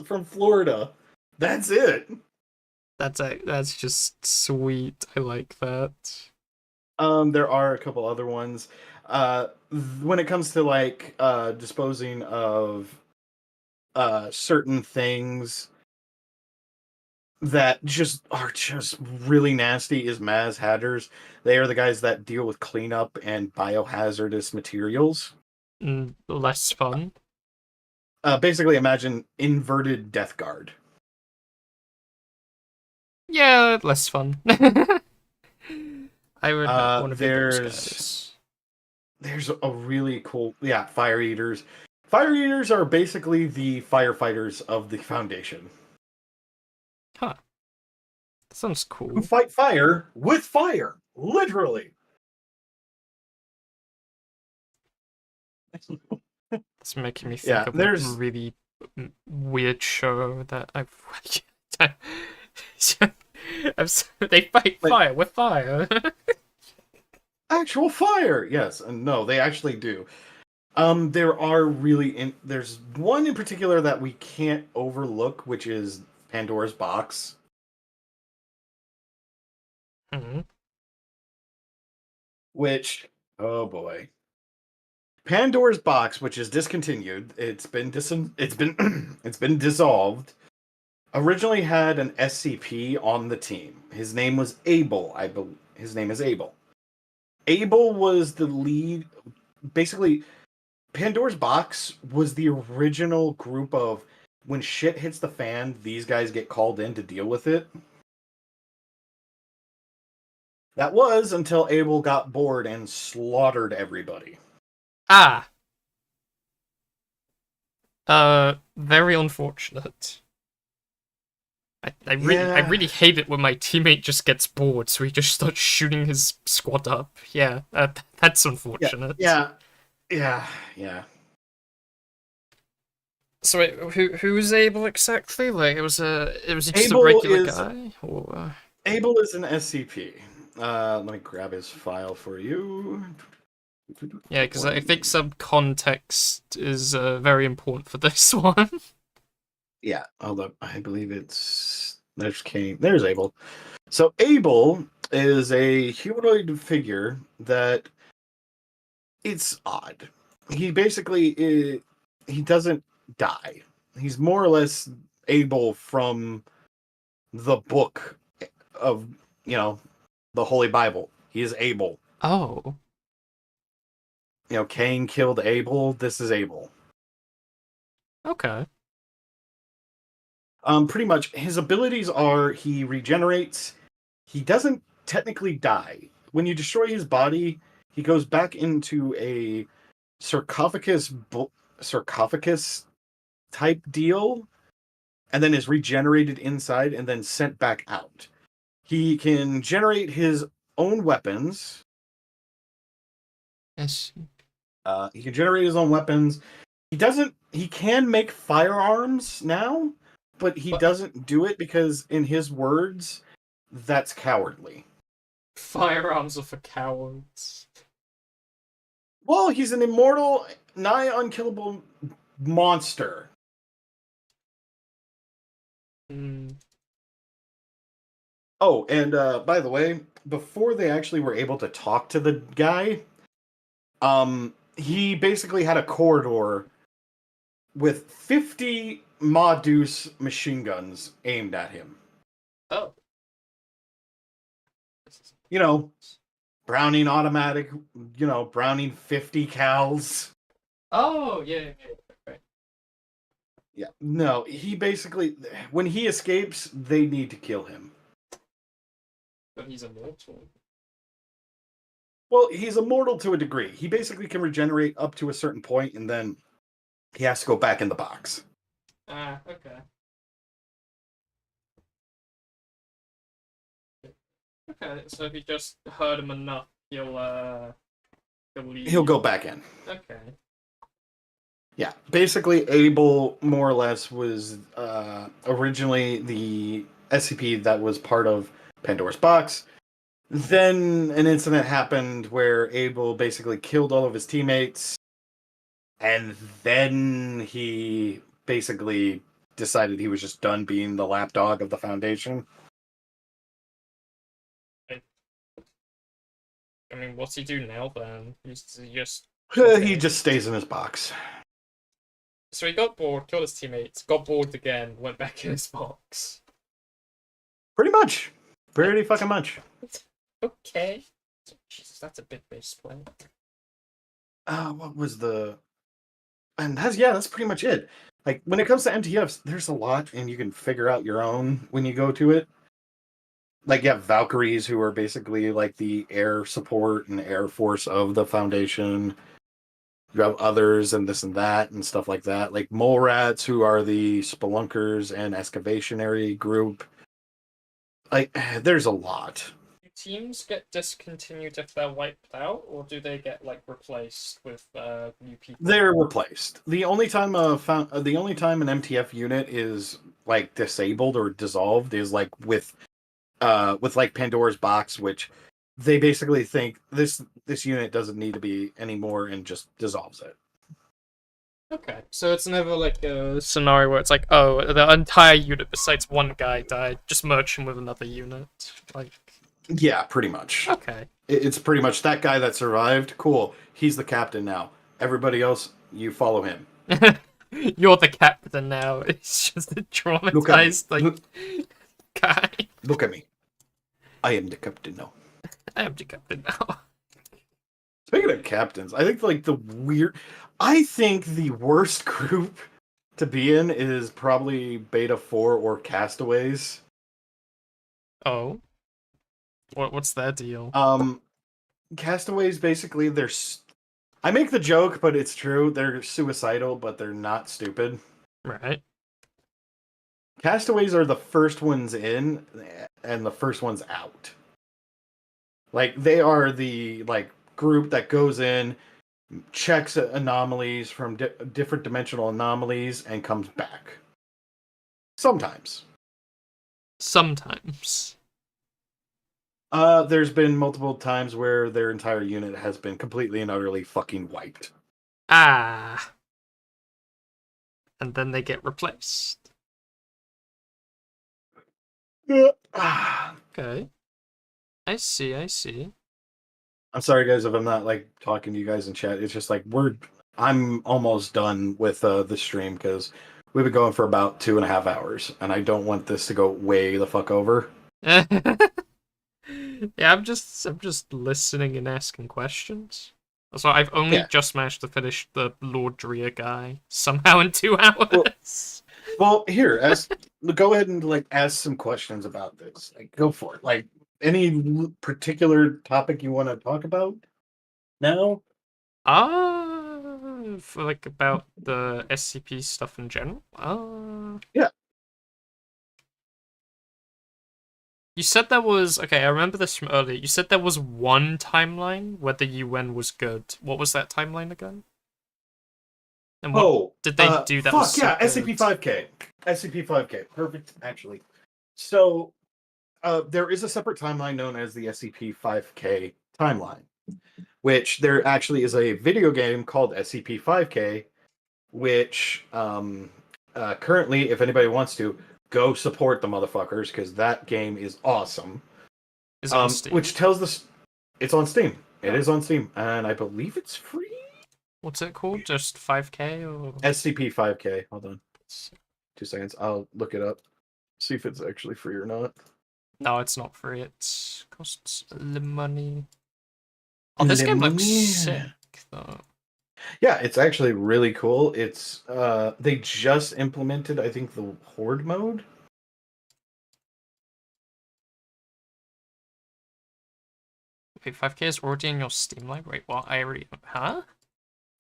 from Florida. That's it. That's just sweet. I like that. There are a couple other ones. When it comes to like disposing of certain things that just are just really nasty is Maz Hatters. They are the guys that deal with cleanup and biohazardous materials. Less fun. Basically, imagine inverted Death Guard. Yeah, less fun. I would not want to be those There's guys. there's a really cool Fire Eaters. Fire Eaters are basically the firefighters of the Foundation. Huh. That sounds Who cool. fight fire with fire, literally. It's making me think of a there's really weird show that I've they fight like fire with fire. actual fire. Yes, and no, they actually do. There are there's one in particular that we can't overlook, which is Pandora's Box. Hmm. Which, oh boy, Pandora's Box, which is discontinued. It's been it's been dissolved. Originally had an SCP on the team. His name was Abel. His name is Abel. Abel was the lead. Basically, Pandora's Box was the original group of when shit hits the fan, these guys get called in to deal with it. That was until Abel got bored and slaughtered everybody. Ah. Very unfortunate. I really hate it when my teammate just gets bored, so he just starts shooting his squad up. Yeah, that's unfortunate. Yeah. So wait, who was Abel exactly? Like it was just Abel a regular is guy, or Abel is an SCP. Let me grab his file for you. yeah, because I think some context is very important for this one. Yeah, hold up. I believe there's Abel. So Abel is a humanoid figure that it's odd. He basically he doesn't die. He's more or less Abel from the book of, the Holy Bible. He is Abel. Oh, Cain killed Abel. This is Abel. okay. Pretty much his abilities are he regenerates. He doesn't technically die. When you destroy his body, he goes back into a sarcophagus sarcophagus type deal and then is regenerated inside and then sent back out. He can generate his own weapons. Yes. He can generate his own weapons. He can make firearms now, but he But doesn't do it because, in his words, that's cowardly. firearms are for cowards. Well, he's an immortal, nigh unkillable monster. Hmm. Oh, and by the way, before they actually were able to talk to the guy, he basically had a corridor with 50 Ma-Deuce machine guns aimed at him. Oh. Browning automatic, Browning 50 cals. Oh yeah. Right. Yeah, no, he basically, when he escapes, they need to kill him. But he's immortal. Well, he's immortal to a degree. He basically can regenerate up to a certain point, and then he has to go back in the box. Ah, okay. Okay, so if you just hurt him enough, he'll leave. He'll go back in. Okay. Yeah, basically, Abel more or less was originally the SCP that was part of Pandora's Box. Then an incident happened where Abel basically killed all of his teammates, and then he basically decided he was just done being the lapdog of the Foundation. I mean, what's he do now then? He just He just stays in his box. So he got bored, killed his teammates, got bored again, went back in his box. Pretty much. Pretty fucking much. Okay. Jesus, that's a bit misplay. What was the... And that's pretty much it. Like, when it comes to MTFs, there's a lot, and you can figure out your own when you go to it. Like, you have Valkyries, who are basically, like, the air support and air force of the Foundation. You have others and this and that and stuff like that. Like, Mole Rats, who are the Spelunkers and Excavationary group. Like, there's a lot. Do teams get discontinued if they're wiped out, or do they get, like, replaced with new people? They're replaced. The only time an MTF unit is like disabled or dissolved is like with like Pandora's Box, which they basically think this unit doesn't need to be anymore and just dissolves it. Okay, so it's never like a scenario where it's like, oh, the entire unit besides one guy died, just merge him with another unit. Like, yeah, pretty much. Okay. It's pretty much that guy that survived. Cool. He's the captain now. Everybody else, you follow him. You're the captain now. It's just a traumatized guy. Look at me. I am the captain now. I am the captain now. Speaking of captains, I think I think the worst group to be in is probably Beta 4 or Castaways. Oh. What's their deal? Castaways, basically, I make the joke, but it's true. They're suicidal, but they're not stupid. Right. Castaways are the first ones in and the first ones out. Like, they are the group that goes in, checks anomalies from different dimensional anomalies, and comes back. Sometimes. There's been multiple times where their entire unit has been completely and utterly fucking wiped. Ah. And then they get replaced. Okay. I see. I'm sorry, guys, if I'm not talking to you guys in chat. It's just I'm almost done with the stream because we've been going for about 2.5 hours, and I don't want this to go way the fuck over. Yeah, I'm just listening and asking questions. So I've only just managed to finish the Lord Drea guy somehow in 2 hours. Well, here, go ahead and ask some questions about this. Go for it. Any particular topic you want to talk about now? About the SCP stuff in general? Yeah. You said there was... Okay, I remember this from earlier. You said there was one timeline where the UN was good. What was that timeline again? And what did they do that was yeah, SCP-5K. SCP-5K. Perfect, actually. So, there is a separate timeline known as the SCP-5K timeline, which there actually is a video game called SCP-5K, which currently, if anybody wants to, go support the motherfuckers, because that game is awesome. Is it on Steam? Which tells the... It's on Steam. It is on Steam, and I believe it's free? What's it called? Just 5K or... SCP-5K. Hold on. 2 seconds. I'll look it up. See if it's actually free or not. No, it's not free. It costs money. Oh, this game looks sick, though. Yeah, it's actually really cool. It's they just implemented, I think, the Horde mode. Wait, 5K is already in your Steam library? Well, I already... Huh?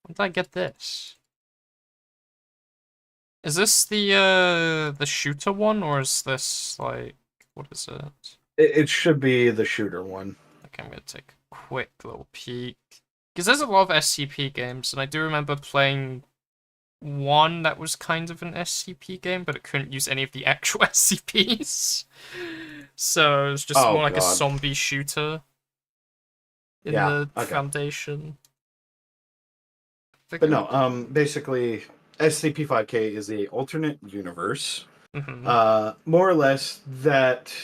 When did I get this? Is this the shooter one, or is this, what is it? It should be the shooter one. Okay, I'm gonna take a quick little peek. Because there's a lot of SCP games, and I do remember playing one that was kind of an SCP game, but it couldn't use any of the actual SCPs. So it was just Oh more like a god. zombie shooter in Yeah. the Okay. Foundation. But no. Basically, SCP-5K is a alternate universe. Mm-hmm. More or less that.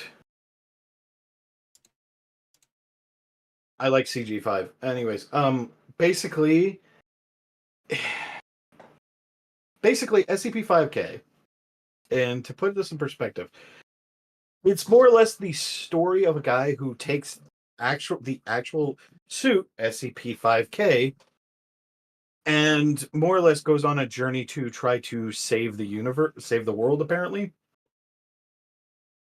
I like CG5. Anyways, basically, SCP-5K, and to put this in perspective, it's more or less the story of a guy who takes the actual suit SCP-5K and more or less goes on a journey to try to save the universe, save the world, apparently. Okay.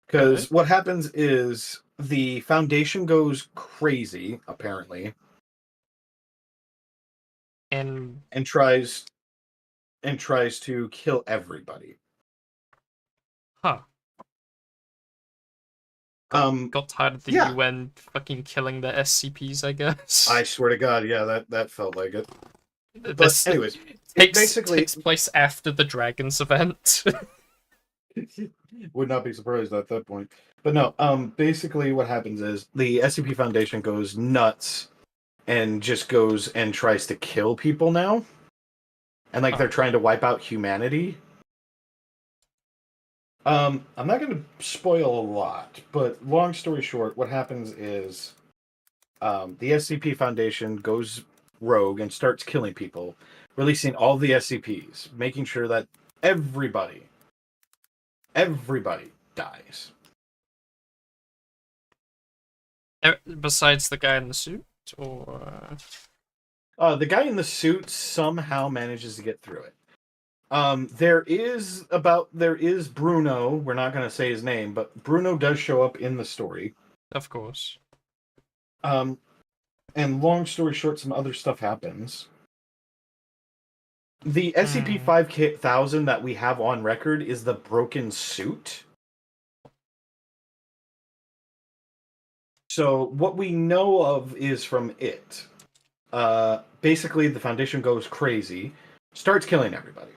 Because what happens is the Foundation goes crazy, apparently, And and tries to kill everybody. huh. Um, Got tired of the yeah, UN fucking killing the SCPs, I guess. I swear to God, yeah, that felt like it. But This anyways, it takes basically place after the Dragons event. would not be surprised at that point. But no, basically what happens is the SCP Foundation goes nuts and just goes and tries to kill people now. And like Huh. they're trying to wipe out humanity. I'm not going to spoil a lot, but long story short, what happens is the SCP Foundation goes rogue and starts killing people, releasing all the SCPs, making sure that everybody dies. Besides the guy in the suit, or The guy in the suit somehow manages to get through it. There is Bruno. We're not going to say his name, but Bruno does show up in the story. of course. Um, and long story short, some other stuff happens. The Hmm. SCP-5000 that we have on record is the broken suit. So what we know of is from it. Basically, the Foundation goes crazy, starts killing everybody.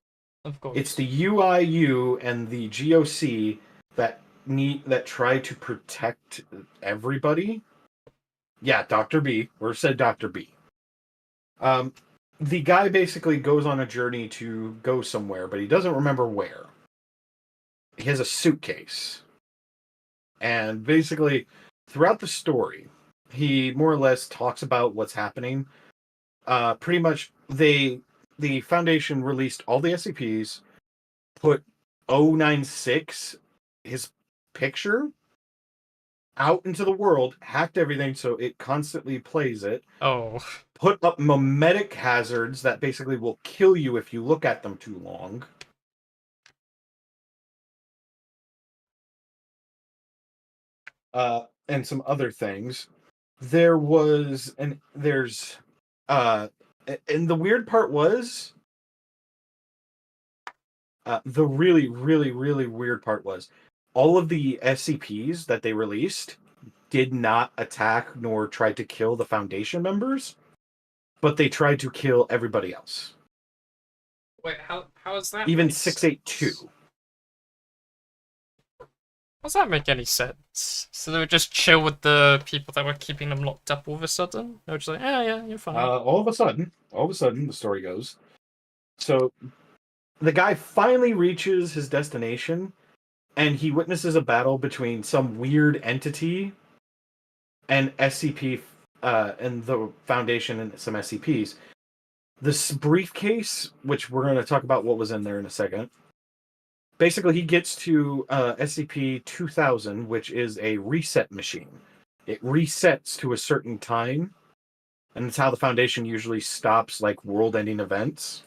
Of It's course. the UIU and the GOC that try to protect everybody. Yeah, Dr. B. We're said Dr. B. Um, the guy basically goes on a journey to go somewhere, but he doesn't remember where. He has a suitcase. And basically, throughout the story, he more or less talks about what's happening. Pretty much, the Foundation released all the SCPs, put 096, his picture, out into the world, hacked everything so it constantly plays it, Oh. put up memetic hazards that basically will kill you if you look at them too long. And some other things. There was and there's and the weird part was the really really weird part was all of the SCPs that they released did not attack nor try to kill the Foundation members, but they tried to kill everybody else. Wait, how does that Even make 682. sense? How does that make any sense? So they would just chill with the people that were keeping them locked up all of a sudden? They were just like, oh yeah, you're fine. All of a sudden, the story goes. So the guy finally reaches his destination, and he witnesses a battle between some weird entity and SCP, and the Foundation and some SCPs. This briefcase, which we're going to talk about what was in there in a second. Basically, he gets to SCP-2000, which is a reset machine. It resets to a certain time, and it's how the Foundation usually stops like world-ending events.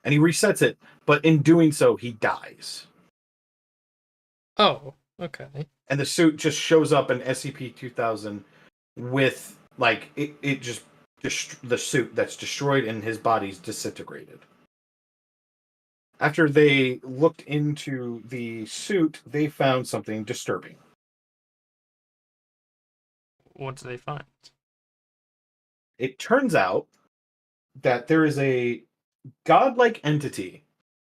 And he resets it, but in doing so, he dies. Oh, okay. And the suit just shows up in SCP-2000 with like it just the suit that's destroyed and his body's disintegrated. After they looked into the suit, they found something disturbing. What do they find? It turns out that there is godlike entity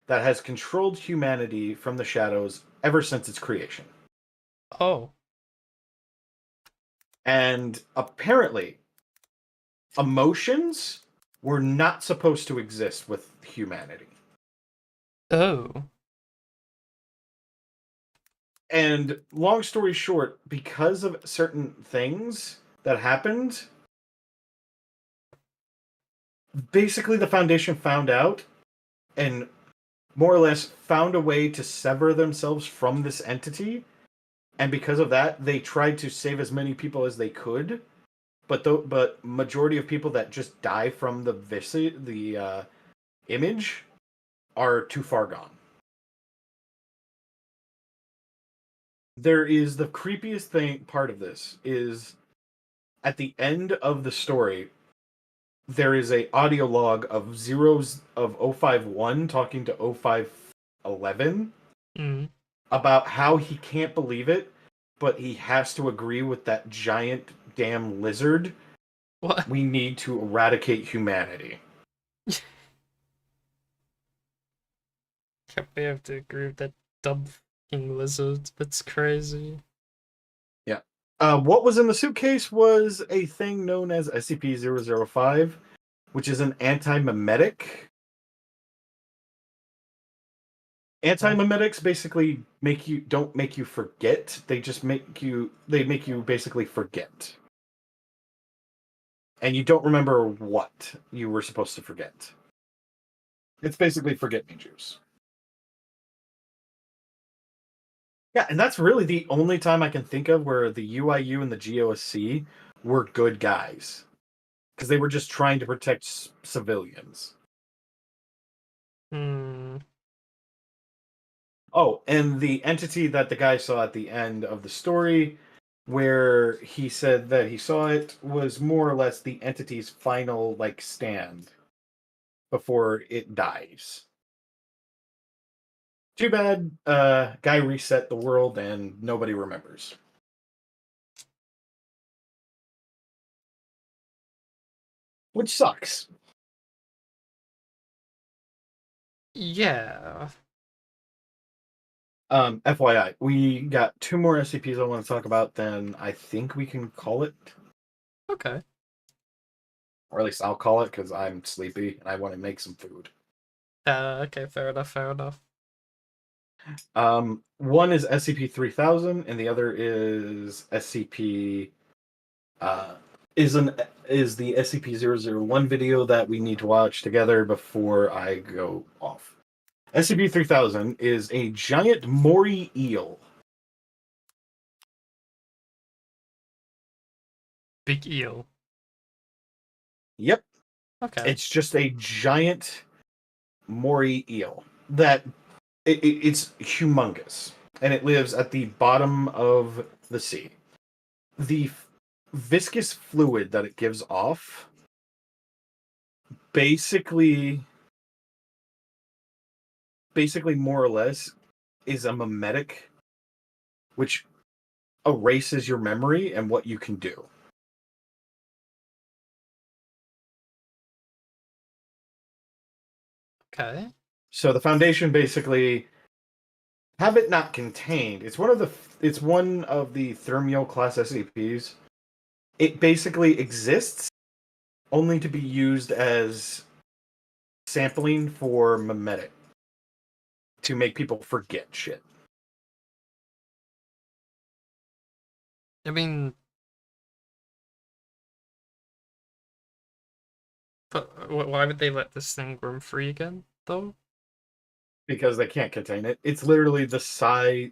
that has controlled humanity from the shadows ever since its creation. Oh. And apparently, emotions were not supposed to exist with humanity. Oh. And long story short, because of certain things that happened, basically the Foundation found out and more or less found a way to sever themselves from this entity. And because of that, they tried to save as many people as they could. But majority of people that just die from the image are too far gone. There is the creepiest thing part of this is at the end of the story there is a audio log of zeros of 051 talking to 0511 about how he can't believe it, but he has to agree with that giant damn lizard. What? We need to eradicate humanity. Can't be able to agree with that dumb fucking lizard. That's crazy. Yeah. What was in the suitcase was a thing known as SCP-005, which is an anti-memetic. Anti-memetics basically don't make you forget. They make you basically forget. And you don't remember what you were supposed to forget. It's basically forget me juice. Yeah, and that's really the only time I can think of where the UIU and the GOSC were good guys. Because they were just trying to protect civilians. Oh, and the entity that the guy saw at the end of the story, where he said that he saw it, was more or less the entity's final stand before it dies. Too bad, guy reset the world and nobody remembers. Which sucks. Yeah. FYI, we got 2 more SCPs I want to talk about, then I think we can call it. Okay. Or at least I'll call it, because I'm sleepy and I want to make some food. Okay, fair enough. One is SCP-3000, and the other is SCP. Is the SCP-001 video that we need to watch together before I go off. SCP-3000 is a giant moray eel. Big eel. Yep, Okay. it's just a giant moray eel that it's humongous, and it lives at the bottom of the sea. The viscous fluid that it gives off basically more or less is a memetic, which erases your memory and what you can do. Okay. So the Foundation basically have it not contained. It's one of the Thermio class SCPs. It basically exists only to be used as sampling for memetic to make people forget shit. I mean, but why would they let this thing roam free again, though? Because they can't contain it. It's literally the size.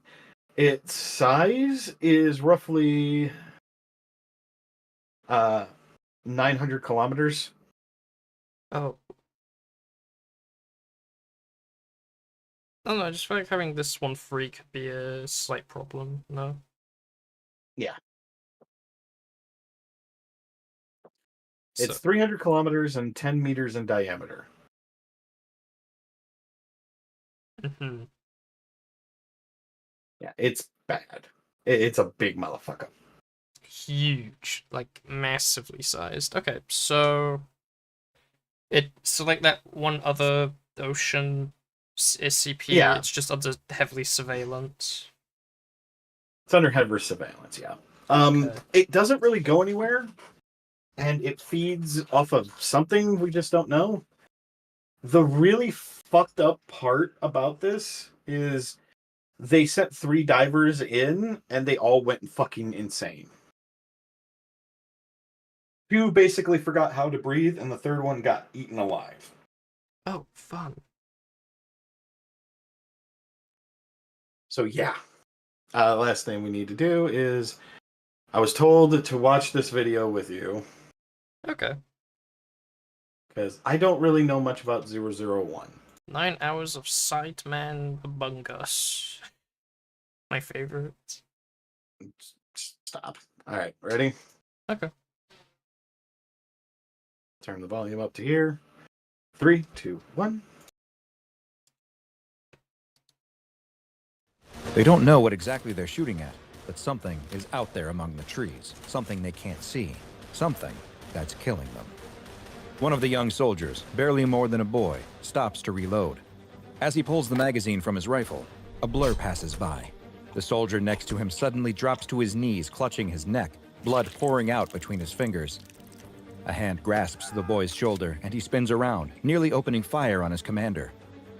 Its size is roughly 900 kilometers. Oh. I don't know, I just feel like having this one free could be a slight problem, no? Yeah. So, It's 300 kilometers and 10 meters in diameter. Yeah, it's bad. It's a big motherfucker. Huge, like massively sized. Okay, so It's like that one other ocean SCP. Yeah. It's just under heavily surveillance. It's under heavy surveillance, yeah. Okay. It doesn't really go anywhere, and it feeds off of something we just don't know. The really fucked up part about this is they sent 3 divers in, and they all went fucking insane. 2 basically forgot how to breathe, and the 3rd one got eaten alive. Oh, fun. So yeah. Last thing we need to do is, I was told to watch this video with you. Okay. Because I don't really know much about 001. 9 hours of Sideman Among Us. My favorite. Stop. Alright, ready? Okay. Turn the volume up to here. 3, 2, 1. They don't know what exactly they're shooting at, but something is out there among the trees. Something they can't see. Something that's killing them. One of the young soldiers, barely more than a boy, stops to reload. As he pulls the magazine from his rifle, a blur passes by. The soldier next to him suddenly drops to his knees, clutching his neck, blood pouring out between his fingers. A hand grasps the boy's shoulder, and he spins around, nearly opening fire on his commander.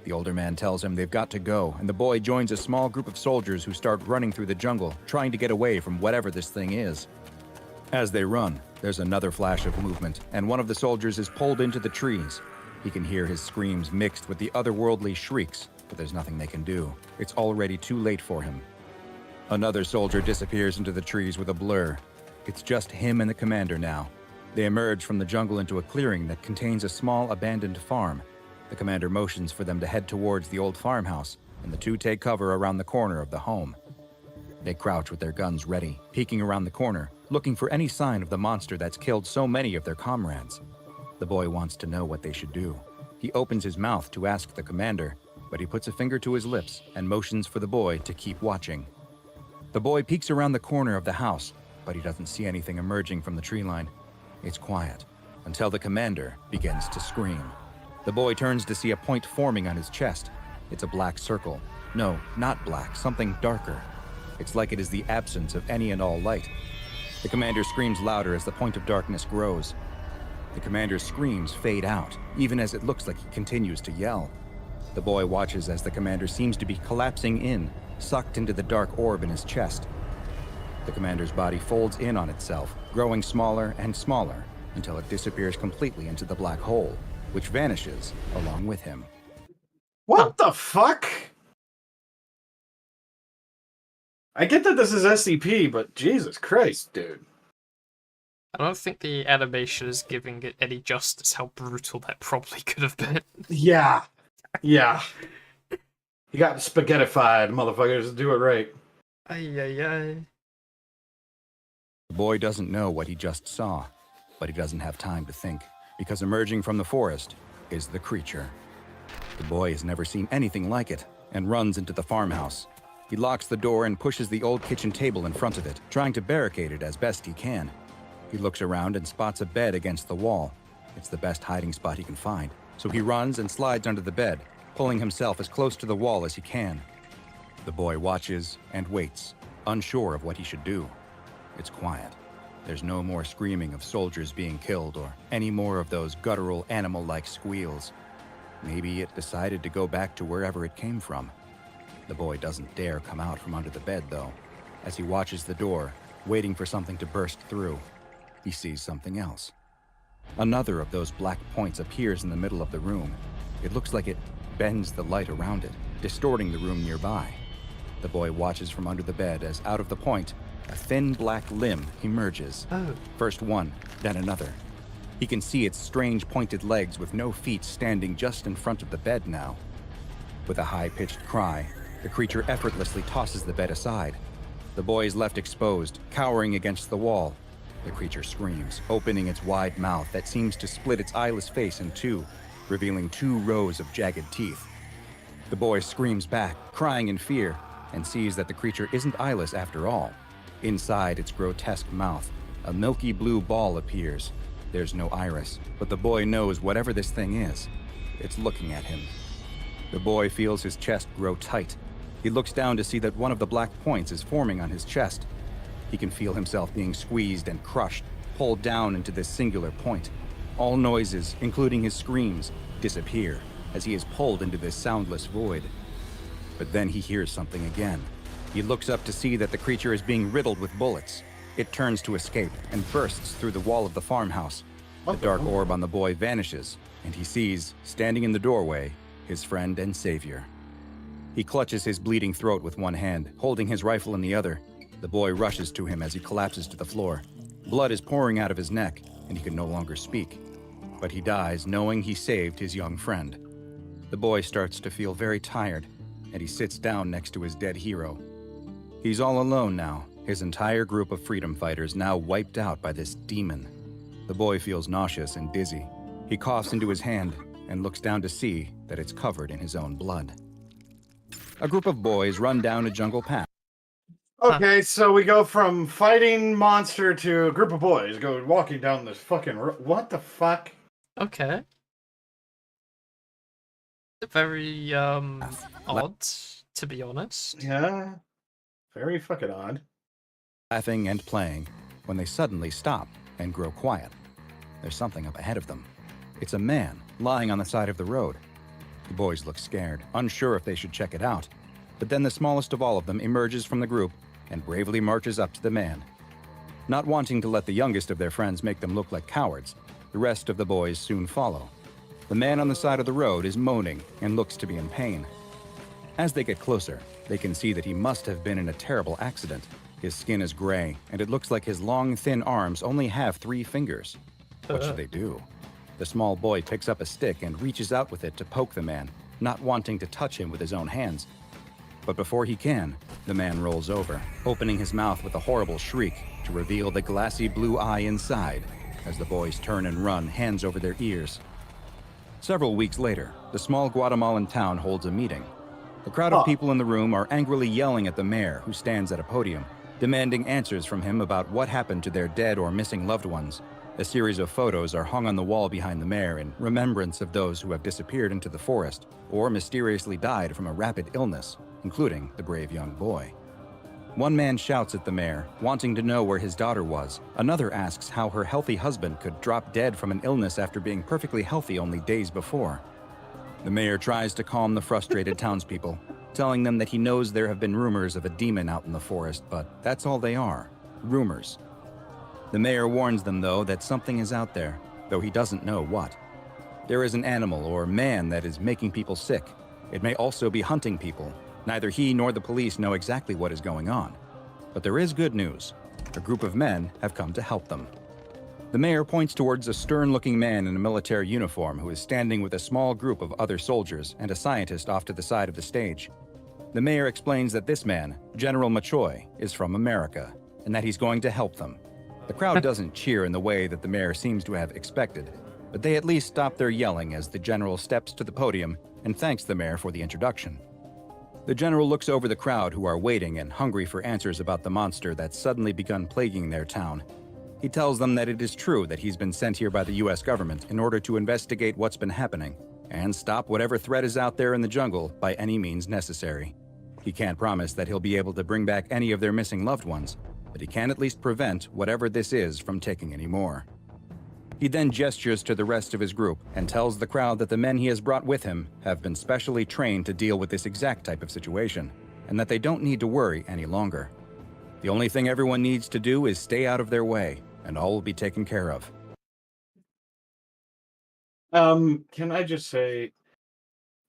The older man tells him they've got to go, and the boy joins a small group of soldiers who start running through the jungle, trying to get away from whatever this thing is. As they run, there's another flash of movement, and one of the soldiers is pulled into the trees. He can hear his screams mixed with the otherworldly shrieks, but there's nothing they can do. It's already too late for him. Another soldier disappears into the trees with a blur. It's just him and the commander now. They emerge from the jungle into a clearing that contains a small abandoned farm. The commander motions for them to head towards the old farmhouse, and the 2 take cover around the corner of the home. They crouch with their guns ready, peeking around the corner, looking for any sign of the monster that's killed so many of their comrades. The boy wants to know what they should do. He opens his mouth to ask the commander, but he puts a finger to his lips and motions for the boy to keep watching. The boy peeks around the corner of the house, but he doesn't see anything emerging from the tree line. It's quiet, until the commander begins to scream. The boy turns to see a point forming on his chest. It's a black circle. No, not black, something darker. It's like it is the absence of any and all light. The commander screams louder as the point of darkness grows. The commander's screams fade out, even as it looks like he continues to yell. The boy watches as the commander seems to be collapsing in, sucked into the dark orb in his chest. The commander's body folds in on itself, growing smaller and smaller, until it disappears completely into the black hole, which vanishes along with him. What the fuck? I get that this is SCP, but Jesus Christ, dude. I don't think the animation is giving it any justice how brutal that probably could have been. Yeah. Yeah. You got spaghettified, motherfuckers. Do it right. Ay, ay, ay. The boy doesn't know what he just saw, but he doesn't have time to think, because emerging from the forest is the creature. The boy has never seen anything like it, and runs into the farmhouse. He locks the door and pushes the old kitchen table in front of it, trying to barricade it as best he can. He looks around and spots a bed against the wall. It's the best hiding spot he can find, so he runs and slides under the bed, pulling himself as close to the wall as he can. The boy watches and waits, unsure of what he should do. It's quiet. There's no more screaming of soldiers being killed or any more of those guttural animal-like squeals. Maybe it decided to go back to wherever it came from. The boy doesn't dare come out from under the bed, though. As he watches the door, waiting for something to burst through, he sees something else. Another of those black points appears in the middle of the room. It looks like it bends the light around it, distorting the room nearby. The boy watches from under the bed as out of the point, a thin black limb emerges. Oh. First one, then another. He can see its strange pointed legs with no feet standing just in front of the bed now. With a high-pitched cry, the creature effortlessly tosses the bed aside. The boy is left exposed, cowering against the wall. The creature screams, opening its wide mouth that seems to split its eyeless face in two, revealing 2 rows of jagged teeth. The boy screams back, crying in fear, and sees that the creature isn't eyeless after all. Inside its grotesque mouth, a milky blue ball appears. There's no iris, but the boy knows whatever this thing is, it's looking at him. The boy feels his chest grow tight. He looks down to see that one of the black points is forming on his chest. He can feel himself being squeezed and crushed, pulled down into this singular point. All noises, including his screams, disappear as he is pulled into this soundless void. But then he hears something again. He looks up to see that the creature is being riddled with bullets. It turns to escape and bursts through the wall of the farmhouse. The dark orb on the boy vanishes, and he sees, standing in the doorway, his friend and savior. He clutches his bleeding throat with one hand, holding his rifle in the other. The boy rushes to him as he collapses to the floor. Blood is pouring out of his neck, and he can no longer speak. But he dies knowing he saved his young friend. The boy starts to feel very tired, and he sits down next to his dead hero. He's all alone now, his entire group of freedom fighters now wiped out by this demon. The boy feels nauseous and dizzy. He coughs into his hand and looks down to see that it's covered in his own blood. A group of boys run down a jungle path. Okay, so we go from fighting monster to a group of boys go walking down this fucking what the fuck? Okay. Very, odd, to be honest. Yeah. Very fucking odd. Laughing and playing, when they suddenly stop and grow quiet. There's something up ahead of them. It's a man lying on the side of the road. The boys look scared, unsure if they should check it out. But then the smallest of all of them emerges from the group and bravely marches up to the man. Not wanting to let the youngest of their friends make them look like cowards, the rest of the boys soon follow. The man on the side of the road is moaning and looks to be in pain. As they get closer, they can see that he must have been in a terrible accident. His skin is gray, and it looks like his long, thin arms only have 3 fingers. What should they do? The small boy picks up a stick and reaches out with it to poke the man, not wanting to touch him with his own hands. But before he can, the man rolls over, opening his mouth with a horrible shriek to reveal the glassy blue eye inside as the boys turn and run, hands over their ears. Several weeks later, the small Guatemalan town holds a meeting. The crowd of people in the room are angrily yelling at the mayor, who stands at a podium, demanding answers from him about what happened to their dead or missing loved ones. A series of photos are hung on the wall behind the mayor in remembrance of those who have disappeared into the forest or mysteriously died from a rapid illness, including the brave young boy. One man shouts at the mayor, wanting to know where his daughter was. Another asks how her healthy husband could drop dead from an illness after being perfectly healthy only days before. The mayor tries to calm the frustrated townspeople, telling them that he knows there have been rumors of a demon out in the forest, but that's all they are, rumors. The mayor warns them, though, that something is out there, though he doesn't know what. There is an animal or man that is making people sick. It may also be hunting people. Neither he nor the police know exactly what is going on. But there is good news. A group of men have come to help them. The mayor points towards a stern-looking man in a military uniform who is standing with a small group of other soldiers and a scientist off to the side of the stage. The mayor explains that this man, General Machoy, is from America, and that he's going to help them. The crowd doesn't cheer in the way that the mayor seems to have expected, but they at least stop their yelling as the general steps to the podium and thanks the mayor for the introduction. The general looks over the crowd who are waiting and hungry for answers about the monster that's suddenly begun plaguing their town. He tells them that it is true that he's been sent here by the US government in order to investigate what's been happening and stop whatever threat is out there in the jungle by any means necessary. He can't promise that he'll be able to bring back any of their missing loved ones, but he can at least prevent whatever this is from taking any more. He then gestures to the rest of his group and tells the crowd that the men he has brought with him have been specially trained to deal with this exact type of situation, and that they don't need to worry any longer. The only thing everyone needs to do is stay out of their way, and all will be taken care of. Can I just say,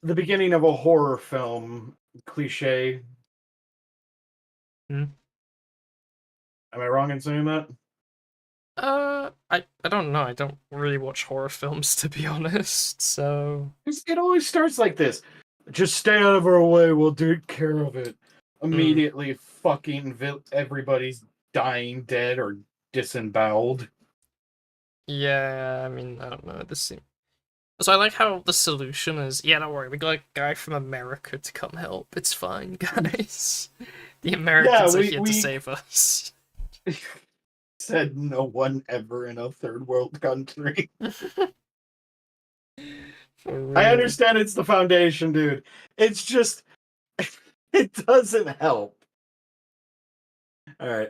the beginning of a horror film cliche. Hmm? Am I wrong in saying that? I don't know. I don't really watch horror films, to be honest, so... It always starts like this. Just stay out of our way, we'll take care of it. Immediately fucking everybody's dying, dead, or disemboweled. Yeah, I mean, I don't know. This seems... So I like how the solution is, yeah, don't worry, we got a guy from America to come help. It's fine, guys. The Americans are here to save us. Said no one ever in a third world country. For real. I understand it's the Foundation, dude. It's just it doesn't help. All right.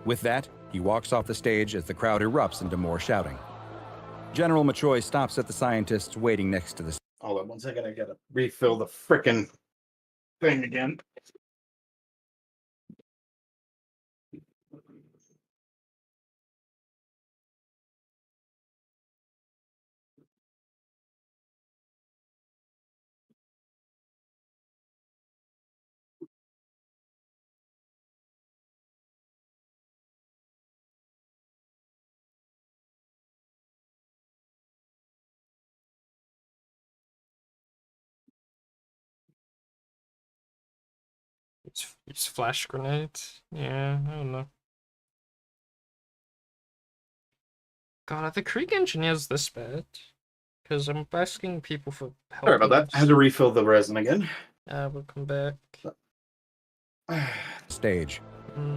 With that, he walks off the stage as the crowd erupts into more shouting. General Machoy stops at the scientists waiting next to the Hold on 1 second. I gotta refill the frickin' thing again. Use flash grenade. Yeah, I don't know. God, are the KRIEG engineers this bad? Because I'm asking people for help. Sorry about that. I had to refill the resin again. We'll come back. stage.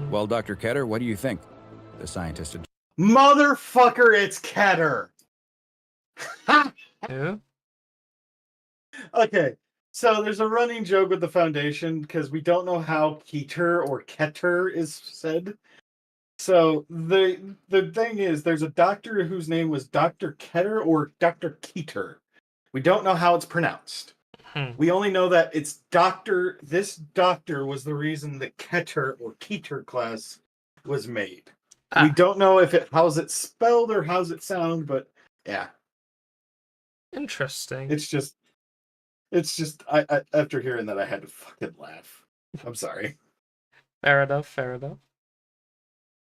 Well, Dr. Ketter, what do you think? The scientist. Motherfucker, it's Keter. Who? Okay, so there's a running joke with the Foundation because we don't know how Keter or Keter is said. So the thing is, there's a doctor whose name was Dr. Keter or Dr. Keter. We don't know how it's pronounced. We only know that it's doctor. This doctor was the reason the Keter or Keter class was made. We don't know if how's it spelled or how's it sound, but yeah. Interesting. It's just I after hearing that I had to fucking laugh. I'm sorry. Fair enough, fair enough.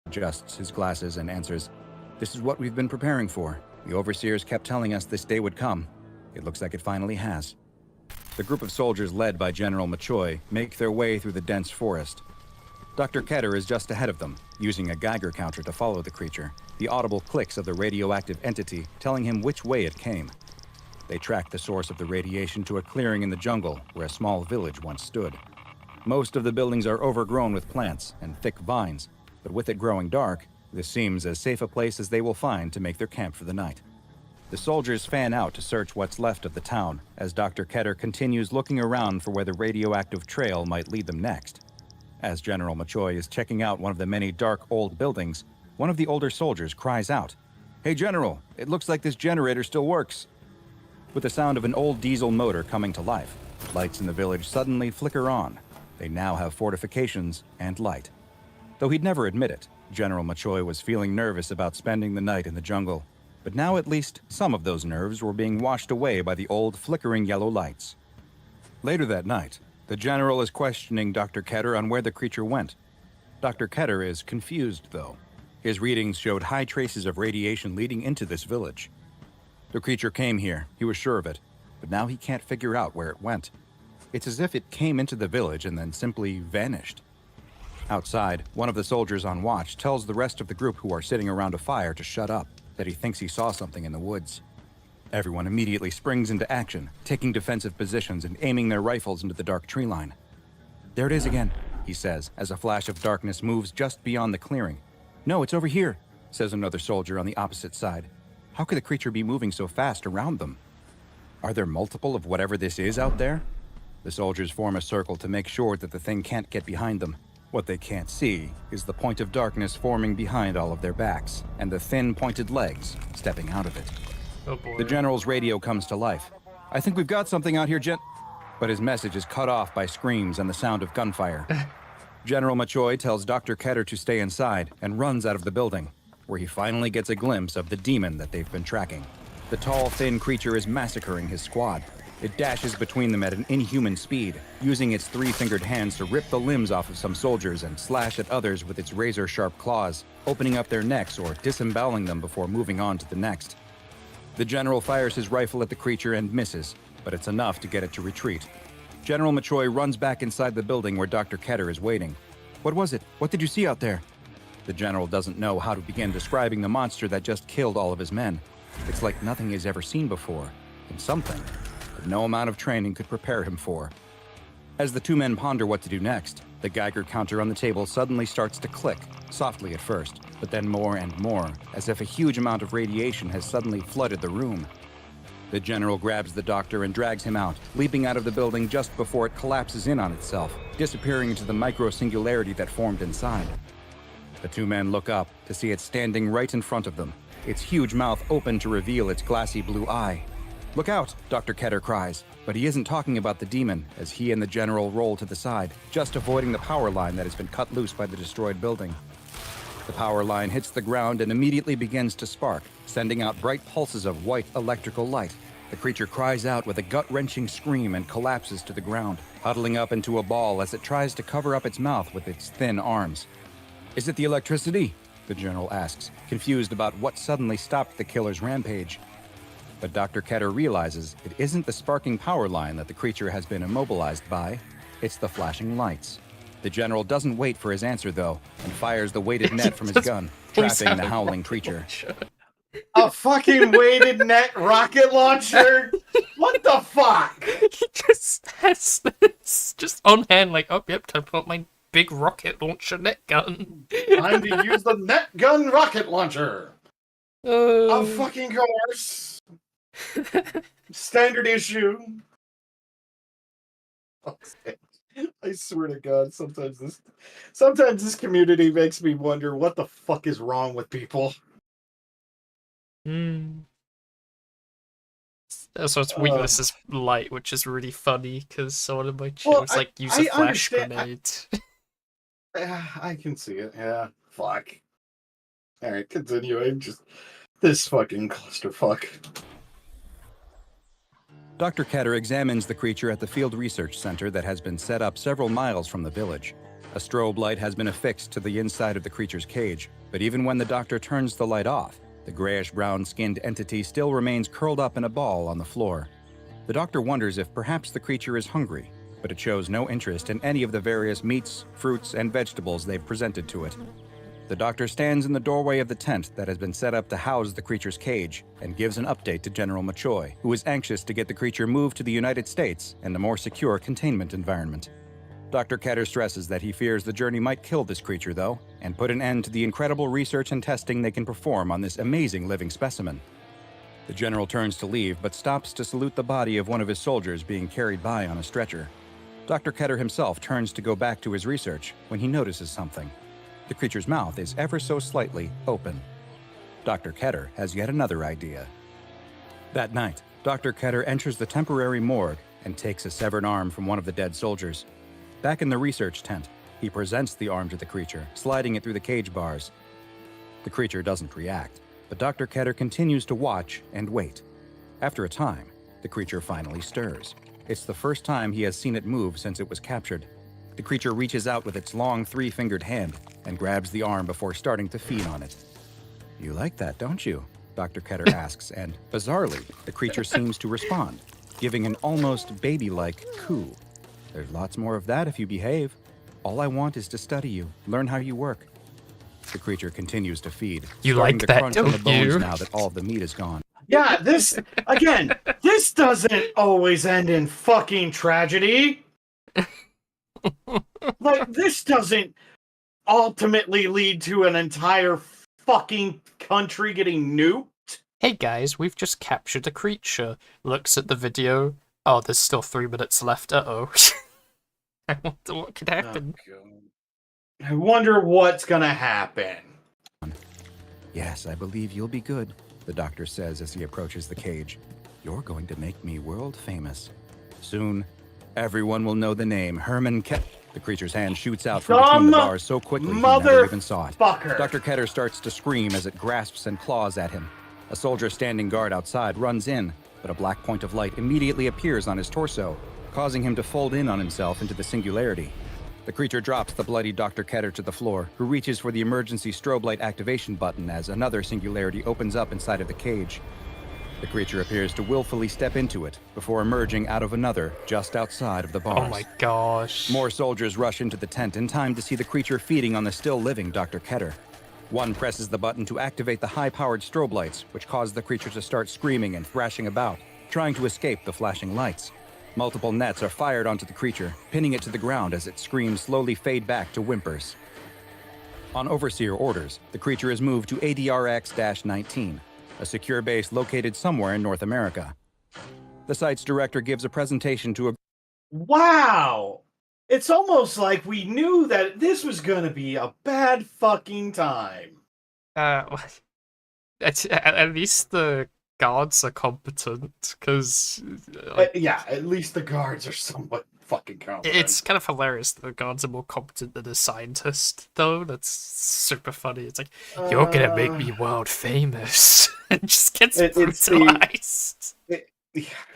Adjusts his glasses and answers, "This is what we've been preparing for. The overseers kept telling us this day would come. It looks like it finally has." The group of soldiers led by General Machoy make their way through the dense forest. Dr. Ketter is just ahead of them, using a Geiger counter to follow the creature, the audible clicks of the radioactive entity telling him which way it came. They track the source of the radiation to a clearing in the jungle where a small village once stood. Most of the buildings are overgrown with plants and thick vines, but with it growing dark, this seems as safe a place as they will find to make their camp for the night. The soldiers fan out to search what's left of the town as Dr. Ketter continues looking around for where the radioactive trail might lead them next. As General Machoy is checking out one of the many dark old buildings, one of the older soldiers cries out, "Hey General, it looks like this generator still works." With the sound of an old diesel motor coming to life, lights in the village suddenly flicker on. They now have fortifications and light. Though he'd never admit it, General Machoy was feeling nervous about spending the night in the jungle. But now at least some of those nerves were being washed away by the old flickering yellow lights. Later that night, the general is questioning Dr. Ketter on where the creature went. Dr. Ketter is confused, though. His readings showed high traces of radiation leading into this village. The creature came here, he was sure of it, but now he can't figure out where it went. It's as if it came into the village and then simply vanished. Outside, one of the soldiers on watch tells the rest of the group who are sitting around a fire to shut up, that he thinks he saw something in the woods. Everyone immediately springs into action, taking defensive positions and aiming their rifles into the dark tree line. "There it is again," he says, as a flash of darkness moves just beyond the clearing. "No, it's over here," says another soldier on the opposite side. How could the creature be moving so fast around them? Are there multiple of whatever this is out there? The soldiers form a circle to make sure that the thing can't get behind them. What they can't see is the point of darkness forming behind all of their backs, and the thin, pointed legs stepping out of it. Oh boy. The general's radio comes to life. "I think we've got something out here, But his message is cut off by screams and the sound of gunfire. General Machoy tells Dr. Ketter to stay inside and runs out of the building, where he finally gets a glimpse of the demon that they've been tracking. The tall, thin creature is massacring his squad. It dashes between them at an inhuman speed, using its three-fingered hands to rip the limbs off of some soldiers and slash at others with its razor-sharp claws, opening up their necks or disemboweling them before moving on to the next. The general fires his rifle at the creature and misses, but it's enough to get it to retreat. General Machoy runs back inside the building where Dr. Ketter is waiting. "What was it? What did you see out there?" The general doesn't know how to begin describing the monster that just killed all of his men. It's like nothing he's ever seen before, and something that no amount of training could prepare him for. As the two men ponder what to do next, the Geiger counter on the table suddenly starts to click, softly at first, but then more and more, as if a huge amount of radiation has suddenly flooded the room. The general grabs the doctor and drags him out, leaping out of the building just before it collapses in on itself, disappearing into the micro-singularity that formed inside. The two men look up to see it standing right in front of them, its huge mouth open to reveal its glassy blue eye. "Look out!" Dr. Ketter cries, but he isn't talking about the demon as he and the general roll to the side, just avoiding the power line that has been cut loose by the destroyed building. The power line hits the ground and immediately begins to spark, sending out bright pulses of white electrical light. The creature cries out with a gut-wrenching scream and collapses to the ground, huddling up into a ball as it tries to cover up its mouth with its thin arms. "Is it the electricity?" the general asks, confused about what suddenly stopped the killer's rampage. But Dr. Ketter realizes it isn't the sparking power line that the creature has been immobilized by, it's the flashing lights. The general doesn't wait for his answer, though, and fires the weighted net from his gun, trapping the howling creature. A fucking weighted net rocket launcher? What the fuck? He just has this just on hand, like, oh, yep, time to put my big rocket launcher net gun. Time to use the net gun rocket launcher. Of fucking course. Standard issue. I swear to God, sometimes this community makes me wonder what the fuck is wrong with people. So its weakness is light, which is really funny because one of my Well, chills like use a flash grenade. I can see it. Yeah. Fuck. All right, continuing. Just this fucking clusterfuck. Dr. Ketter examines the creature at the Field Research Center that has been set up several miles from the village. A strobe light has been affixed to the inside of the creature's cage, but even when the doctor turns the light off, the grayish-brown skinned entity still remains curled up in a ball on the floor. The doctor wonders if perhaps the creature is hungry, but it shows no interest in any of the various meats, fruits, and vegetables they've presented to it. The doctor stands in the doorway of the tent that has been set up to house the creature's cage and gives an update to General Machoy, who is anxious to get the creature moved to the United States and a more secure containment environment. Dr. Ketter stresses that he fears the journey might kill this creature, though, and put an end to the incredible research and testing they can perform on this amazing living specimen. The general turns to leave, but stops to salute the body of one of his soldiers being carried by on a stretcher. Dr. Ketter himself turns to go back to his research when he notices something. The creature's mouth is ever so slightly open. Dr. Ketter has yet another idea. That night, Dr. Ketter enters the temporary morgue and takes a severed arm from one of the dead soldiers. Back in the research tent, he presents the arm to the creature, sliding it through the cage bars. The creature doesn't react, but Dr. Ketter continues to watch and wait. After a time, the creature finally stirs. It's the first time he has seen it move since it was captured. The creature reaches out with its long three-fingered hand and grabs the arm before starting to feed on it. "You like that, don't you?" Dr. Ketter asks, and, bizarrely, the creature seems to respond, giving an almost baby-like coo. "There's lots more of that if you behave. All I want is to study you, learn how you work." The creature continues to feed, You starting like to that, crunch on the don't bones you? now that all of the meat is gone. Yeah, this doesn't always end in fucking tragedy. Like, this doesn't ultimately lead to an entire fucking country getting nuked. Hey guys, we've just captured a creature. Looks at the video. Oh, there's still 3 minutes left. Uh-oh. I wonder what could happen. Oh, I wonder what's gonna happen. "Yes, I believe you'll be good," the doctor says as he approaches the cage. "You're going to make me world famous. Soon, everyone will know the name Herman Ketter." The creature's hand shoots out from between the bars so quickly he never even saw it. Dr. Ketter starts to scream as it grasps and claws at him. A soldier standing guard outside runs in, but a black point of light immediately appears on his torso, causing him to fold in on himself into the singularity. The creature drops the bloody Dr. Ketter to the floor, who reaches for the emergency strobe light activation button as another singularity opens up inside of the cage. The creature appears to willfully step into it before emerging out of another just outside of the bars. Oh my gosh. More soldiers rush into the tent in time to see the creature feeding on the still living Dr. Ketter. One presses the button to activate the high-powered strobe lights, which cause the creature to start screaming and thrashing about, trying to escape the flashing lights. Multiple nets are fired onto the creature, pinning it to the ground as its screams slowly fade back to whimpers. On Overseer orders, the creature is moved to ADRX-19, a secure base located somewhere in North America. The site's director gives a presentation to a... Wow! It's almost like we knew that this was gonna be a bad fucking time. At least the guards are competent, because Yeah, at least the guards are somewhat fucking competent. it's kind of hilarious that the guards are more competent than a scientist, though. That's super funny. It's like, you're gonna make me world famous. And just gets brutalized.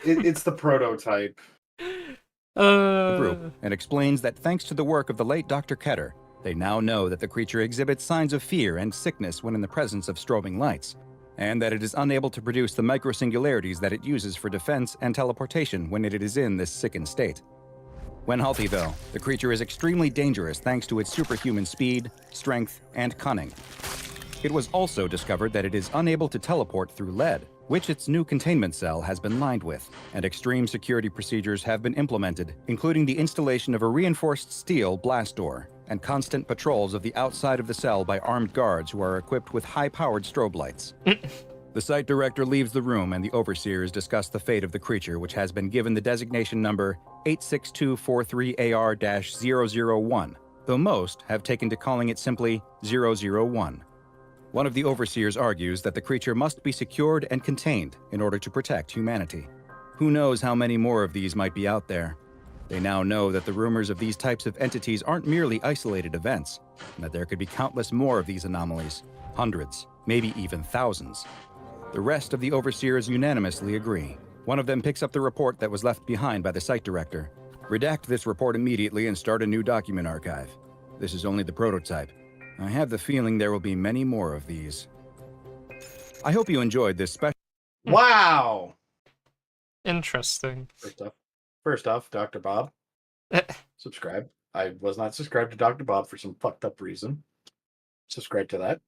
It's the prototype. The group and explains that thanks to the work of the late Dr. Ketter, they now know that the creature exhibits signs of fear and sickness when in the presence of strobing lights, and that it is unable to produce the microsingularities that it uses for defense and teleportation when it is in this sickened state. When healthy, though, the creature is extremely dangerous thanks to its superhuman speed, strength, and cunning. It was also discovered that it is unable to teleport through lead, which its new containment cell has been lined with, and extreme security procedures have been implemented, including the installation of a reinforced steel blast door and constant patrols of the outside of the cell by armed guards who are equipped with high-powered strobe lights. The site director leaves the room and the overseers discuss the fate of the creature, which has been given the designation number 86243AR-001, though most have taken to calling it simply 001. One of the overseers argues that the creature must be secured and contained in order to protect humanity. Who knows how many more of these might be out there? They now know that the rumors of these types of entities aren't merely isolated events, and that there could be countless more of these anomalies, hundreds, maybe even thousands. The rest of the overseers unanimously agree. One of them picks up the report that was left behind by the site director. Redact this report immediately and start a new document archive. This is only the prototype. I have the feeling there will be many more of these. I hope you enjoyed this special... Wow! Interesting. First off, Dr. Bob, subscribe. I was not subscribed to Dr. Bob for some fucked up reason. Subscribe to that.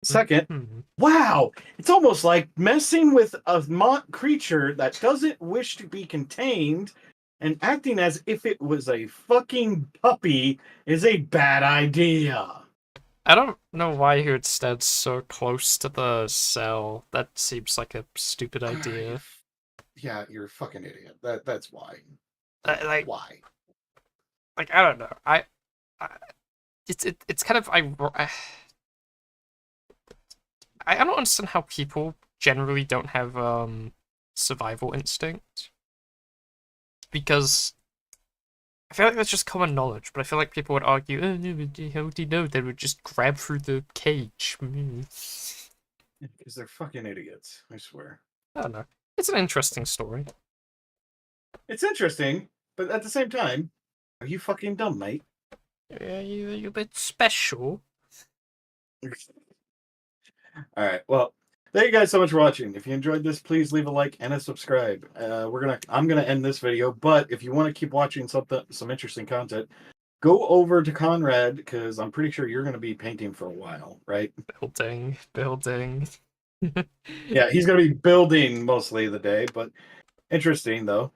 Second, wow! It's almost like messing with a creature that doesn't wish to be contained and acting as if it was a fucking puppy is a bad idea. I don't know why he would stand so close to the cell. That seems like a stupid idea. Yeah, you're a fucking idiot. That's why. Why? Like, I don't know. It's kind of I don't understand how people generally don't have survival instinct, because I feel like that's just common knowledge, but I feel like people would argue, oh, no, how would you know? They would just grab through the cage. Because they're fucking idiots, I swear. I don't know. It's an interesting story. It's interesting, but at the same time, are you fucking dumb, mate? Yeah, you're a bit special. Alright, well, thank you guys so much for watching. If you enjoyed this, please leave a like and a subscribe. I'm gonna end this video, but if you want to keep watching some interesting content, go over to Conrad, because I'm pretty sure you're gonna be painting for a while, right? Building. Yeah, he's gonna be building mostly the day, but interesting though.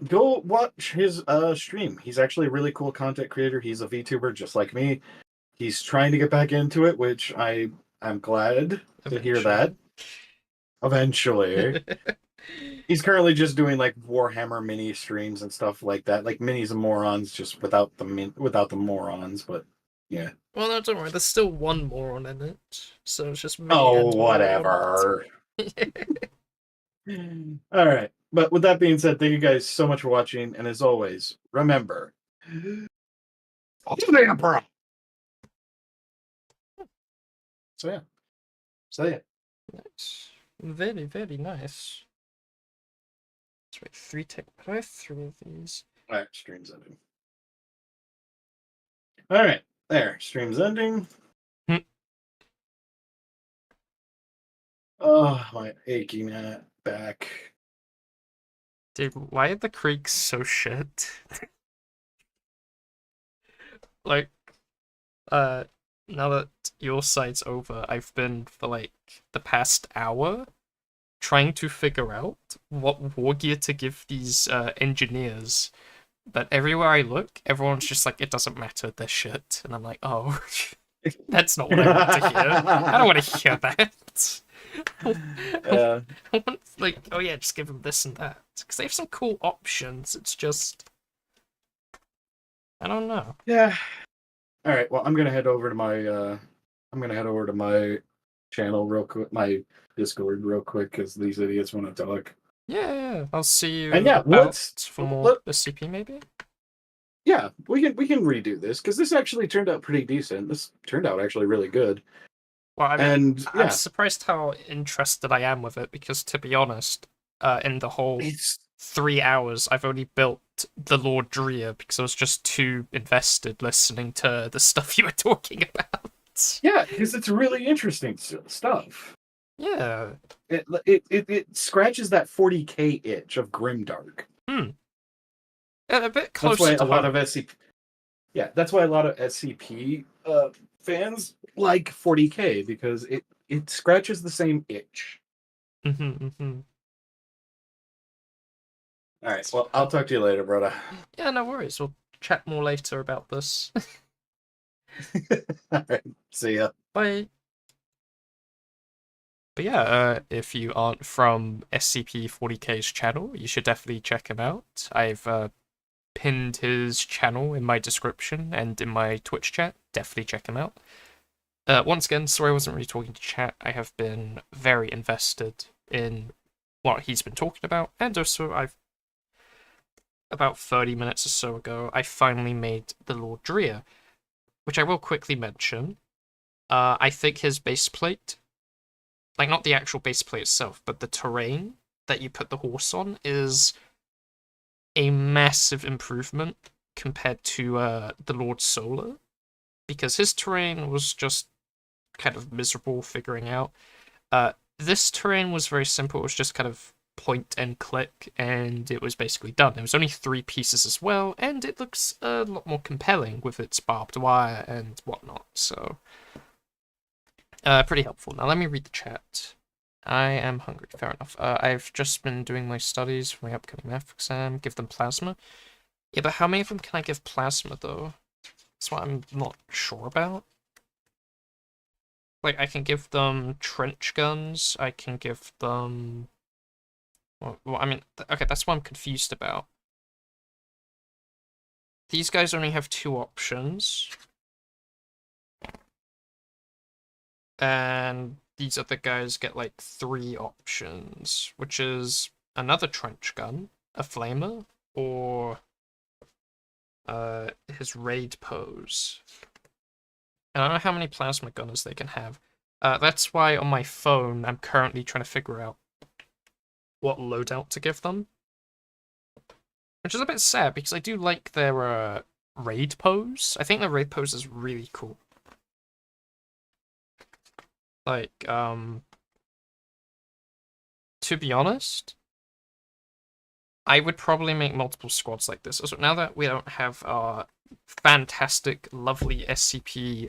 Go watch his stream. He's actually a really cool content creator. He's a VTuber just like me. He's trying to get back into it, which I'm glad to hear that. Eventually. He's currently just doing like Warhammer mini streams and stuff like that, like minis and morons, just without the morons. But yeah. Well, no, don't worry. There's still one moron in it, so it's just me. Oh, whatever. All right. But with that being said, thank you guys so much for watching, and as always, remember, the Emperor. So yeah. Nice. Very, very nice. Let's wait, how do I have 3 of these? Alright, stream's ending. Alright, there, stream's ending. Oh, my aching back. Dude, why are the creeks so shit? Like, now that your site's over, I've been for like the past hour trying to figure out what war gear to give these engineers. But everywhere I look, everyone's just like, it doesn't matter, they're shit. And I'm like, oh, that's not what I want to hear. I don't want to hear that. Yeah. I want, like, oh yeah, just give them this and that. Because they have some cool options. It's just, I don't know. Yeah. All right. Well, I'm gonna head over to my channel real quick, my Discord real quick, because these idiots want to talk. Yeah, I'll see you And yeah, for more SCP maybe. Yeah, we can redo this because this actually turned out pretty decent. This turned out actually really good. Well, I mean, And I'm yeah, surprised how interested I am with it because, to be honest, in the whole it's 3 hours, I've only built the Lord Drea because I was just too invested listening to the stuff you were talking about. yeah, because it's really interesting stuff. Yeah. It scratches that 40K itch of grimdark. A bit That's closer why to a lot home. of SCP. Yeah, that's why a lot of SCP fans like 40K because it scratches the same itch. Mm-hmm. All right, well, I'll talk to you later, brother. Yeah, no worries. We'll chat more later about this. All right, see ya. Bye. But yeah, if you aren't from SCP-40K's channel, you should definitely check him out. I've pinned his channel in my description and in my Twitch chat. Definitely check him out. Once again, sorry I wasn't really talking to chat. I have been very invested in what he's been talking about, and also about 30 minutes or so ago, I finally made the Lord Drea, which I will quickly mention. I think his base plate, like not the actual base plate itself, but the terrain that you put the horse on is a massive improvement compared to the Lord Solar, because his terrain was just kind of miserable figuring out. This terrain was very simple. It was just kind of point and click, and it was basically done. There was only 3 pieces as well, and it looks a lot more compelling with its barbed wire and whatnot. So, pretty helpful. Now let me read the chat. I am hungry. Fair enough. I've just been doing my studies for my upcoming math exam. Give them plasma. Yeah, but how many of them can I give plasma though? That's what I'm not sure about. Like, I can give them trench guns. I can give them. Well, I mean, okay, that's what I'm confused about. These guys only have 2 options. And these other guys get like 3 options, which is another trench gun, a flamer, or his raid pose. And I don't know how many plasma gunners they can have. That's why on my phone I'm currently trying to figure out what loadout to give them. Which is a bit sad because I do like their raid pose. I think the raid pose is really cool. Like, to be honest, I would probably make multiple squads like this. So now that we don't have our fantastic, lovely SCP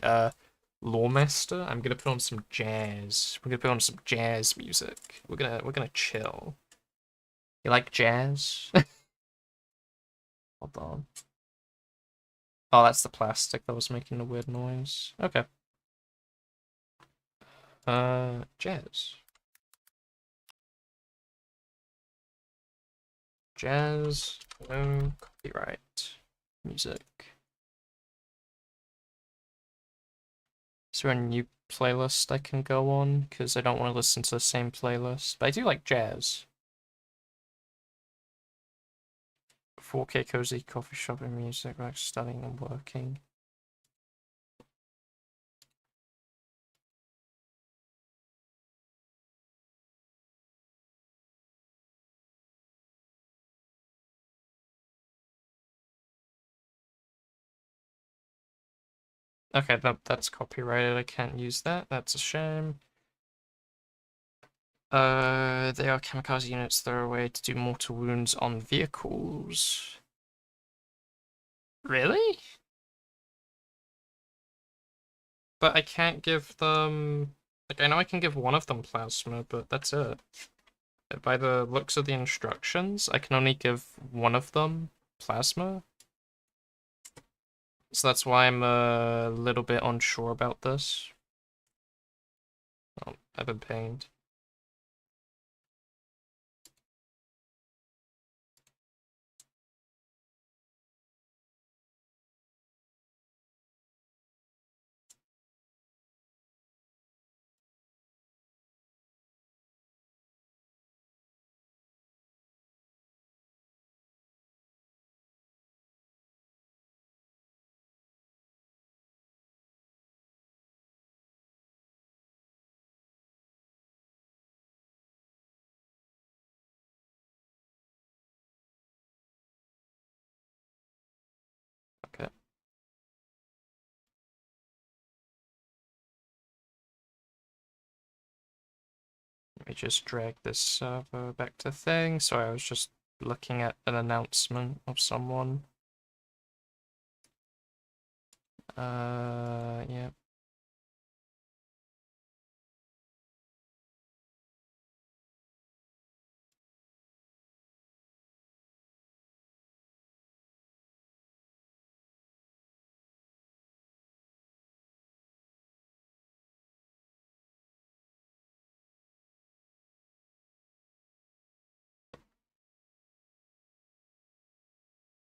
Lawmaster, I'm gonna put on some jazz. We're gonna put on some jazz music. We're gonna chill. You like jazz? Hold on. Oh, that's the plastic that was making the weird noise. Okay. Jazz. Jazz, no copyright. Music. Is there a new playlist I can go on? Because I don't want to listen to the same playlist. But I do like jazz. 4K cozy coffee shop and music, like studying and working. Okay, that's copyrighted. I can't use that. That's a shame. They are kamikaze units that are a way to do mortal wounds on vehicles. Really? But I can't give them... Like, I know I can give one of them plasma, but that's it. By the looks of the instructions, I can only give one of them plasma. So that's why I'm a little bit unsure about this. Oh, I've been pinged. Okay. Let me just drag this server back to thing. Sorry, I was just looking at an announcement of someone. Yeah.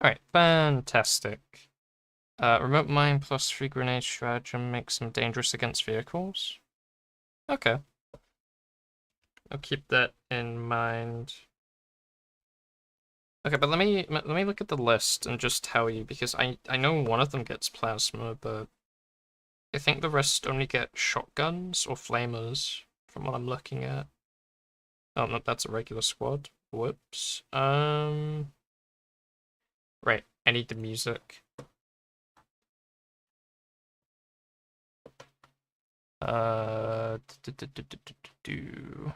Alright, fantastic. Remote mine plus 3 grenade stratagem makes them dangerous against vehicles. Okay. I'll keep that in mind. Okay, but let me look at the list and just tell you, because I know one of them gets plasma, but I think the rest only get shotguns or flamers from what I'm looking at. Oh no, that's a regular squad. Whoops. Right, I need the music. Do.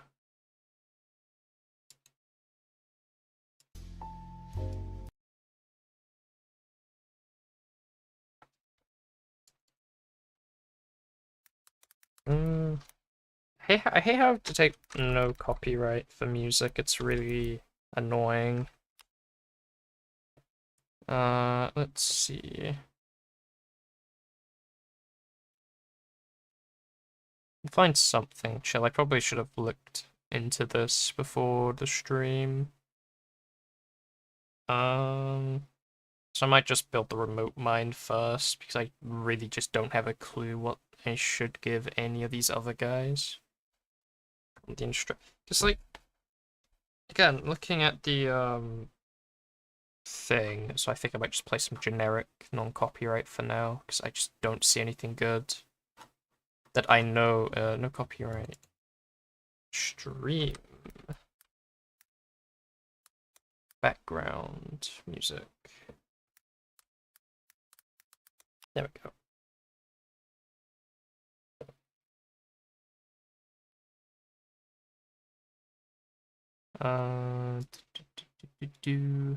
I hate how to take no copyright for music. It's really annoying. Let's see. Find something chill. I probably should have looked into this before the stream. So I might just build the remote mine first, because I really just don't have a clue what I should give any of these other guys. The just like, again, looking at the thing, so I think I might just play some generic non-copyright for now, because I just don't see anything good that I know. No copyright. Stream. Background music. There we go. Do.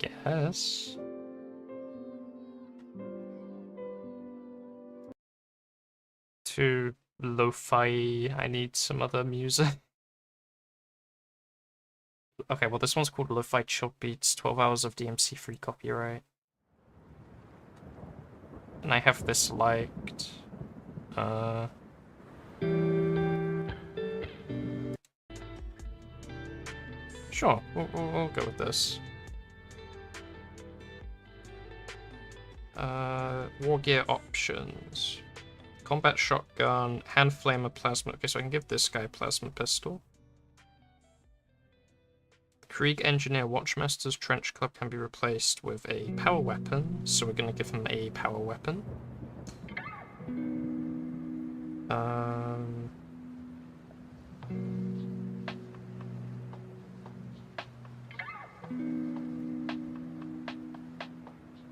Guess. Too lo-fi. I need some other music. Okay, well this one's called Lo-Fi Chill Beats, 12 hours of DMC-free copyright. And I have this liked. Sure, we'll go with this. War gear options. Combat shotgun, hand flamer, plasma. Okay, so I can give this guy a plasma pistol. KRIEG Engineer Watchmaster's Trench Club can be replaced with a power weapon, so we're going to give him a power weapon.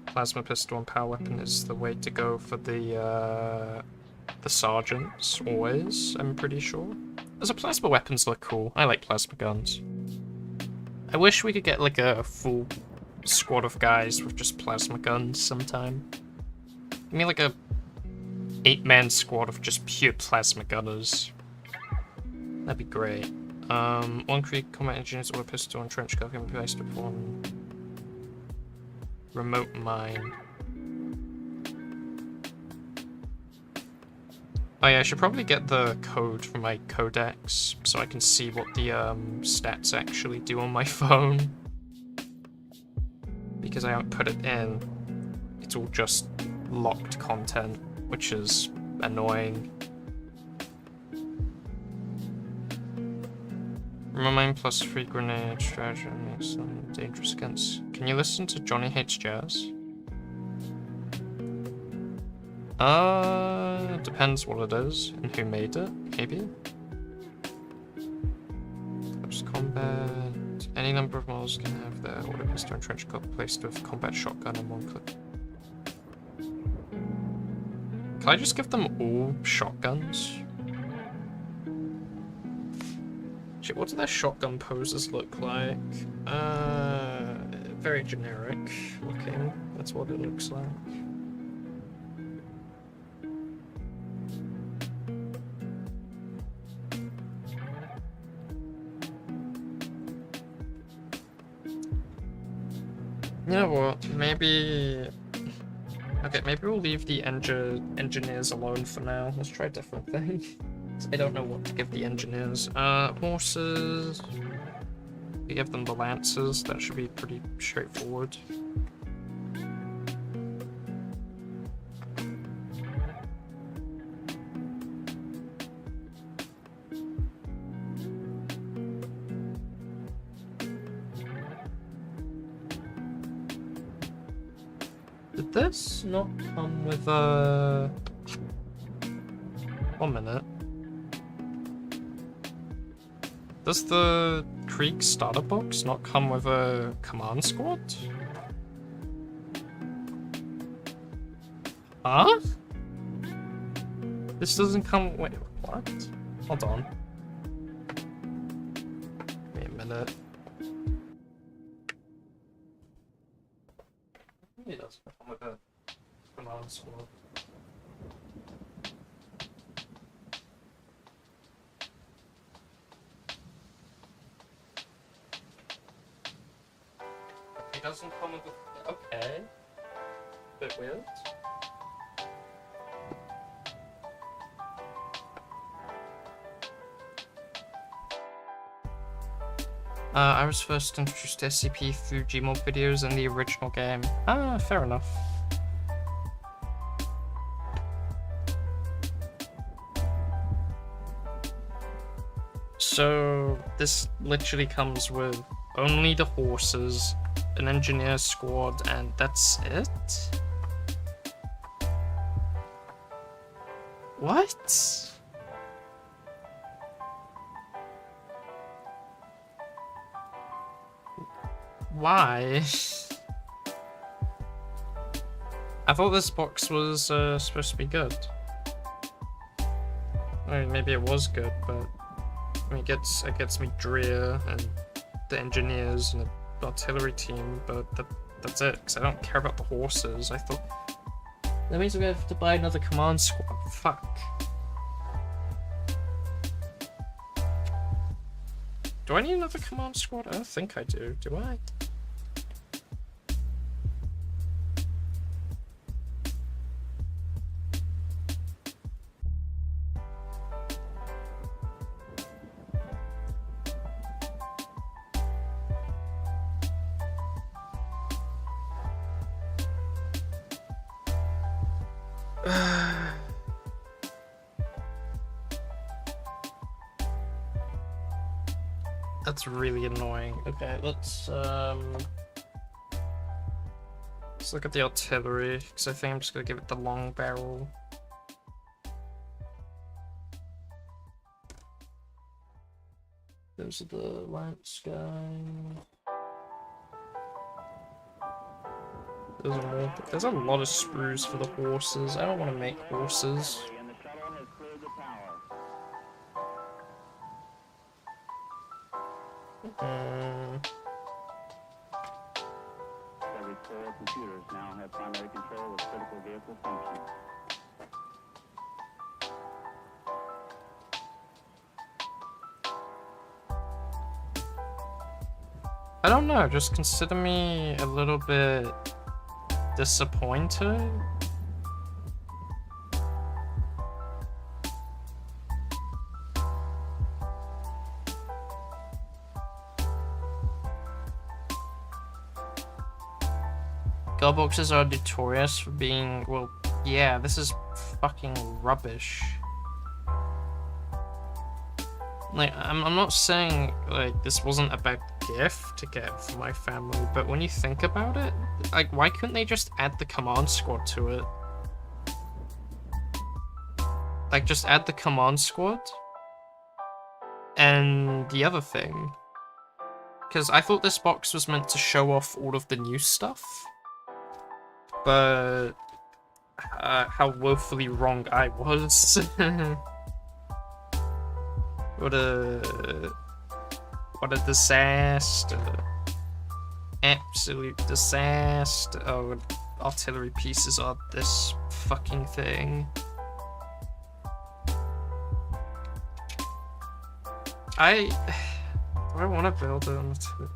Plasma pistol and power weapon is the way to go for the sergeants, always, I'm pretty sure. Those plasma weapons look cool. I like plasma guns. I wish we could get like a full squad of guys with just plasma guns sometime. Give me like a 8-man squad of just pure plasma gunners. That'd be great. One Krieg combat engineers with a pistol and trench coat can be placed upon remote mine. Oh yeah, I should probably get the code from my codex so I can see what the stats actually do on my phone. Because I haven't put it in. It's all just locked content, which is annoying. Remain plus 3 grenade strategy makes them dangerous against. Can you listen to Johnny Hates Jazz? Depends what it is and who made it, maybe. Close combat. Any number of models can have their auto pistol and trench coat placed with combat shotgun in one clip. Can I just give them all shotguns? Shit, what do their shotgun poses look like? Very generic looking. That's what it looks like. You know what? Maybe... Okay, maybe we'll leave the engineers alone for now. Let's try a different thing. I don't know what to give the engineers. Horses... We give them the lances. That should be pretty straightforward. Did this not come with a... 1 minute. Does the KRIEG starter box not come with a command squad? Huh? This doesn't come... Wait, what? Hold on. Wait a minute. It doesn't come with a command squad. It doesn't come with a... Okay. Bit weird. I was first introduced to SCP through Gmod videos in the original game. Ah, fair enough. So, this literally comes with only the horses, an engineer squad, and that's it? What? Why? I thought this box was supposed to be good. I mean, maybe it was good, but I mean, it gets me Dreer and the engineers and the artillery team, but that's it. Because I don't care about the horses. I thought that means we're gonna have to buy another command squad. Fuck. Do I need another command squad? I don't think I do. Do I? That's really annoying. Okay, let's look at the artillery, because I think I'm just gonna give it the long barrel. Those are the lance guys. Those are more. There's a lot of sprues for the horses. I don't want to make horses. Every core computers now have primary control of critical vehicle functions. I don't know, just consider me a little bit disappointed. Guard boxes are notorious for being, well, yeah, this is fucking rubbish. Like, I'm not saying, like, this wasn't a bad gift to get for my family, but when you think about it, like, why couldn't they just add the command squad to it? Like, just add the command squad and the other thing. Because I thought this box was meant to show off all of the new stuff. But how woefully wrong I was. What a disaster. Absolute disaster. Oh, artillery pieces are this fucking thing. Do I want to build an artillery?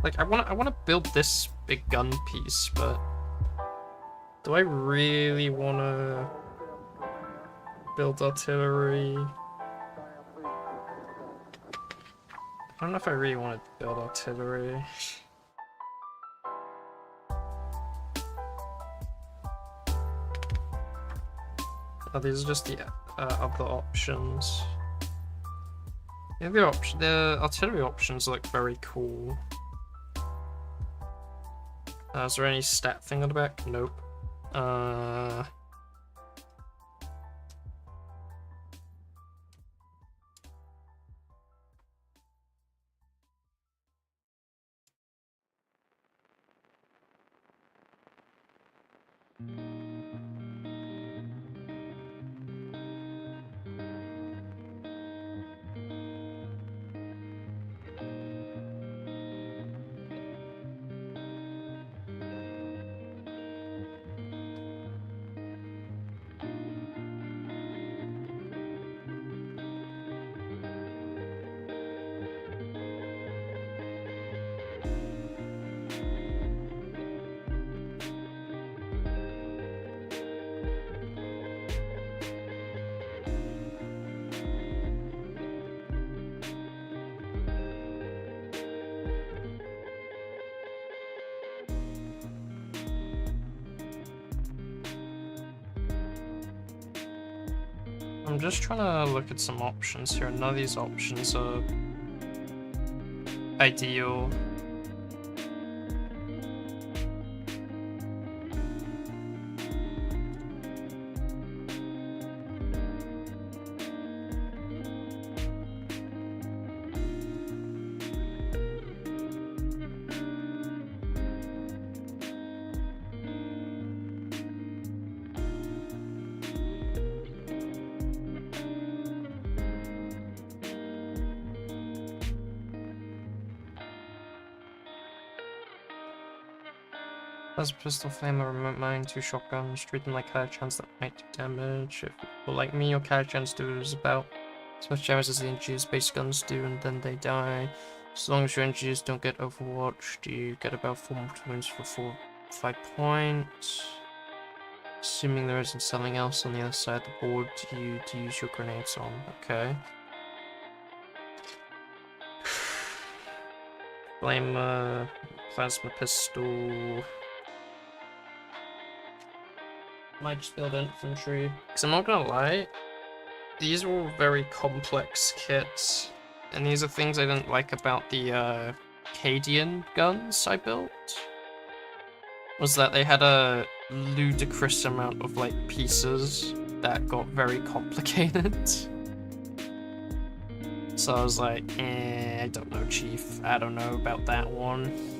Like, I want to build this big gun piece, but do I really want to build artillery? I don't know if I really want to build artillery. Oh, these are just the other options. Yeah, the artillery options look very cool. Is there any stat thing on the back? Nope. I'm just trying to look at some options here. None of these options are ideal. Has a pistol, flame, a remote mine, 2 shotguns, treat them like Kalachans that might do damage. If people like me, your Kalachans do is about as much damage as the NG's base guns do, and then they die. As long as your NGs don't get overwatched, you get about 4 more wounds for 5 points. Assuming there isn't something else on the other side of the board you to use your grenades on. Okay. Flame, plasma pistol. Might just build infantry. Because I'm not gonna lie, these are all very complex kits. And these are things I didn't like about the Cadian guns I built. Was that they had a ludicrous amount of like pieces that got very complicated. So I was like, I don't know, Chief. I don't know about that one.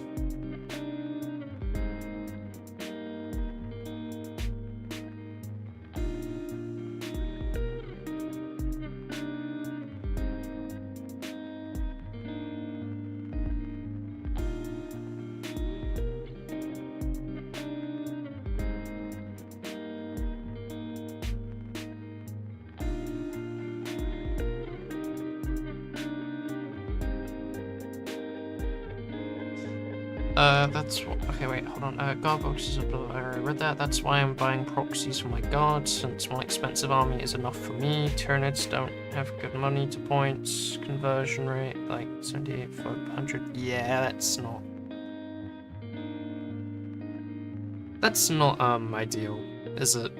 That's what. Okay, wait, hold on. Guard boxes. I already read that. That's why I'm buying proxies for my guards, since one expensive army is enough for me. Tyranids don't have good money to points. Conversion rate, like 78 for 100. Yeah, that's not. That's not, ideal, is it?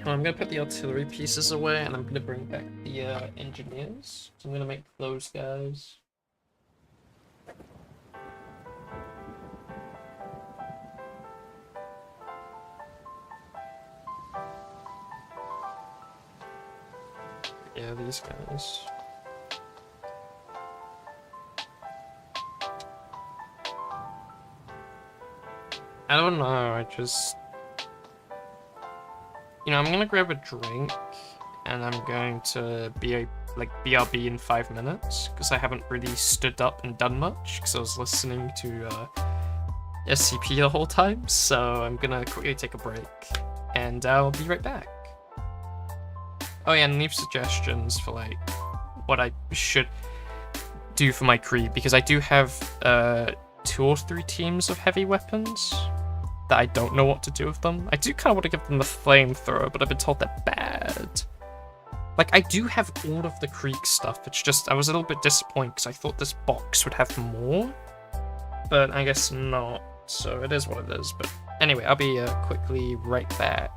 I'm gonna put the artillery pieces away, and I'm gonna bring back the, engineers. So I'm gonna make those guys. Yeah, these guys. I don't know, I just... You know, I'm gonna grab a drink, and I'm going to be BRB in 5 minutes, because I haven't really stood up and done much, because I was listening to SCP the whole time, so I'm gonna quickly take a break, and I'll be right back. Oh yeah, and leave suggestions for, like, what I should do for my KRIEG, because I do have 2 or 3 teams of heavy weapons that I don't know what to do with them. I do kind of want to give them the flamethrower, but I've been told they're bad. Like, I do have all of the KRIEG stuff, it's just I was a little bit disappointed because I thought this box would have more, but I guess not, so it is what it is. But anyway, I'll be quickly right back.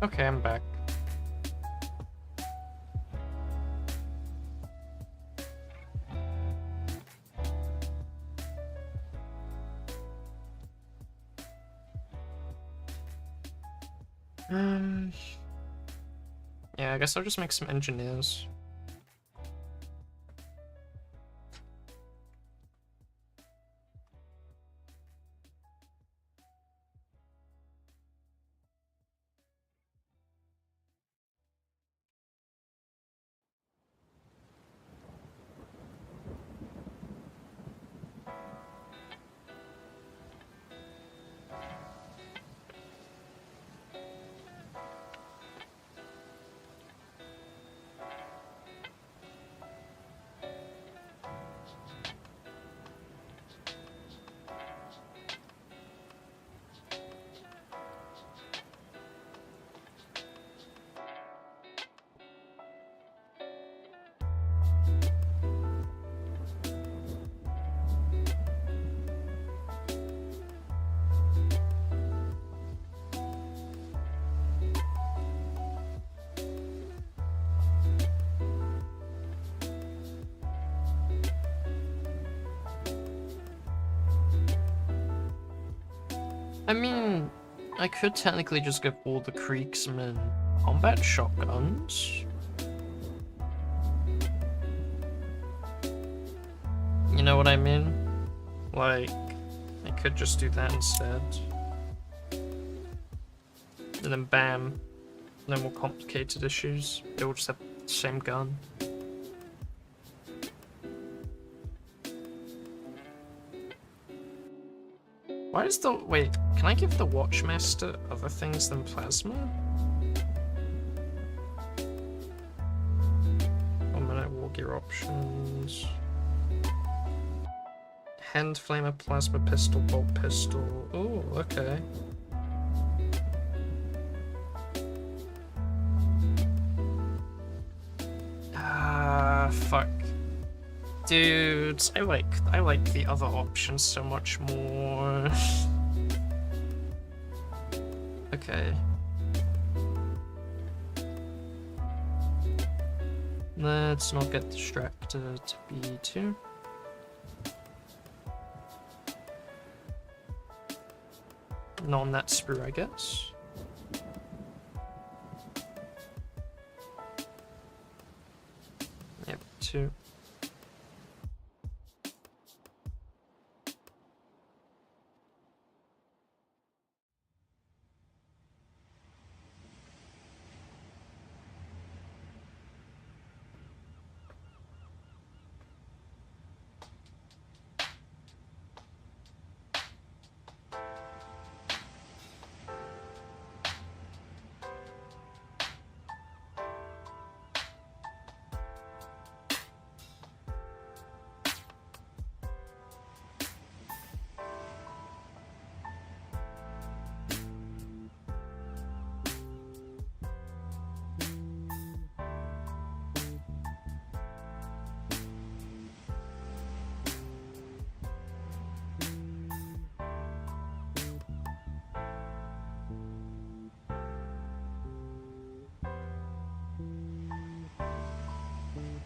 Okay, I'm back. Yeah, I guess I'll just make some engineers. I mean, I could technically just give all the Kriegsmen combat shotguns. You know what I mean? Like, I could just do that instead. And then bam, no more complicated issues. They all just have the same gun. Why is the... wait, can I give the Watchmaster other things than plasma? 1 minute war gear options. Hand flamer, plasma pistol, bolt pistol. Ooh, okay. Ah, fuck. Dude, I like the other options so much more. Okay. Let's not get distracted. B2. Not on that sprue, I guess. Yep, 2.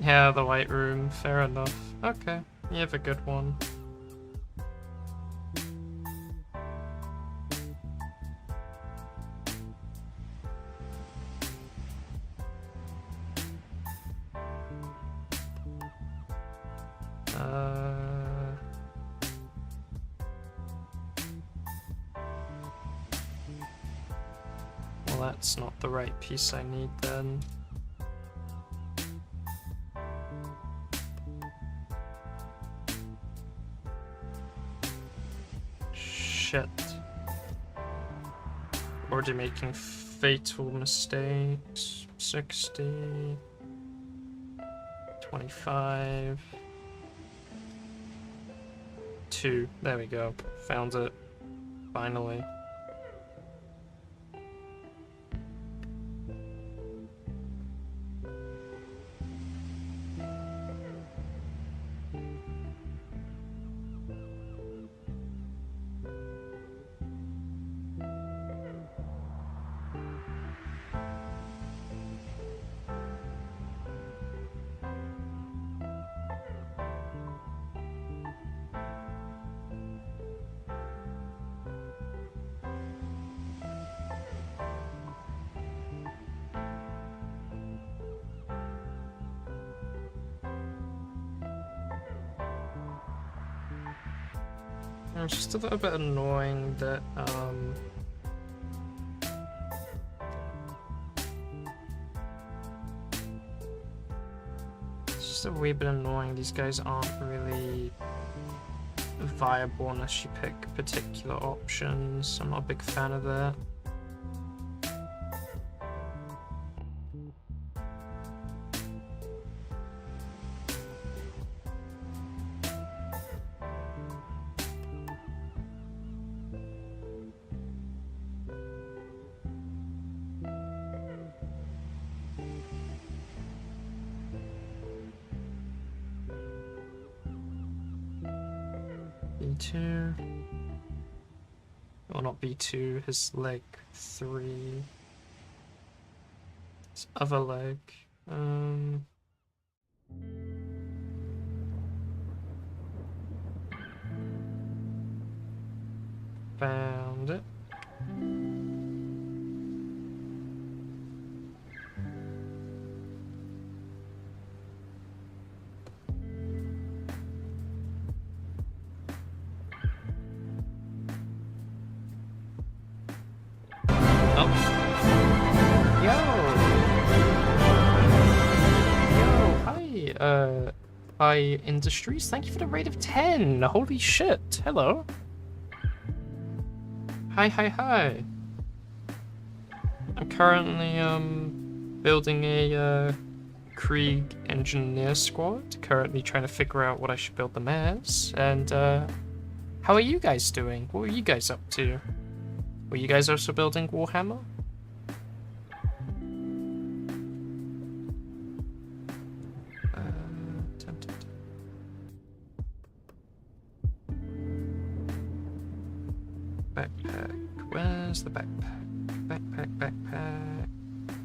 Yeah, the White Room, fair enough. Okay, you have a good one. Well, that's not the right piece I need then. Shit. Already making fatal mistakes. 60. 25. 2. There we go. Found it. Finally. It's just a little bit annoying that, it's just a wee bit annoying. These guys aren't really viable unless you pick particular options. I'm not a big fan of that. B2. Or not B2, his leg 3. His other leg. Found it. Hi Industries, thank you for the rate of 10. Holy shit. Hello. Hi. I'm currently building a KRIEG engineer squad. Currently trying to figure out what I should build them as. And how are you guys doing? What were you guys up to? Were you guys also building Warhammer? Backpack. Where's the backpack? Backpack.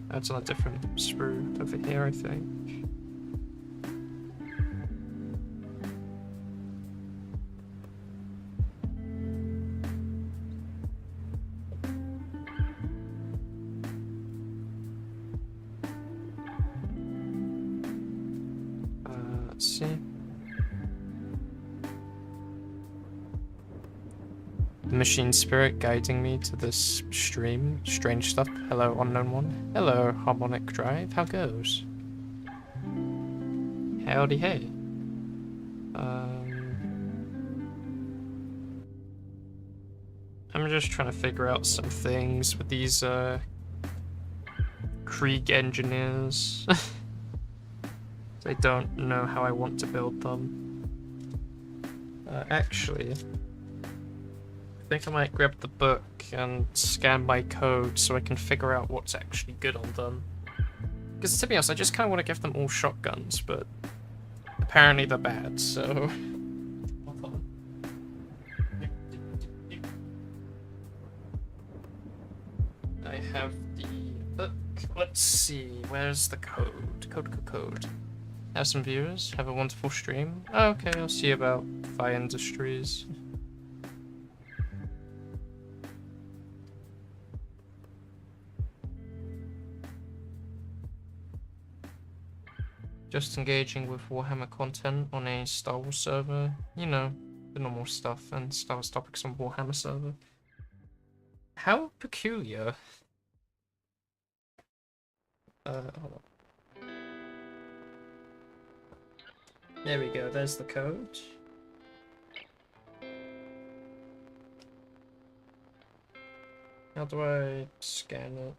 That's on a different sprue over here, I think. Let's see. The machine spirit guiding me to this stream. Strange stuff. Hello, unknown one. Hello, harmonic drive. How goes? Howdy, hey. I'm just trying to figure out some things with these KRIEG engineers. I don't know how I want to build them. Actually, I think I might grab the book and scan my code so I can figure out what's actually good on them. Because to be honest, I just kind of want to give them all shotguns, but apparently they're bad, so... I have the book. Let's see, where's the code? Code. Have some viewers. Have a wonderful stream. Oh, okay, I'll see you about Fire Industries. Just engaging with Warhammer content on a Star Wars server. You know, the normal stuff and Star Wars topics on Warhammer server. How peculiar. Hold on. There we go, there's the code. How do I scan it?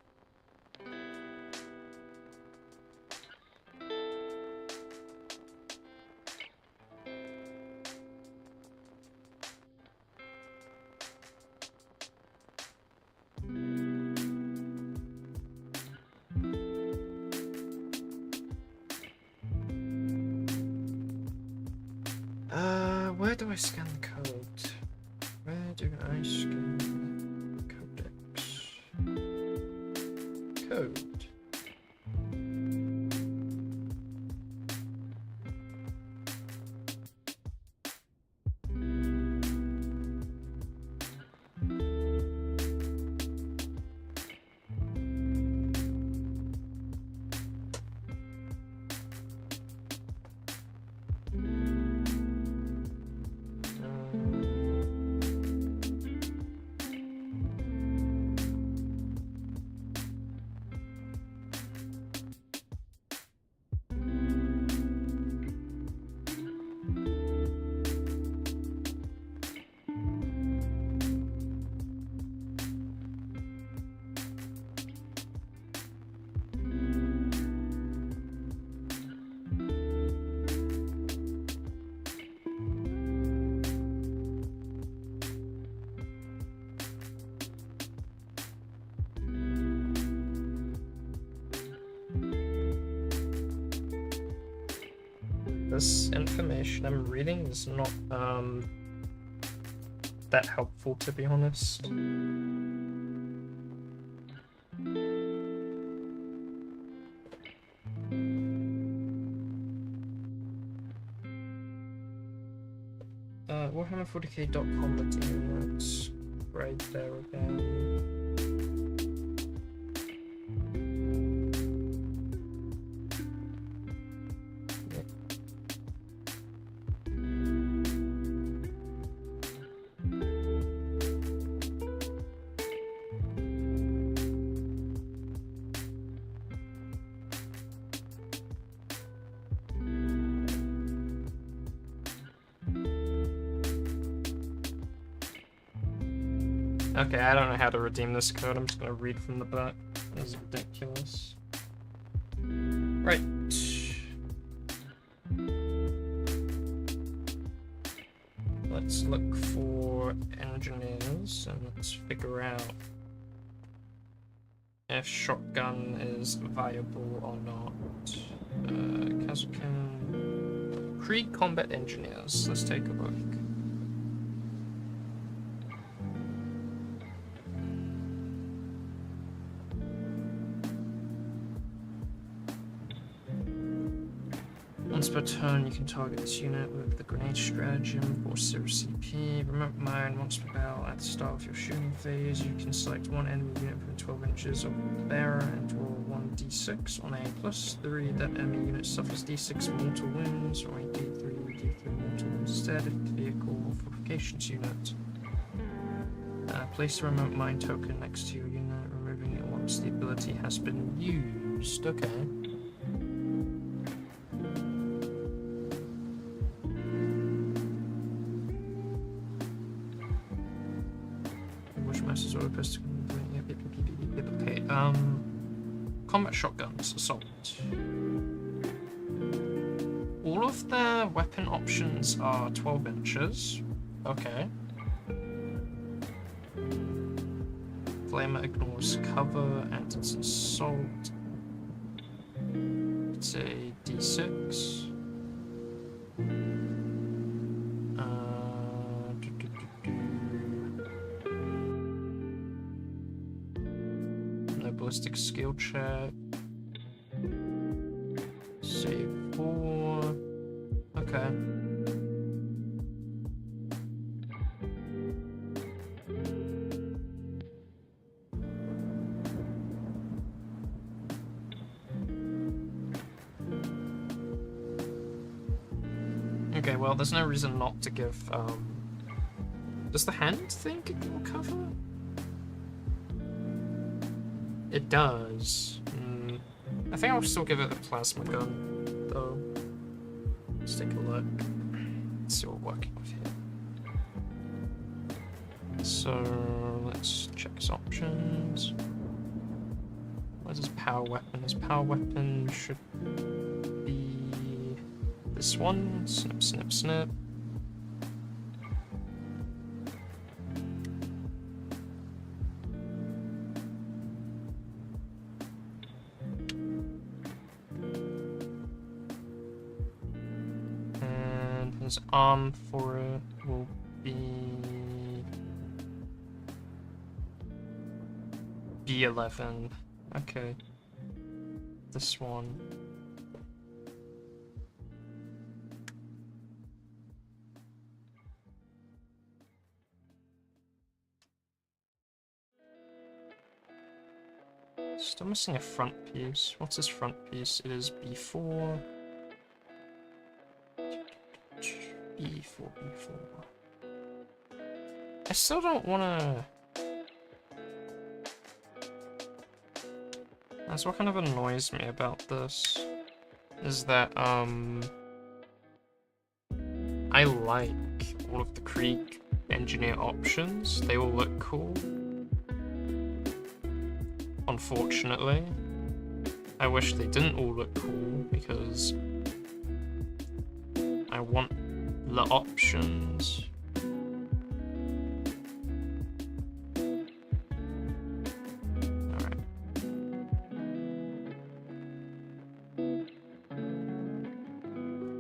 Where do I scan the code? Where do I scan codex? Code. this information I'm reading is not that helpful, to be honest. Warhammer 40k.com units right there again. Okay, I don't know how to redeem this code. I'm just gonna read from the back. This is ridiculous. Right. Let's look for engineers and let's figure out if shotgun is viable or not. Kazakhstan. KRIEG combat engineers. Let's take a look. Once per turn, you can target this unit with the grenade stratagem or CmdrCP. Remember mine, once per battle, at the start of your shooting phase, you can select one enemy unit within 12 inches of the bearer and roll 1d6. On a +3, that enemy unit suffers d6 mortal wounds, or a d3 mortal wounds instead if the vehicle or fortifications unit. Place the remote mine token next to your unit, removing it once the ability has been used. Okay. Okay, combat shotguns, assault. All of their weapon options are 12 inches. Okay. Flamer ignores cover and it's an assault. It's a d6. Ballistic skill check. Save 4. Okay. Okay, well, there's no reason not to give, does the hand thing ignore cover? It does. I think I'll still give it a plasma gun, though. Let's take a look. Let's see what we're working with here. So, let's check his options. What is his power weapon? His power weapon should be this one. Snip, snip, snip. His arm for it will be B11. Okay. This one. Still missing a front piece. What's his front piece? It is B4. B4. I still don't wanna... That's what kind of annoys me about this. Is that, I like all of the KRIEG engineer options. They all look cool. Unfortunately. I wish they didn't all look cool, because I want the options. Alright.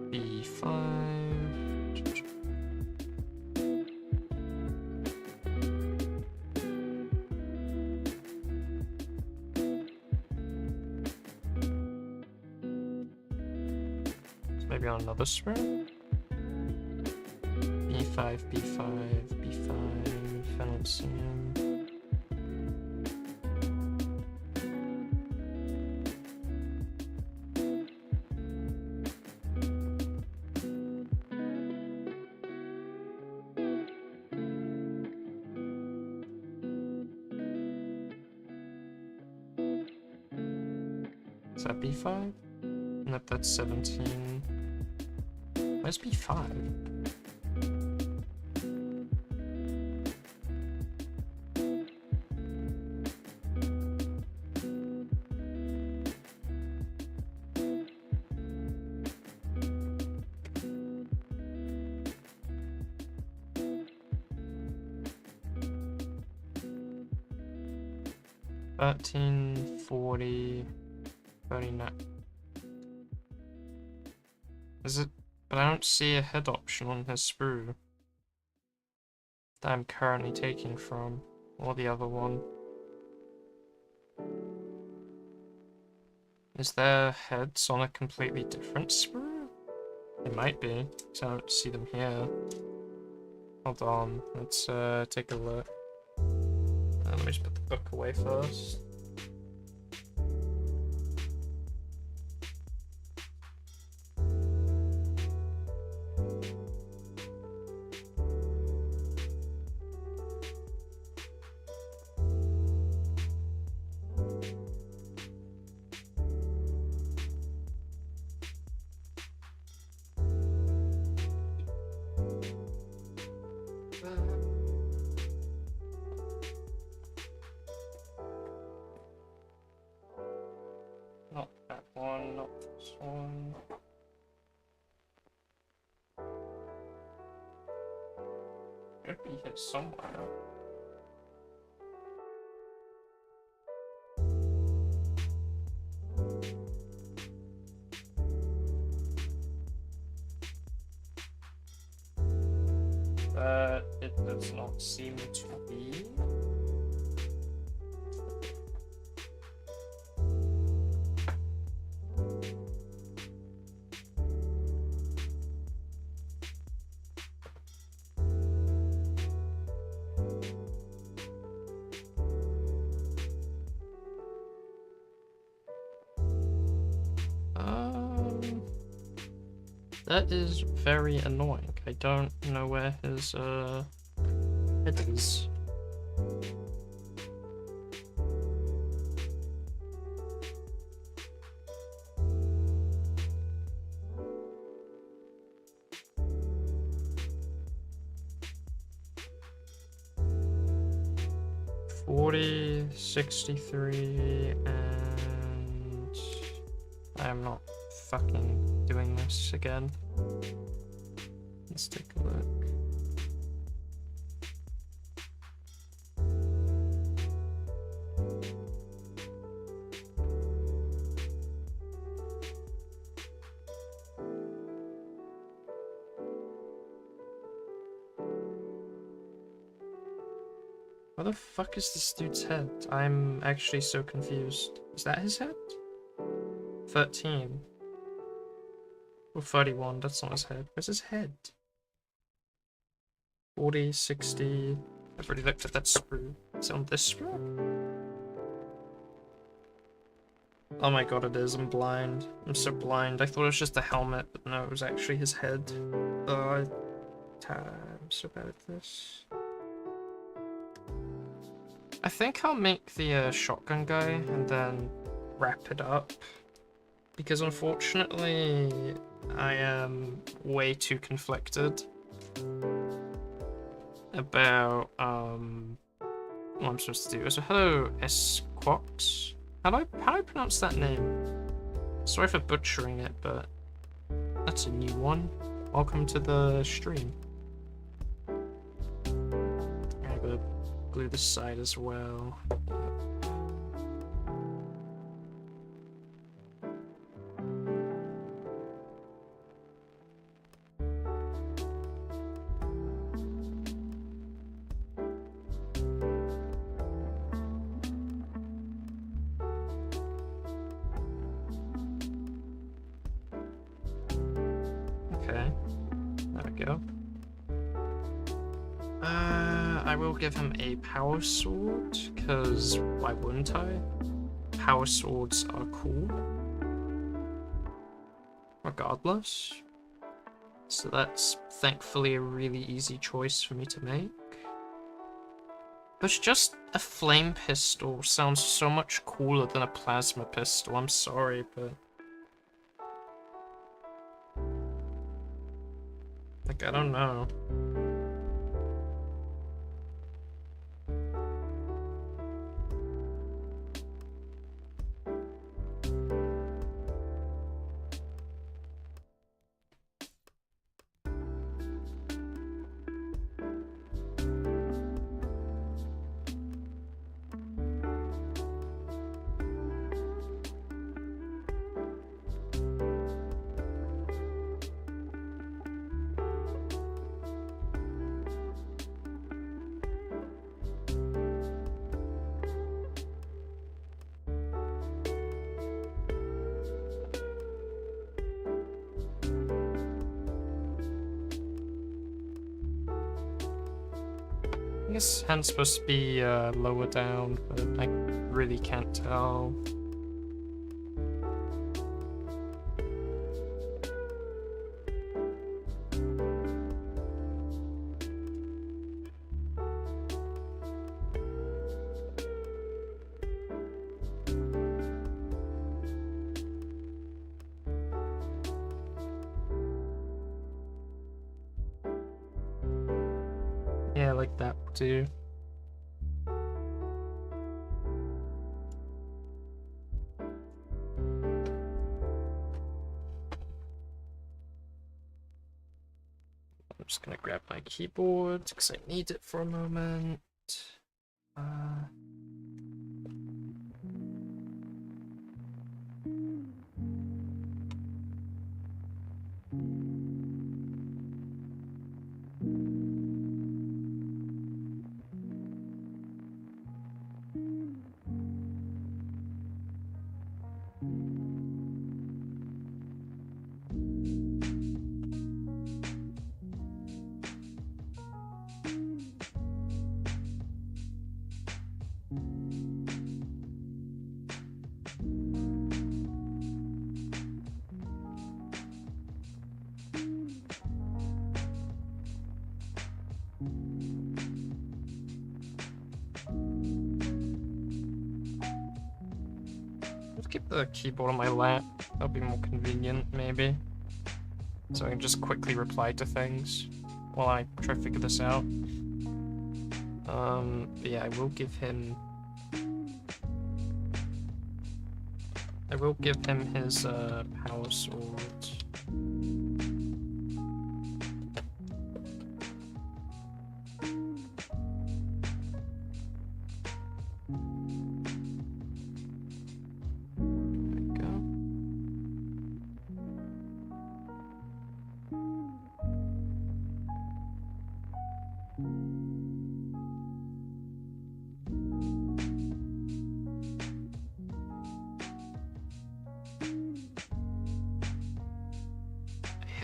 B4. Maybe on another spring? B5, B5, B5, Phenolcium. Is that B5? Nope, that's 17. Where's B5? $13, 40, 39. Is it? But I don't see a head option on his sprue that I'm currently taking from, or the other one. Is there heads on a completely different sprue? It might be, because I don't see them here. Hold on, let's take a look. Let me just put the book away first. Not that one, not this one. Should be here somewhere. But it does not seem to be. That is very annoying. I don't know where his head is. $40, 63, and I am not fucking doing this again. Let's take a look. Where the fuck is this dude's head? I'm actually so confused. Is that his head? 13. Or 31, that's not his head. Where's his head? 40, 60. I've already looked at that sprue. Is it on this sprue? Oh my god, it is. I'm blind. I'm so blind. I thought it was just a helmet, but no, it was actually his head. Oh, I'm so bad at this. I think I'll make the shotgun guy and then wrap it up. Because unfortunately, I am way too conflicted about what I'm supposed to do. So hello, Esquox. How do I pronounce that name? Sorry for butchering it, but that's a new one. Welcome to the stream. I'm gonna glue this side as well. There we go. I will give him a power sword, because why wouldn't I? Power swords are cool. Regardless. So that's thankfully a really easy choice for me to make. But just a flame pistol sounds so much cooler than a plasma pistol, I'm sorry, but... like, I don't know. I guess hand's supposed to be lower down, but I really can't tell. Yeah, like that too. I'm just gonna grab my keyboard because I need it for a moment. Let's keep the keyboard on my lap. That'll be more convenient, maybe. So I can just quickly reply to things while I try to figure this out. But yeah, I will give him his power sword.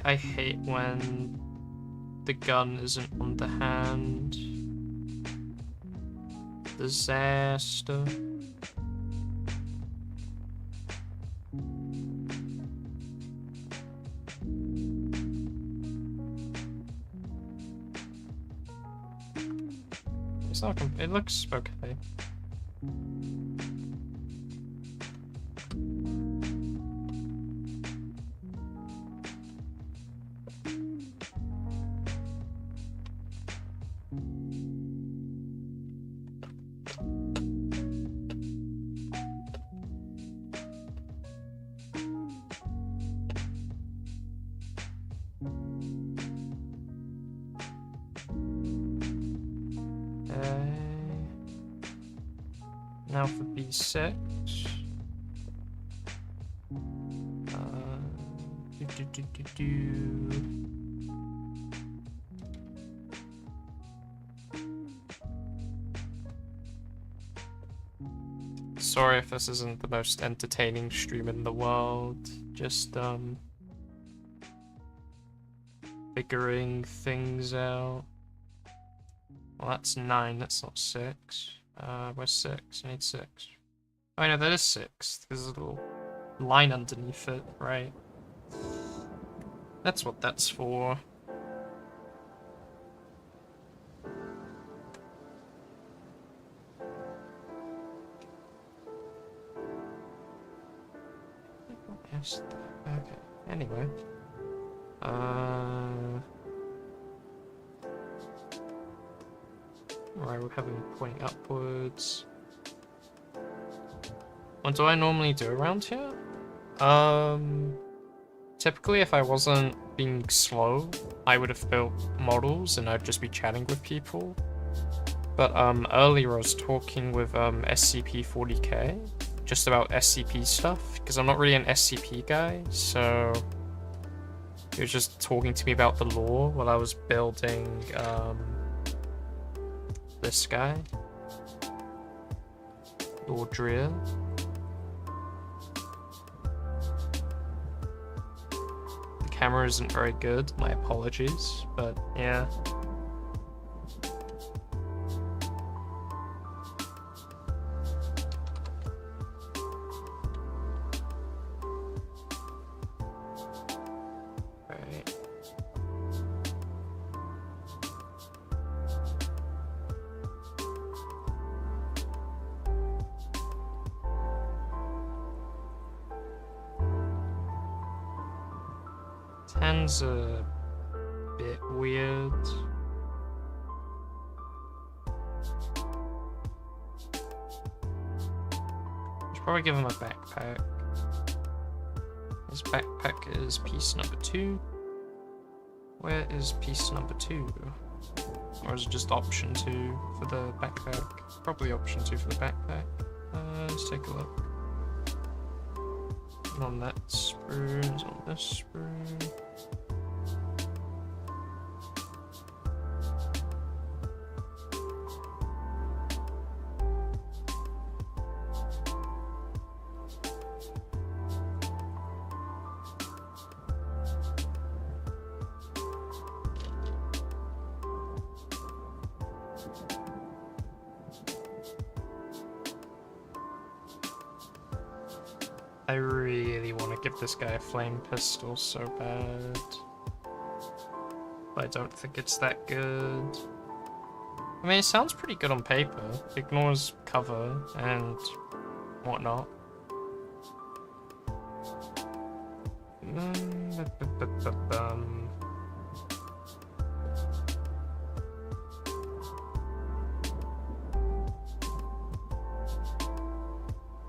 I hate when the gun isn't on the hand. Disaster. It's not. It looks okay. Now for B6. Sorry if this isn't the most entertaining stream in the world. Just figuring things out. Well, that's 9, that's not 6. Where's 6? I need 6. Oh, no, that is 6. There's a little line underneath it, right? That's what that's for. Yes. Okay. Anyway. Right, we're having pointing upwards. What do I normally do around here? Typically if I wasn't being slow, I would have built models and I'd just be chatting with people. But earlier I was talking with SCP-40K just about SCP stuff, because I'm not really an SCP guy, so he was just talking to me about the lore while I was building this guy, Lord Dreer. The camera isn't very good, my apologies, but yeah. Ten's a bit weird. Should probably give him a backpack. His backpack is piece number 2. Where is piece number 2? Or is it just option 2 for the backpack? Probably option 2 for the backpack. Let's take a look. On that spoon, is on this spoon. I really want to give this guy a flame pistol so bad. But I don't think it's that good. I mean, it sounds pretty good on paper. Ignores cover and whatnot.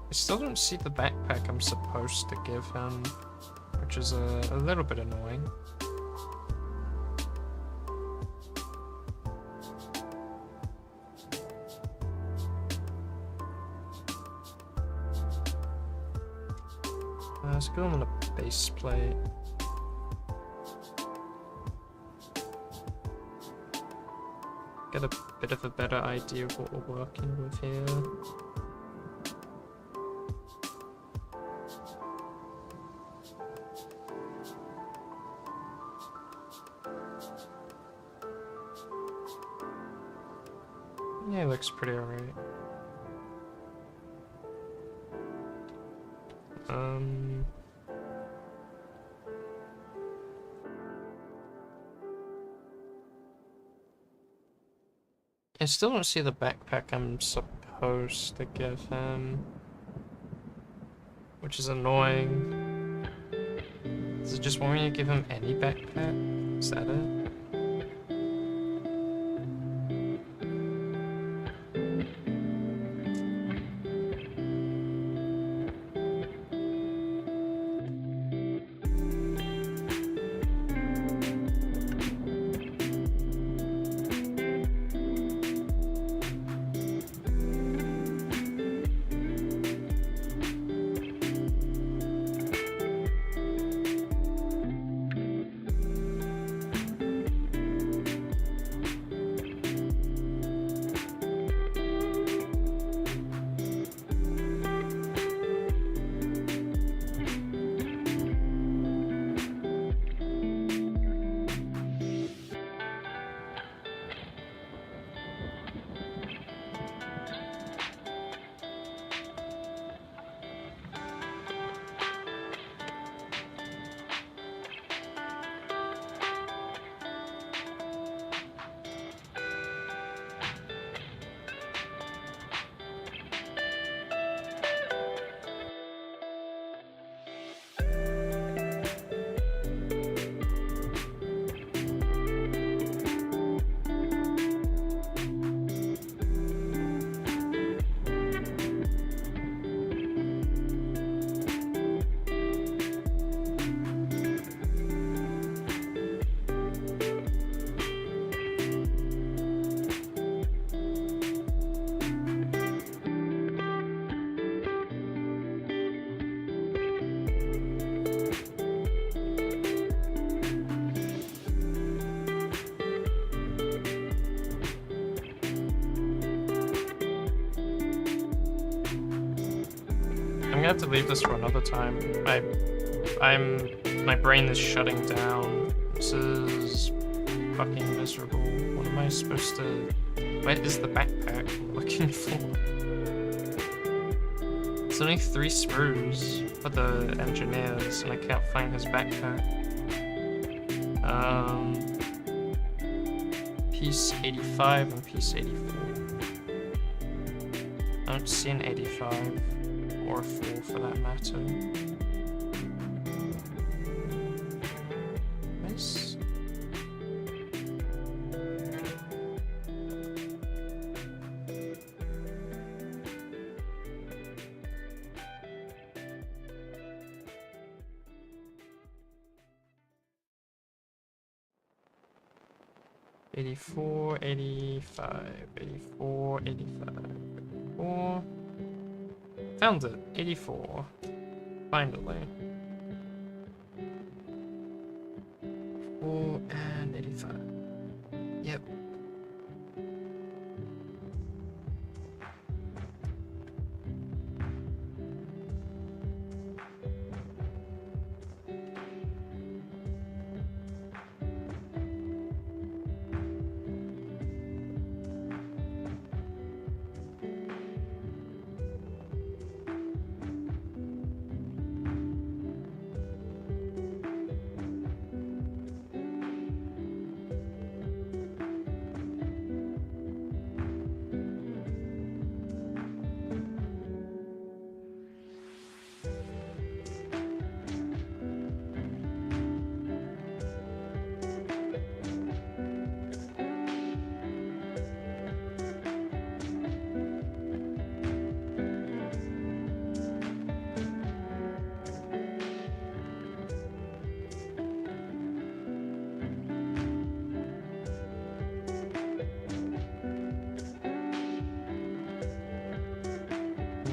I still don't see the backpack I'm supposed to give him, which is a little bit annoying. Let's go on a base plate. Get a bit of a better idea of what we're working with here. Yeah, it looks pretty alright. I still don't see the backpack I'm supposed to give him, which is annoying. Does it just want me to give him any backpack? Is that it? have to leave this for another time. My brain is shutting down. This is fucking miserable. What am I supposed to... Where is the backpack I'm looking for? It's only 3 sprues for the engineers, and I can't find his backpack. Piece 85 and piece 84. I don't see an 85, or a 4 for that matter. Nice. '84, 85, 84, 85, 84. Found it, 84. Finally. 4 and 85. Yep.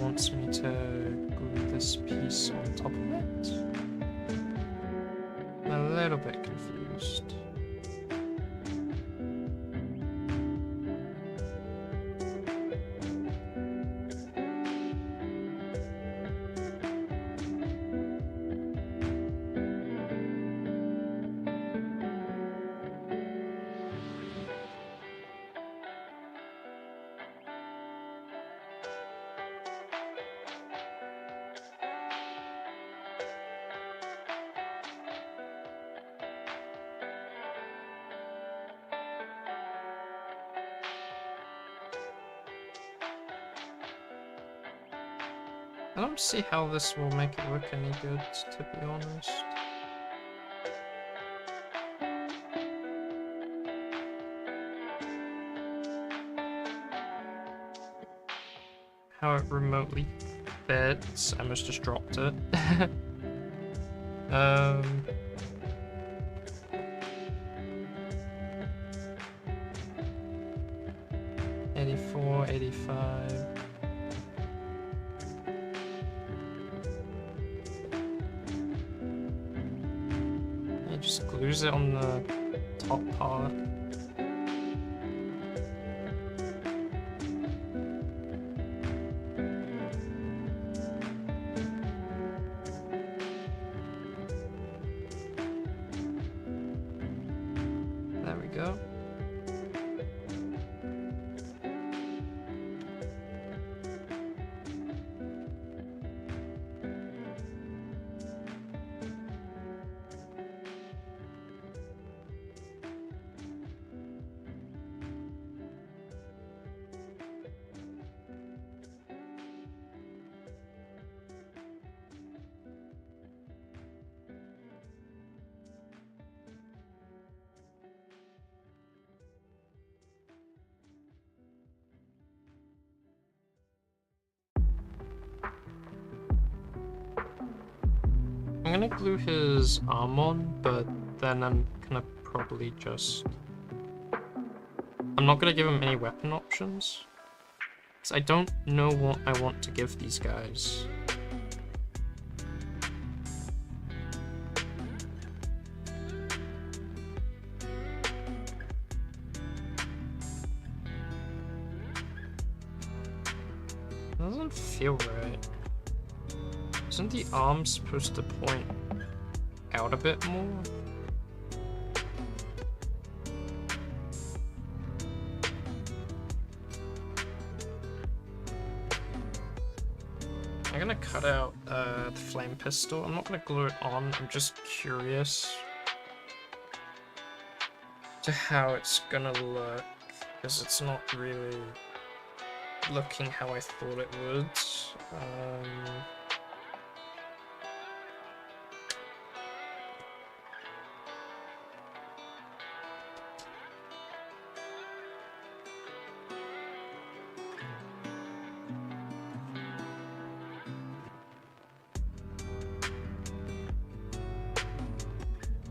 Wants me to glue this piece on top of it. I'm a little bit confused. I don't see how this will make it look any good, to be honest. How it remotely fits. I must just dropped it. 84, 85. Just glues it on the top part. There we go. I'm gonna glue his arm on, but then I'm gonna probably just... I'm not gonna give him any weapon options, because I don't know what I want to give these guys. It doesn't feel right. Isn't the arm supposed to point out a bit more? I'm gonna cut out the flame pistol. I'm not gonna glue it on, I'm just curious to how it's gonna look, because it's not really looking how I thought it would.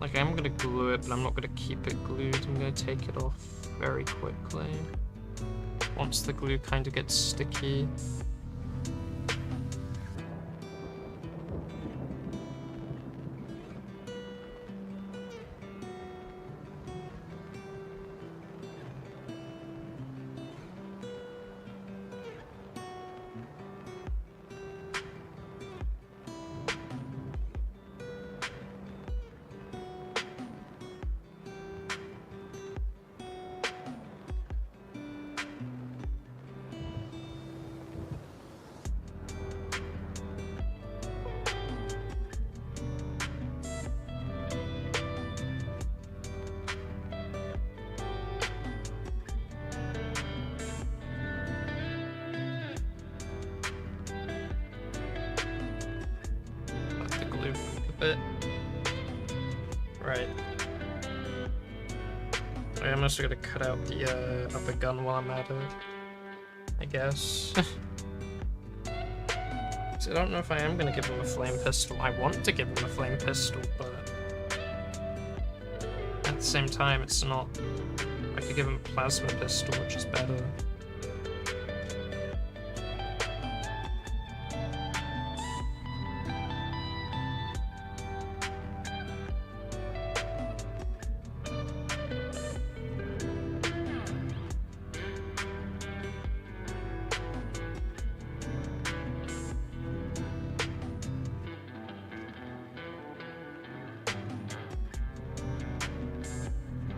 Like, I'm gonna glue it, but I'm not gonna keep it glued. I'm gonna take it off very quickly once the glue kind of gets sticky. Bit. Right. I'm also gonna cut out the other gun while I'm at it, I guess. So I don't know if I am gonna give him a flame pistol. I want to give him a flame pistol, but at the same time, it's not. I could give him a plasma pistol, which is better.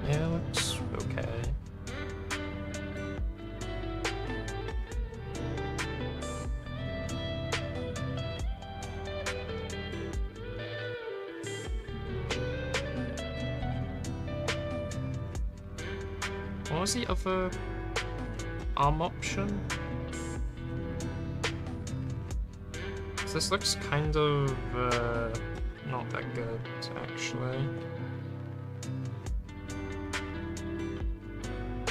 Yeah, looks okay. What was the other arm option? 'Cause this looks kind of not that good, actually.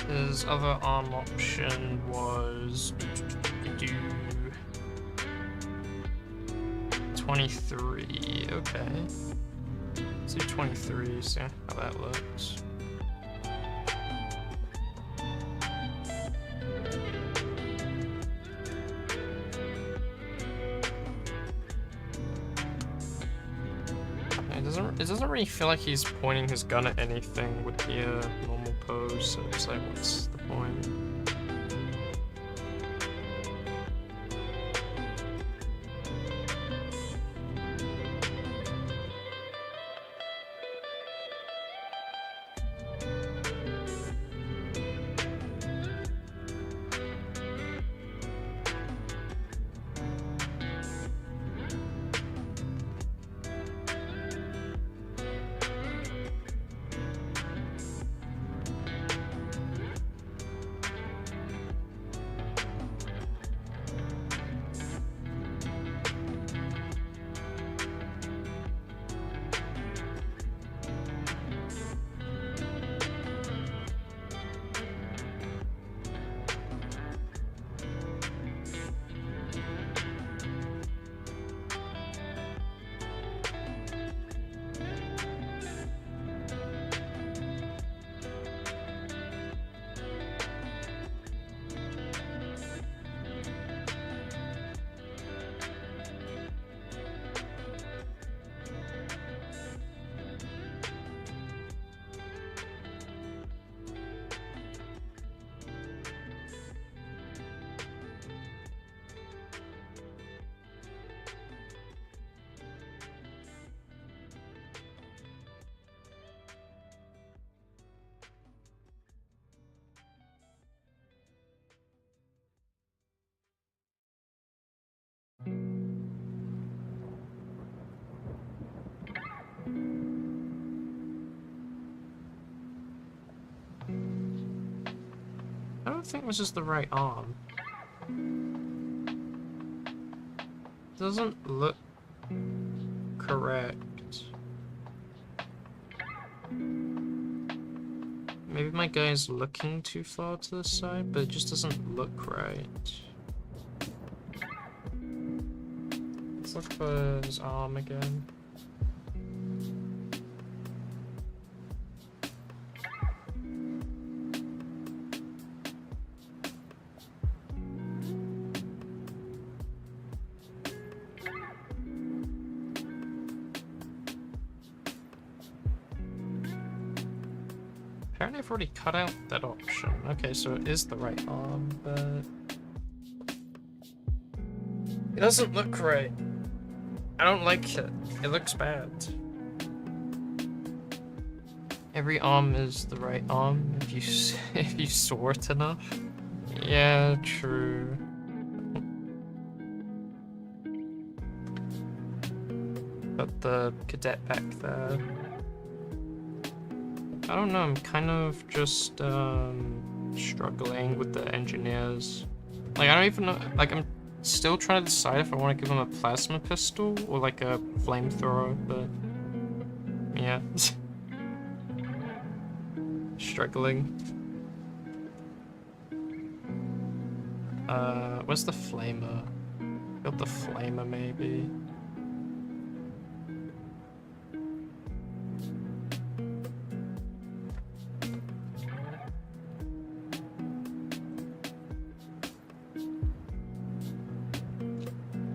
His other arm option was 23. Okay. Let's do 23, see how that looks. It doesn't really feel like he's pointing his gun at anything with the normal pose, so it's like, what's the point? don't think this is the right arm. Doesn't look correct. Maybe my guy's looking too far to the side, but it just doesn't look right. Let's look for his arm again. Apparently I've already cut out that option. Okay, so it is the right arm, but... it doesn't look right. I don't like it. It looks bad. Every arm is the right arm if you if you saw it enough. Yeah, true. But the cadet back there. I don't know, I'm kind of just struggling with the engineers. Like, I don't even know, like, I'm still trying to decide if I want to give them a plasma pistol or like a flamethrower, but yeah. Struggling. Where's the flamer? Got the flamer maybe.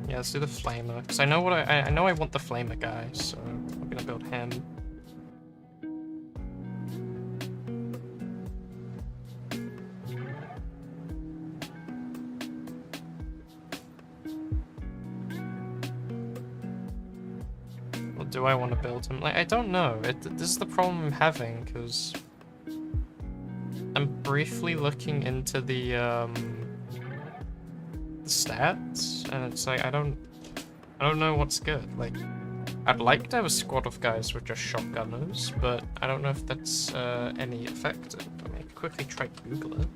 Yeah, let's do the flamer, because I know what I know I want the flamer guy, so I'm gonna build him. Or do I want to build him? Like, I don't know. This is the problem I'm having, because I'm briefly looking into the stats, and it's like I don't know what's good. Like, I'd like to have a squad of guys with just shotgunners, but I don't know if that's any effective. I mean, I could quickly try to Google it.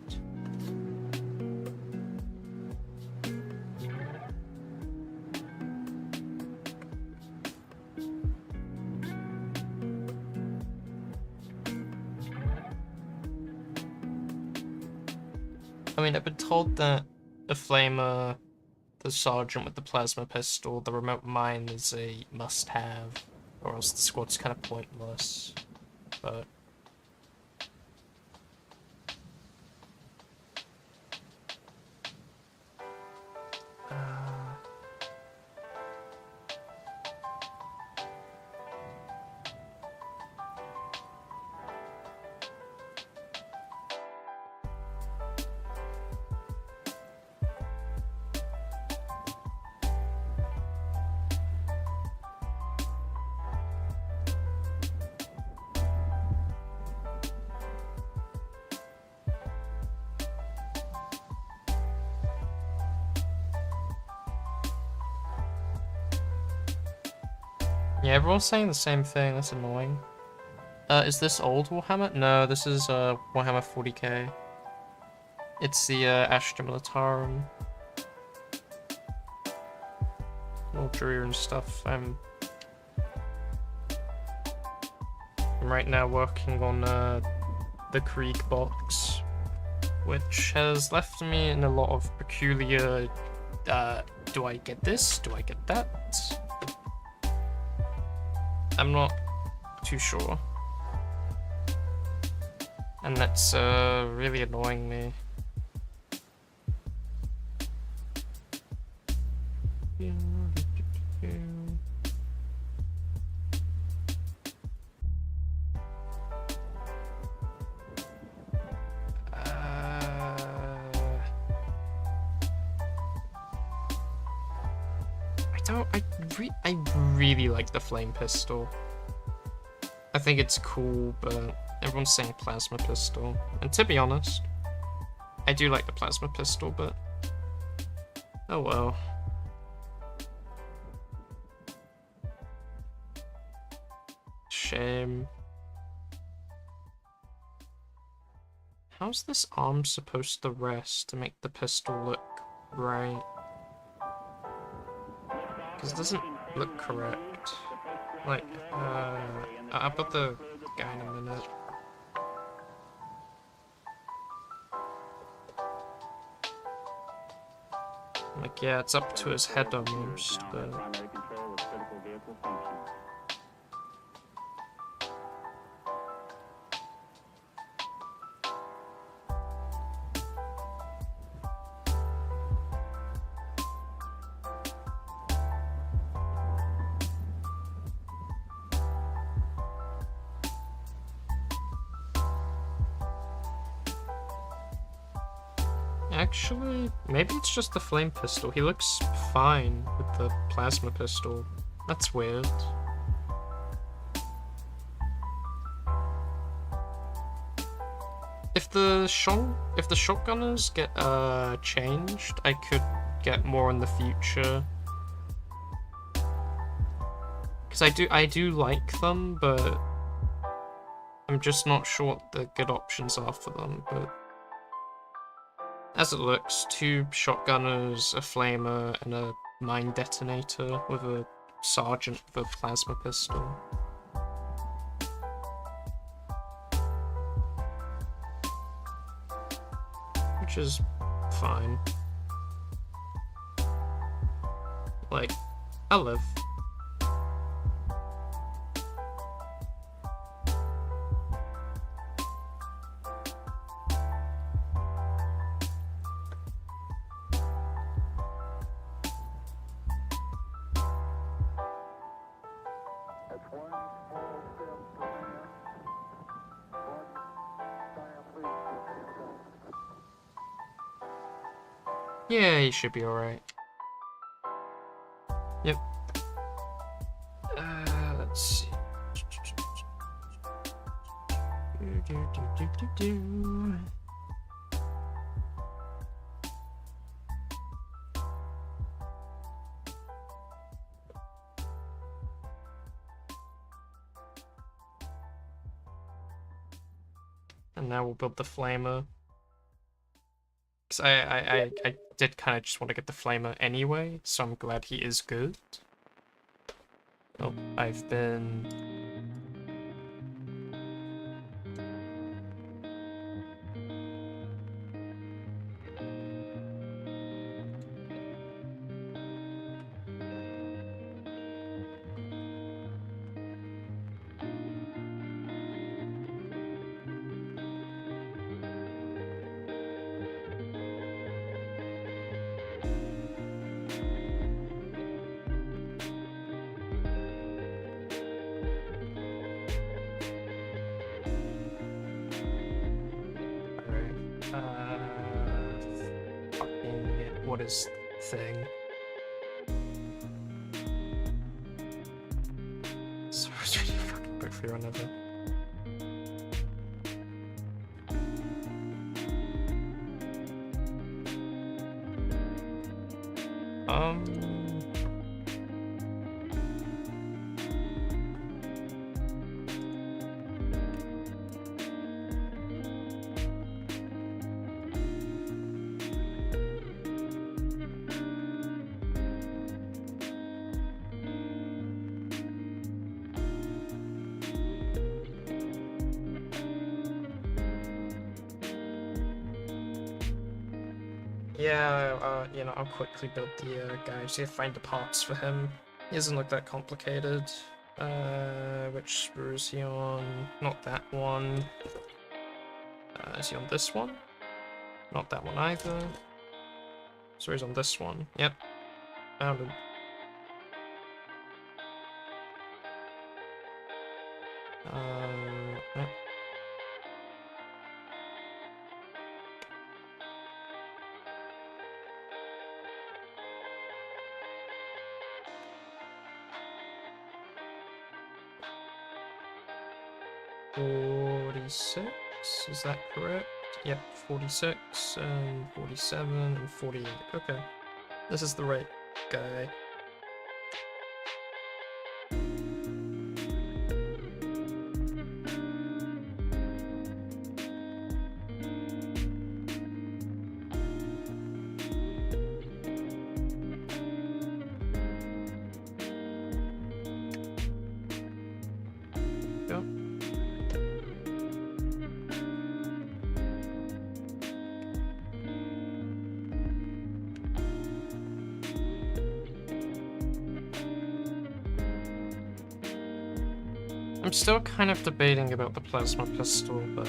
I mean, I've been told that the flamer, the sergeant with the plasma pistol, the remote mine is a must-have, or else the squad's kind of pointless. But yeah, everyone's saying the same thing. That's annoying. Is this old Warhammer? No, this is Warhammer 40k. It's the Astra Militarum. All dreary and stuff. I'm right now working on the KRIEG box, which has left me in a lot of peculiar. Do I get this? Do I get that? I'm not too sure. And that's really annoying me. I really like the flame pistol. I think it's cool, but everyone's saying plasma pistol. And to be honest, I do like the plasma pistol, but oh well. Shame. How's this arm supposed to rest to make the pistol look right? Because it doesn't look correct. Like, I'll put the guy in a minute. Like, yeah, it's up to his head almost, but... Primary control of critical vehicle function. Actually, maybe it's just the flame pistol. He looks fine with the plasma pistol. That's weird. If the shotgunners get changed, I could get more in the future. Cause I do like them, but I'm just not sure what the good options are for them, but as it looks, 2 shotgunners, a flamer, and a mine detonator with a sergeant with a plasma pistol. Which is fine. Like, I'll live. Yeah, he should be alright. Yep. Let's see. And now we'll build the flamer. Because I did kind of just want to get the flamer anyway, so I'm glad he is good. Oh, I've been... what is thing? So I was ready to fucking book for another. Yeah, you know, I'll quickly build the guy. Just gotta find the parts for him. He doesn't look that complicated. Which screw is he on? Not that one. Is he on this one? Not that one either. So he's on this one. Yep. Found him. Yep. Is that correct? Yep, 46, and 47, and 48. Okay. This is the right guy. I'm still kind of debating about the plasma pistol, but...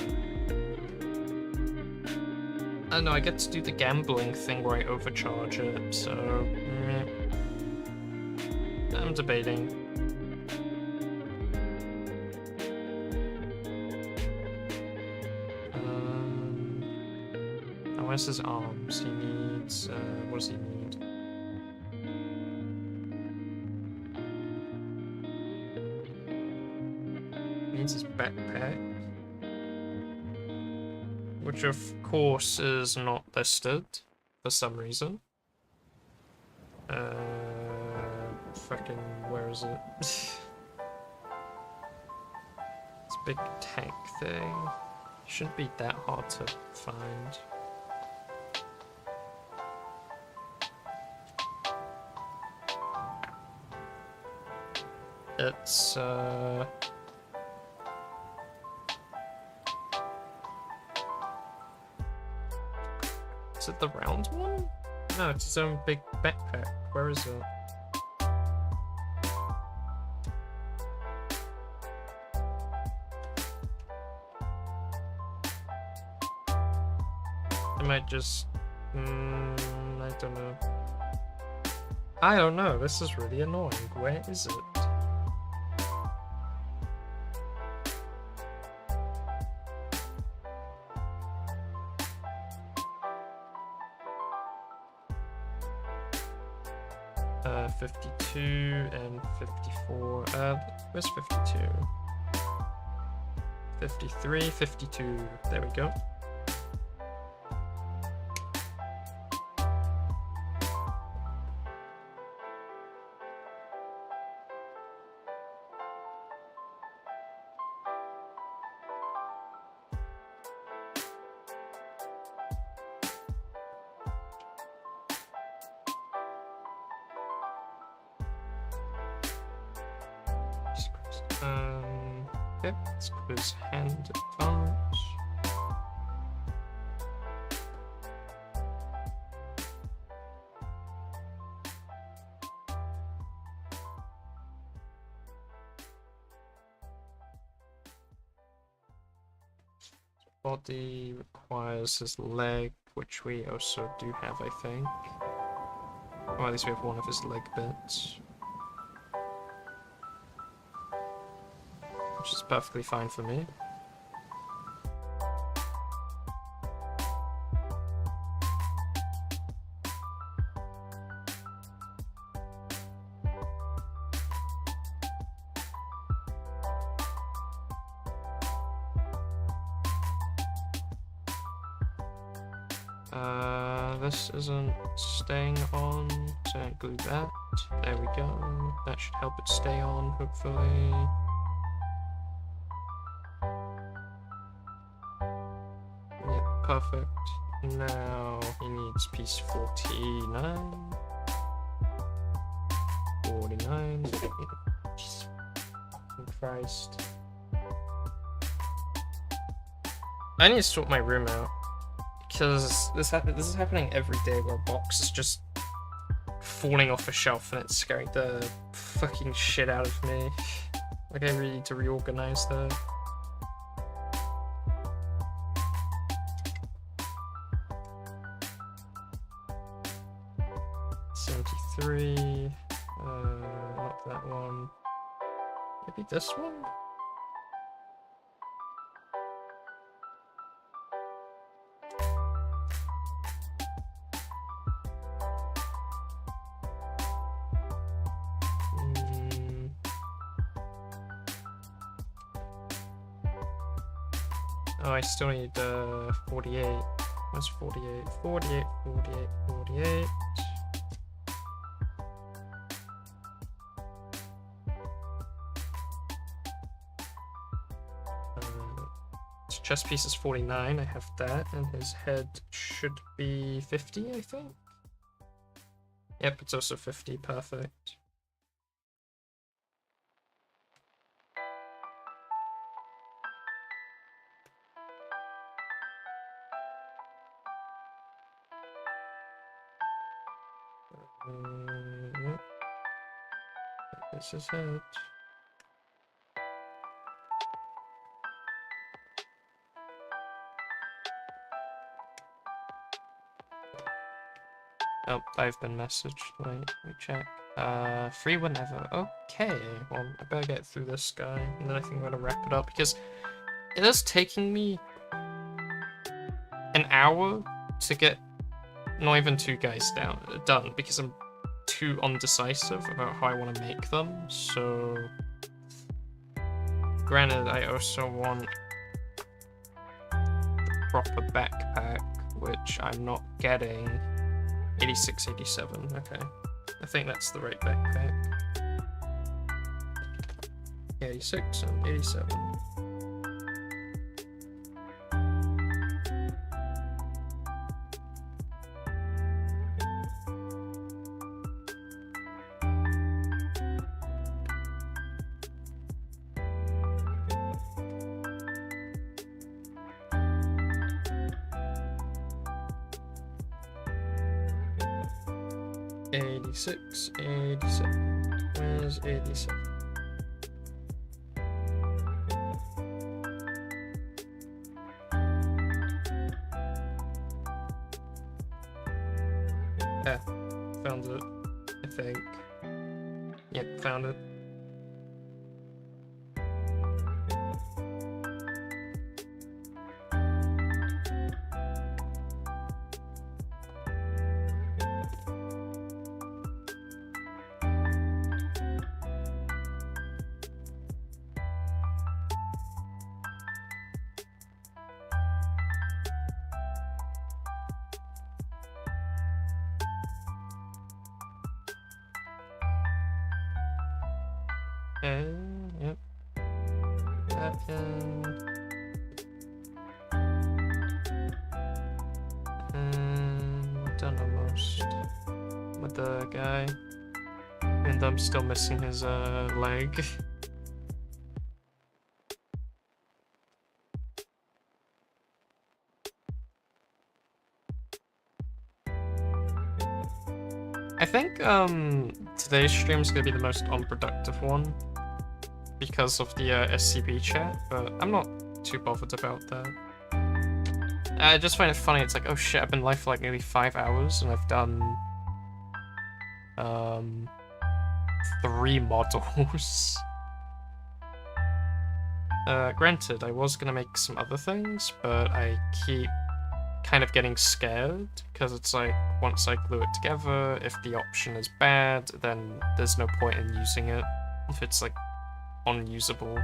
I don't know, I get to do the gambling thing where I overcharge it, so... I'm debating. Oh, where's his arms? He needs... what does he need? He needs his backpack. Which of course is not listed for some reason. Fucking, where is it? It's a big tank thing. Shouldn't be that hard to find. It's, is it the round one? No, it's his own big backpack. Where is it? I might just... I don't know. I don't know, this is really annoying. Where is it? Uh, 52 and 54. Where's 52? 53, 52. There we go. Okay, let's put his hand advance. Body requires his leg, which we also do have, I think. Or at least we have one of his leg bits. Which is perfectly fine for me. This isn't staying on, so glue that. There we go. That should help it stay on, hopefully. Yep, perfect. Now he needs piece 49. 49. Jesus Christ. I need to sort my room out. Because this is happening every day where a box is just falling off a shelf and it's scaring the fucking shit out of me. Like, I really need to reorganize that. $73. Not that one. Maybe this one? Oh, I still need 48. Where's 48? 48, 48, 48. His chest piece is 49, I have that, and his head should be 50, I think? Yep, it's also 50, perfect. Yep. This is it. Oh, I've been messaged. Wait, let me check. Free whenever. Okay, well, I better get through this guy, and then I think I'm gonna wrap it up, because it is taking me an hour to get not even 2 guys done, because I'm too undecisive about how I want to make them, so... Granted, I also want the proper backpack, which I'm not getting. 86, 87, okay. I think that's the right backpack. 86 and 87. Six, 87. Where's 87? Yeah, found it, I think. Yep, found it. Okay, yep. That and done almost with the guy. And I'm still missing his leg. I think today's stream is gonna be the most unproductive one because of the SCP chat, but I'm not too bothered about that. I just find it funny. It's like, oh shit, I've been live for like nearly 5 hours and I've done 3 models. Granted, I was gonna make some other things, but I keep kind of getting scared because it's like, once I glue it together, if the option is bad, then there's no point in using it if it's like unusable.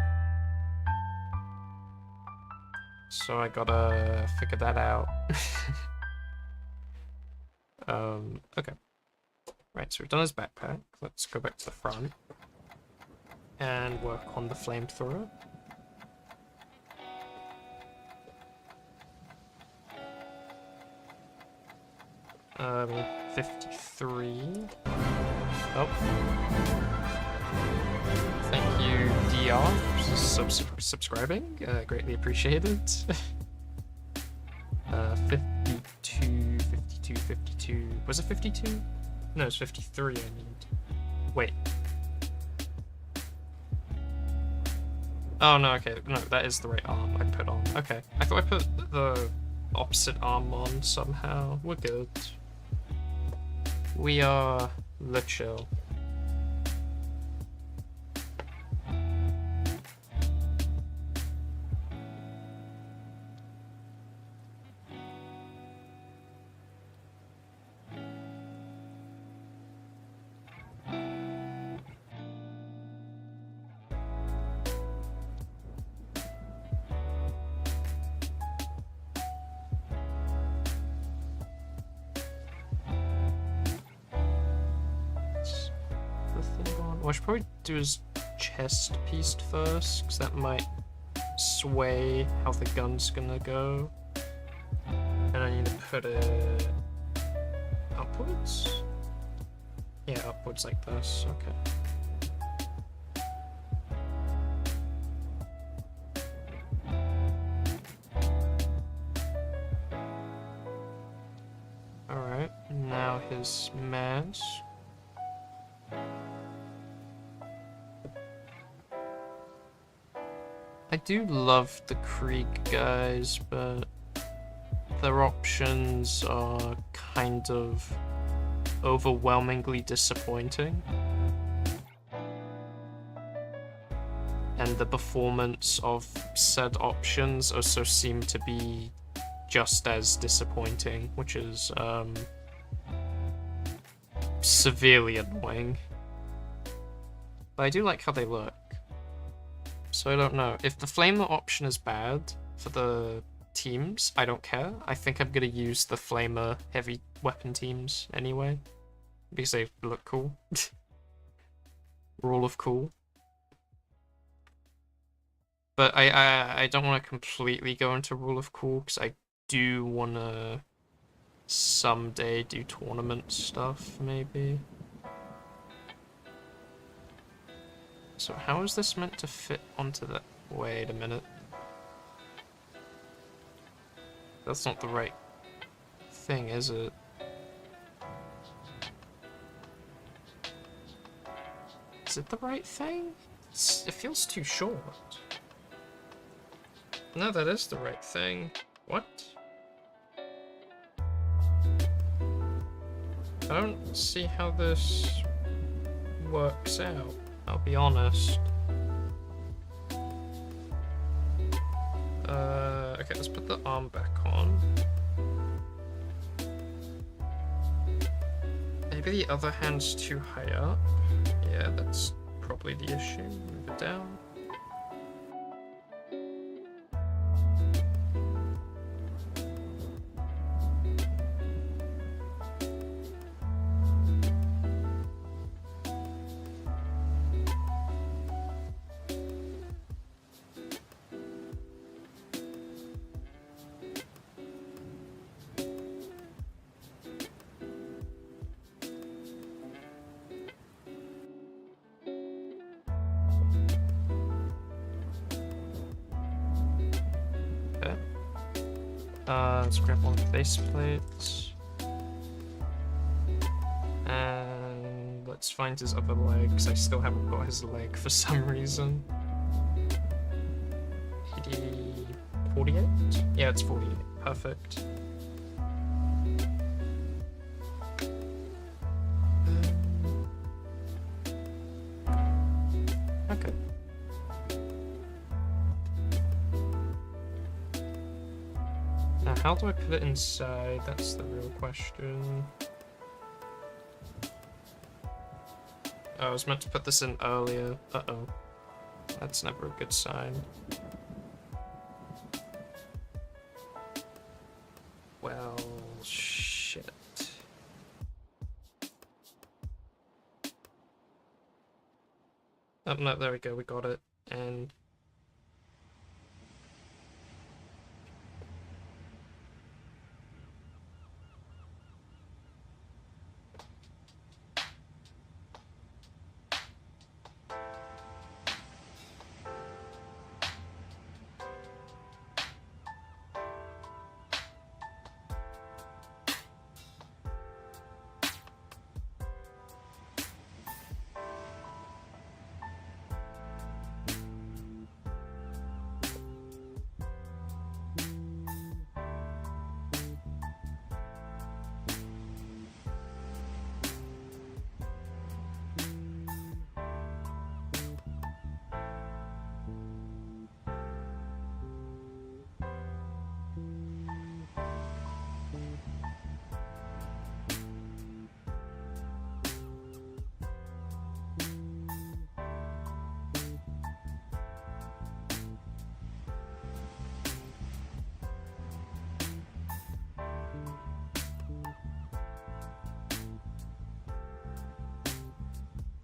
So I gotta figure that out. Okay. Right, so we've done his backpack. Let's go back to the front and work on the flamethrower. 53. Oh. Thank you, DR, for subscribing. Greatly appreciated. 52, 52, 52. Was it 52? No, it's 53 I need. Wait. Oh, no, okay. No, that is the right arm I put on. Okay. I thought I put the opposite arm on somehow. We're good. We are the chill. What I should probably do is chest piece first, because that might sway how the gun's gonna go. And I need to put it upwards? Yeah, upwards like this, okay. Alright, now his mask. I do love the KRIEG guys, but their options are kind of overwhelmingly disappointing. And the performance of said options also seem to be just as disappointing, which is severely annoying. But I do like how they look. So I don't know. If the flamer option is bad for the teams, I don't care. I think I'm gonna use the flamer heavy weapon teams anyway. Because they look cool. Rule of cool. But I don't want to completely go into rule of cool, because I do want to someday do tournament stuff, maybe. So how is this meant to fit onto that? Wait a minute. That's not the right thing, is it? Is it the right thing? It feels too short. No, that is the right thing. What? I don't see how this works out, I'll be honest. Okay, let's put the arm back on. Maybe the other hand's too high up. Yeah, that's probably the issue. Move it down. Let's grab one of the base plates. And let's find his other leg, because I still haven't got his leg for some reason. PD 48? Yeah, it's 48. Perfect. Okay. Now, how do I put it inside? That's the real question. Oh, I was meant to put this in earlier. Uh-oh. That's never a good sign. Well, shit. Oh, no, there we go, we got it. And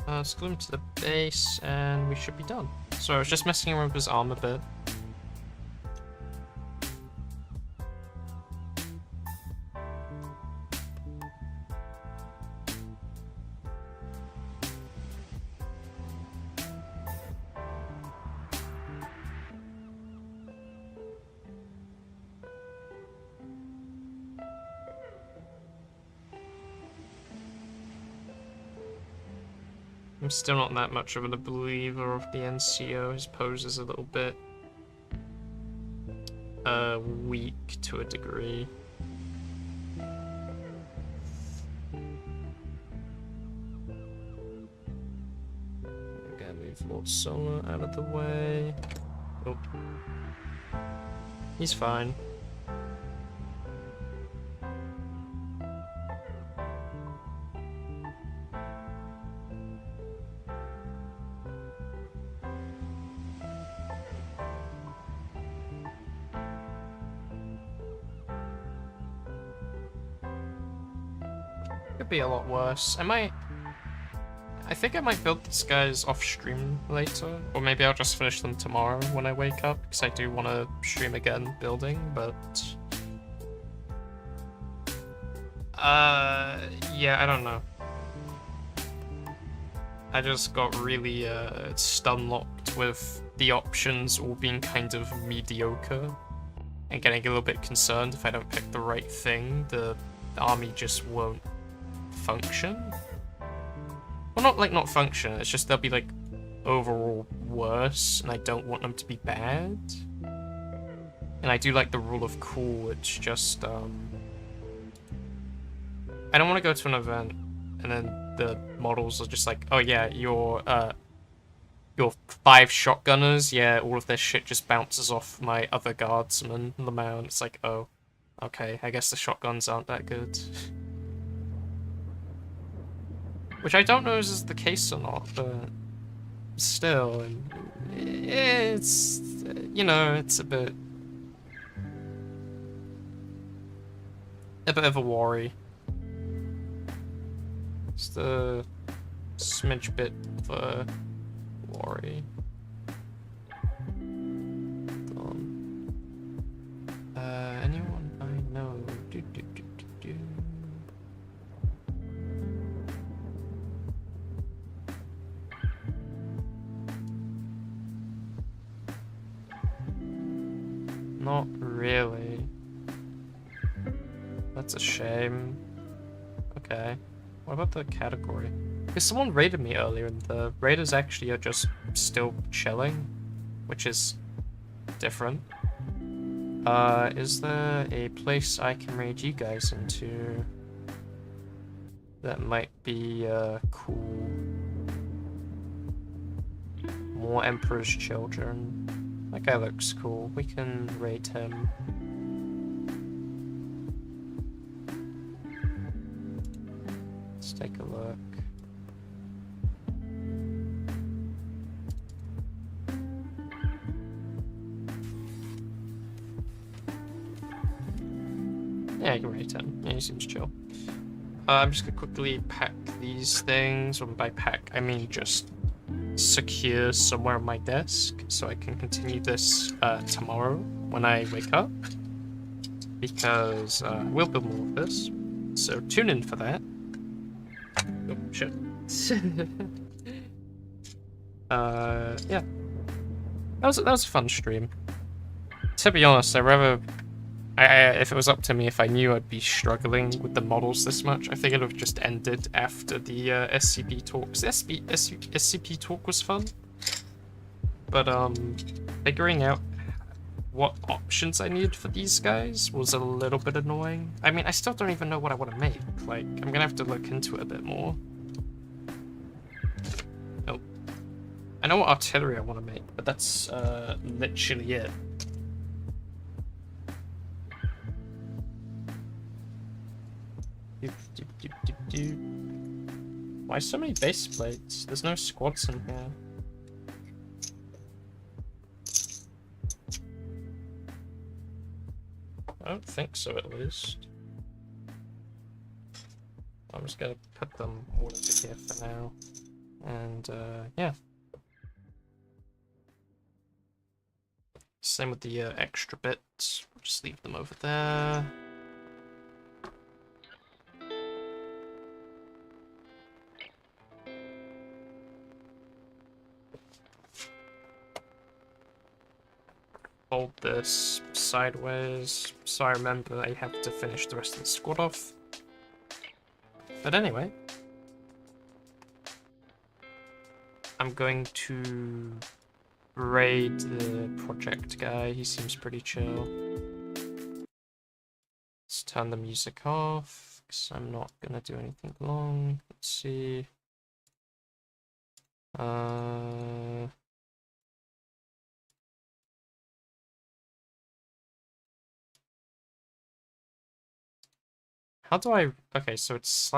let's glue him to the base, and we should be done. So I was just messing around with his arm a bit. I'm still not that much of a believer of the NCO. His pose is a little bit weak to a degree. Lord Solar out of the way. Oh. He's fine. Could be a lot worse. I think I might build these guys off stream later, or maybe I'll just finish them tomorrow when I wake up, because I do want to stream again building, but... yeah, I don't know. I just got really, stun-locked with the options all being kind of mediocre, and getting a little bit concerned if I don't pick the right thing, the army just won't function. Well, not function, it's just they'll be, like, overall worse, and I don't want them to be bad. And I do like the rule of cool, it's just, I don't want to go to an event, and then the models are just like, oh yeah, your 5 shotgunners, yeah, all of their shit just bounces off my other guardsmen, Lamau, and it's like, oh, okay, I guess the shotguns aren't that good. Which I don't know if this is the case or not, but still, it's, you know, it's a bit of a worry. Just a smidge bit of a worry. Anyone I know? Not really. That's a shame. Okay. What about the category? Because someone raided me earlier, and the raiders actually are just still chilling, which is different. Is there a place I can raid you guys into that might be, cool? More Emperor's Children. That guy looks cool. We can raid him. Let's take a look. Yeah, you can raid him. Yeah, he seems chill. I'm just gonna quickly pack these things. When by pack, I mean just secure somewhere on my desk so I can continue this tomorrow when I wake up, because we'll build more of this, so tune in for that. Oh shit. Yeah, that was a fun stream. To be honest, if it was up to me, if I knew I'd be struggling with the models this much, I think it would have just ended after the SCP talks. The SCP talk was fun, but figuring out what options I needed for these guys was a little bit annoying. I mean, I still don't even know what I want to make. Like, I'm gonna have to look into it a bit more. Oh, I know what artillery I want to make, but that's literally it. Why so many base plates? There's no squads in here. I don't think so, at least. I'm just gonna put them all over here for now. And, yeah. Same with the extra bits. We'll just leave them over there. Fold this sideways, so I remember I have to finish the rest of the squad off. But anyway, I'm going to raid the project guy. He seems pretty chill. Let's turn the music off, because I'm not gonna do anything long. Let's see. Uh, how do I... Okay, so it's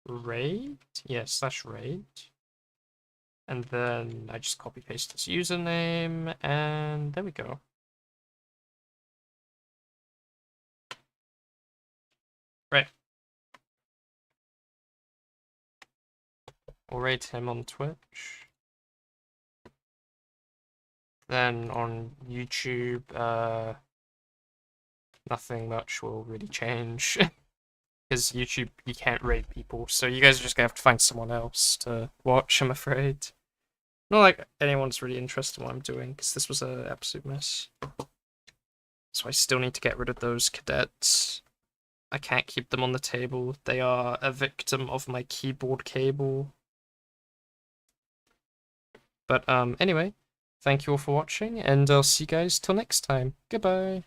/raid? Yeah, /raid. And then I just copy paste this username, and there we go. Right. We'll rate him on Twitch. Then on YouTube, nothing much will really change. Because YouTube, you can't rate people, so you guys are just gonna have to find someone else to watch, I'm afraid. Not like anyone's really interested in what I'm doing, because this was an absolute mess. So I still need to get rid of those cadets. I can't keep them on the table. They are a victim of my keyboard cable. But anyway, thank you all for watching, and I'll see you guys till next time. Goodbye!